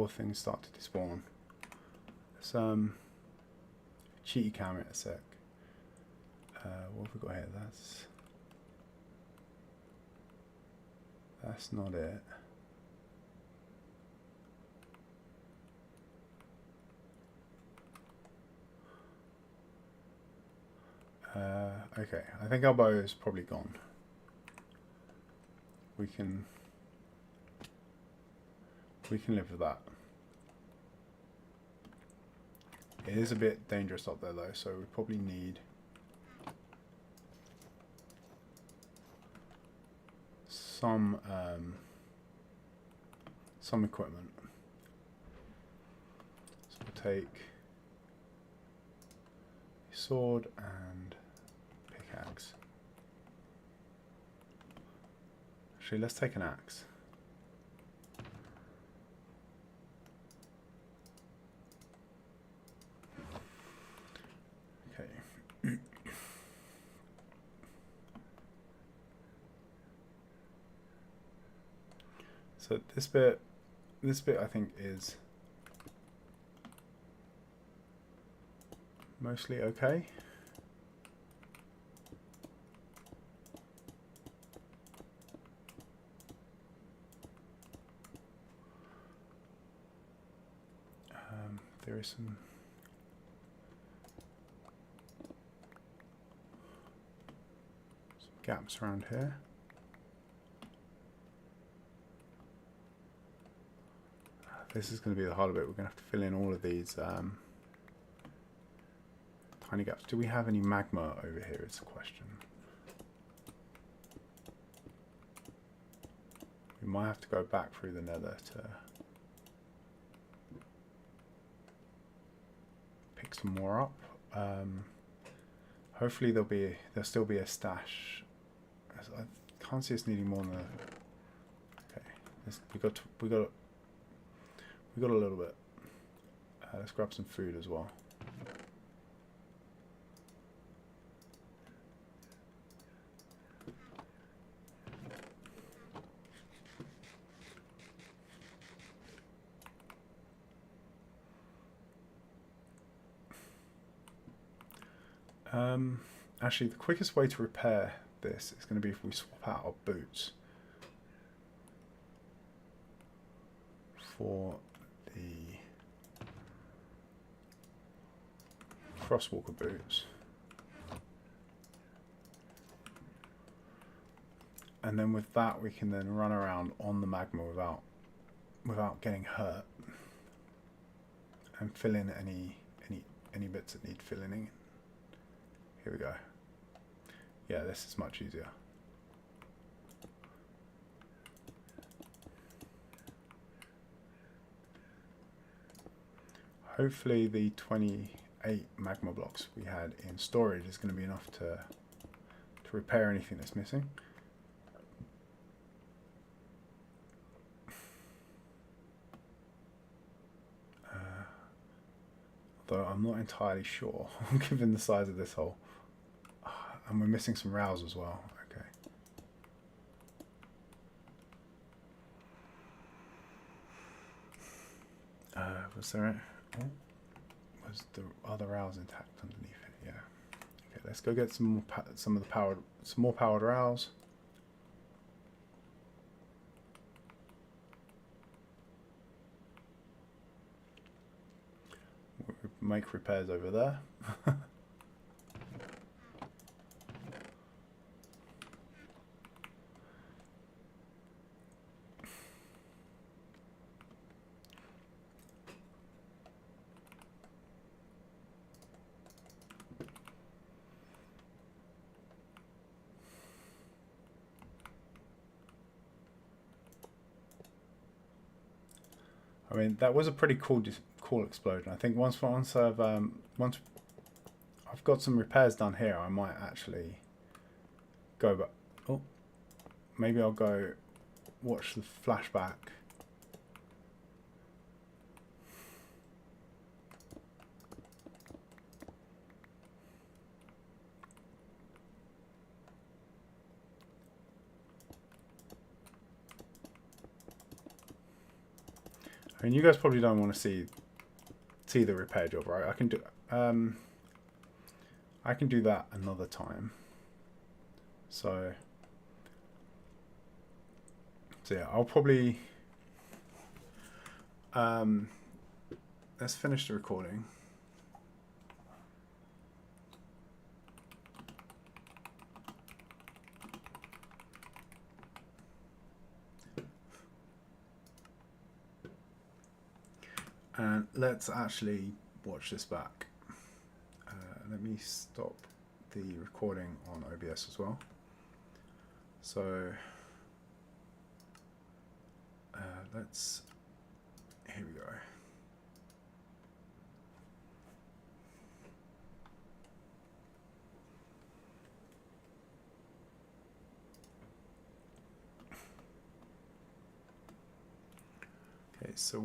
things start to despawn. Let's cheaty cam it a sec. What have we got here? That's not it. Okay, I think our bow is probably gone. We can live with that. It is a bit dangerous up there though, so we probably need some equipment. So we'll take a sword and pickaxe. Actually, let's take an axe. Okay. So this bit I think is mostly okay. There is some gaps around here. This is going to be the harder bit. We're going to have to fill in all of these tiny gaps. Do we have any magma over here? It's a question. We might have to go back through the nether to pick some more up, Hopefully there'll still be a stash. I can't see us needing more than okay. We got a little bit. Let's grab some food as well. Actually, the quickest way to repair this is going to be if we swap out our boots for the crosswalker boots. And then with that we can then run around on the magma without getting hurt and fill in any bits that need filling in. Here we go. Yeah, this is much easier. Hopefully the 28 magma blocks we had in storage is going to be enough to repair anything that's missing. Though I'm not entirely sure, given the size of this hole. And we're missing some rails as well. Okay. Was there? Was the other rails intact underneath it? Yeah. Okay. Let's go get some more powered rails. We'll make repairs over there. I mean, that was a pretty cool explosion. I think once I've got some repairs done here, I might actually go back. Oh, maybe I'll go watch the flashback. I mean, you guys probably don't want to see the repair job, right? I can do that another time. So yeah, I'll probably let's finish the recording. And let's actually watch this back. Let me stop the recording on OBS as well. So here we go. Okay, so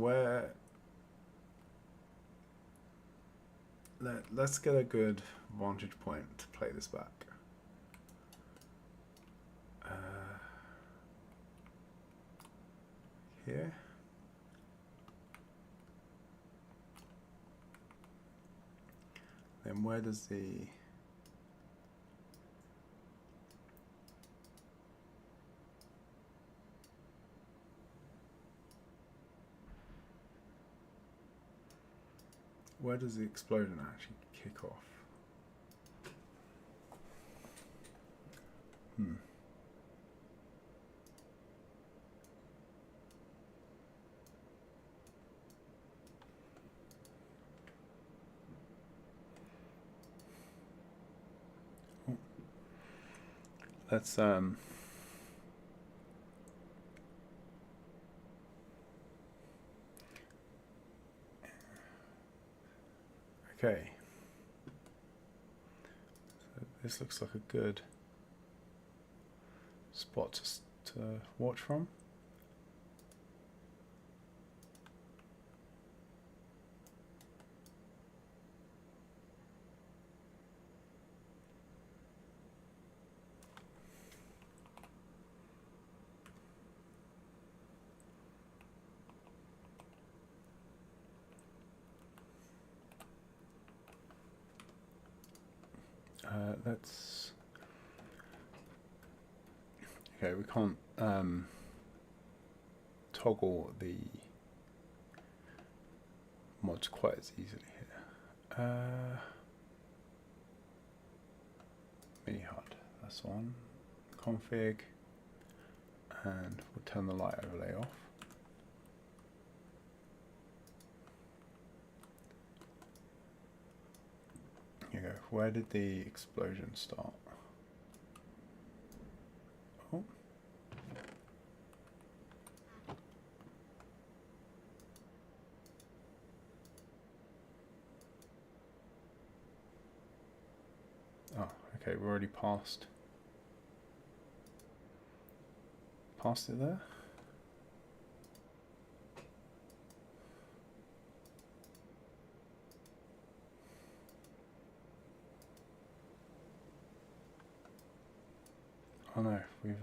let's get a good vantage point to play this back. Here. Then where does the explosion actually kick off? Let's okay. this looks like a good spot to watch from. Let's. Okay, we can't toggle the mods quite as easily here. Mini HUD, that's one. Config, and we'll turn the light overlay off. Here you go. Where did the explosion start? Oh. Oh, okay, we're already past it there. Oh no, we've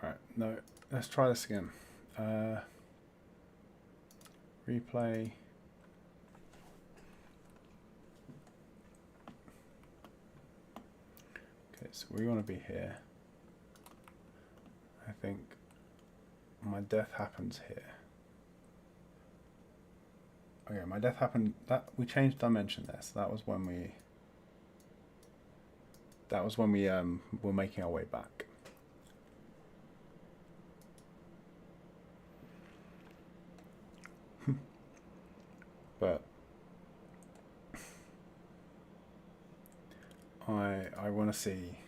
alright, no, let's try this again. Replay. Okay, so we want to be here. I think my death happens here. Okay, my death happened, that we changed dimension there, so that was when we were making our way back. But I want to see.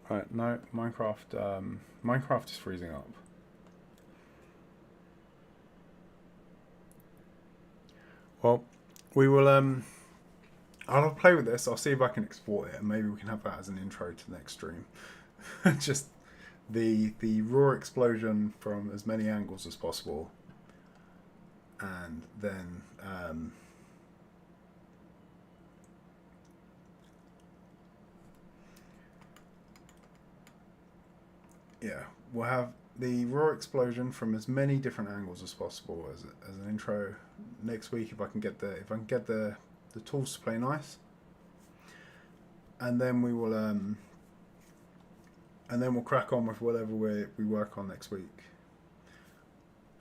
Right, no, Minecraft is freezing up. Well, we will I'll play with this. I'll see if I can export it, and maybe we can have that as an intro to the next stream. Just the raw explosion from as many angles as possible, and then yeah, we'll have the raw explosion from as many different angles as possible as an intro next week, if I can get the tools to play nice, and then we will and then we'll crack on with whatever we work on next week.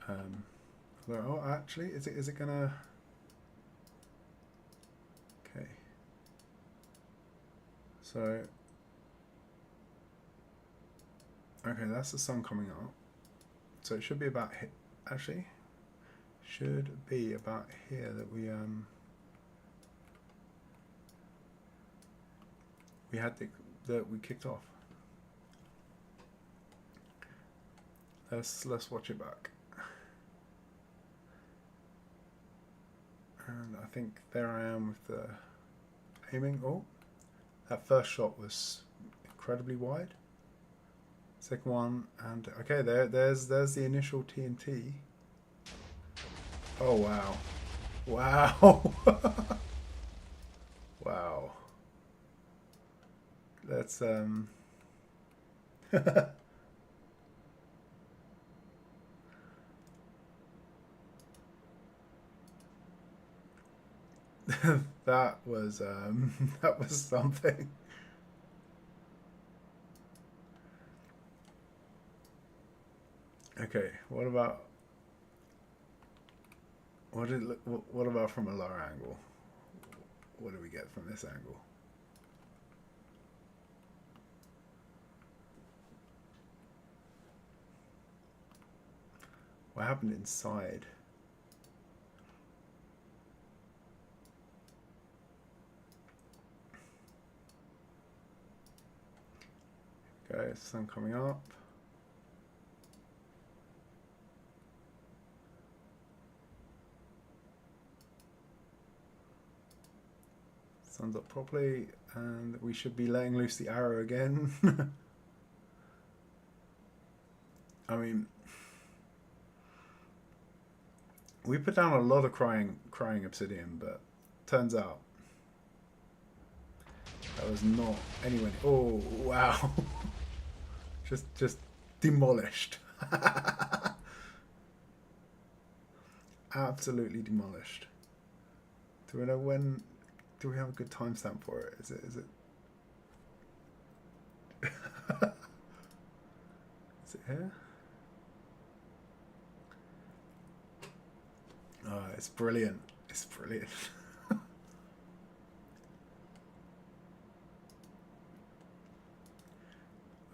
Oh, actually, is it gonna? Okay. So. Okay, that's the sun coming up. So it should be about here. Actually, should be about here that we had that we kicked off. Let's watch it back. And I think there I am with the aiming. Oh, that first shot was incredibly wide. Second one, and okay, there's the initial TNT. Oh wow, wow, wow. Let's that was something. Okay, what about from a lower angle? What do we get from this angle? What happened inside? Okay, sun coming up. Sun's up properly, and we should be letting loose the arrow again. I mean, we put down a lot of crying obsidian, but turns out that was not anywhere. Oh wow! just demolished. Absolutely demolished. Do we know when? Do we have a good timestamp for it? Is it? Is it here? Oh, it's brilliant. It's brilliant.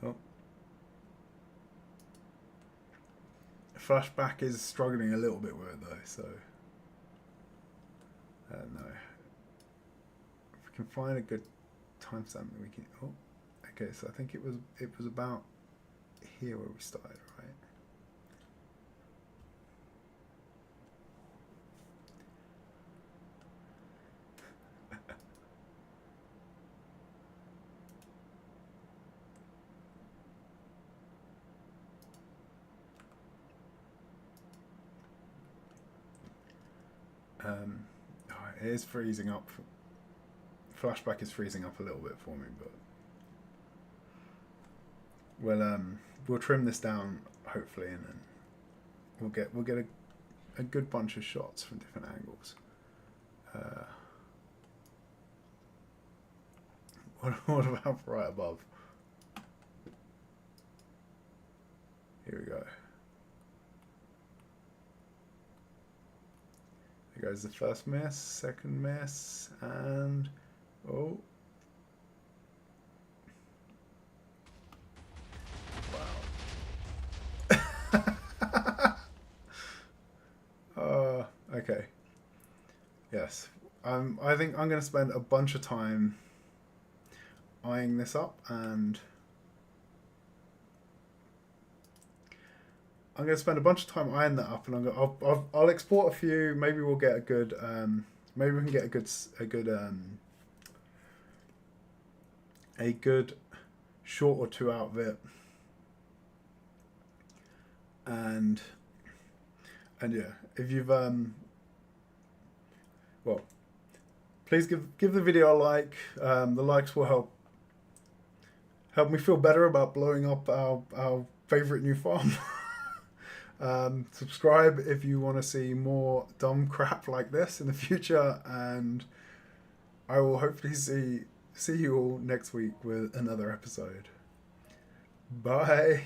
Oh. Flashback is struggling a little bit with it though, so no. If we can find a good timestamp, we can. Oh, okay. So I think it was about here where we started, right? Oh, it is freezing up. Flashback is freezing up a little bit for me, but we'll trim this down hopefully, and then we'll get a good bunch of shots from different angles. What about right above? Here we go. There goes the first miss, second miss, and oh. Wow. Okay. Yes. I think I'm going to spend a bunch of time eyeing this up, and I'm going to spend a bunch of time eyeing that up, and I'll export a few. Maybe we'll get a good. Maybe we can get a good short or two out of it, and yeah, if you've well, please give the video a like. The likes will help me feel better about blowing up our favorite new farm. Subscribe if you want to see more dumb crap like this in the future, and I will hopefully see you all next week with another episode. Bye.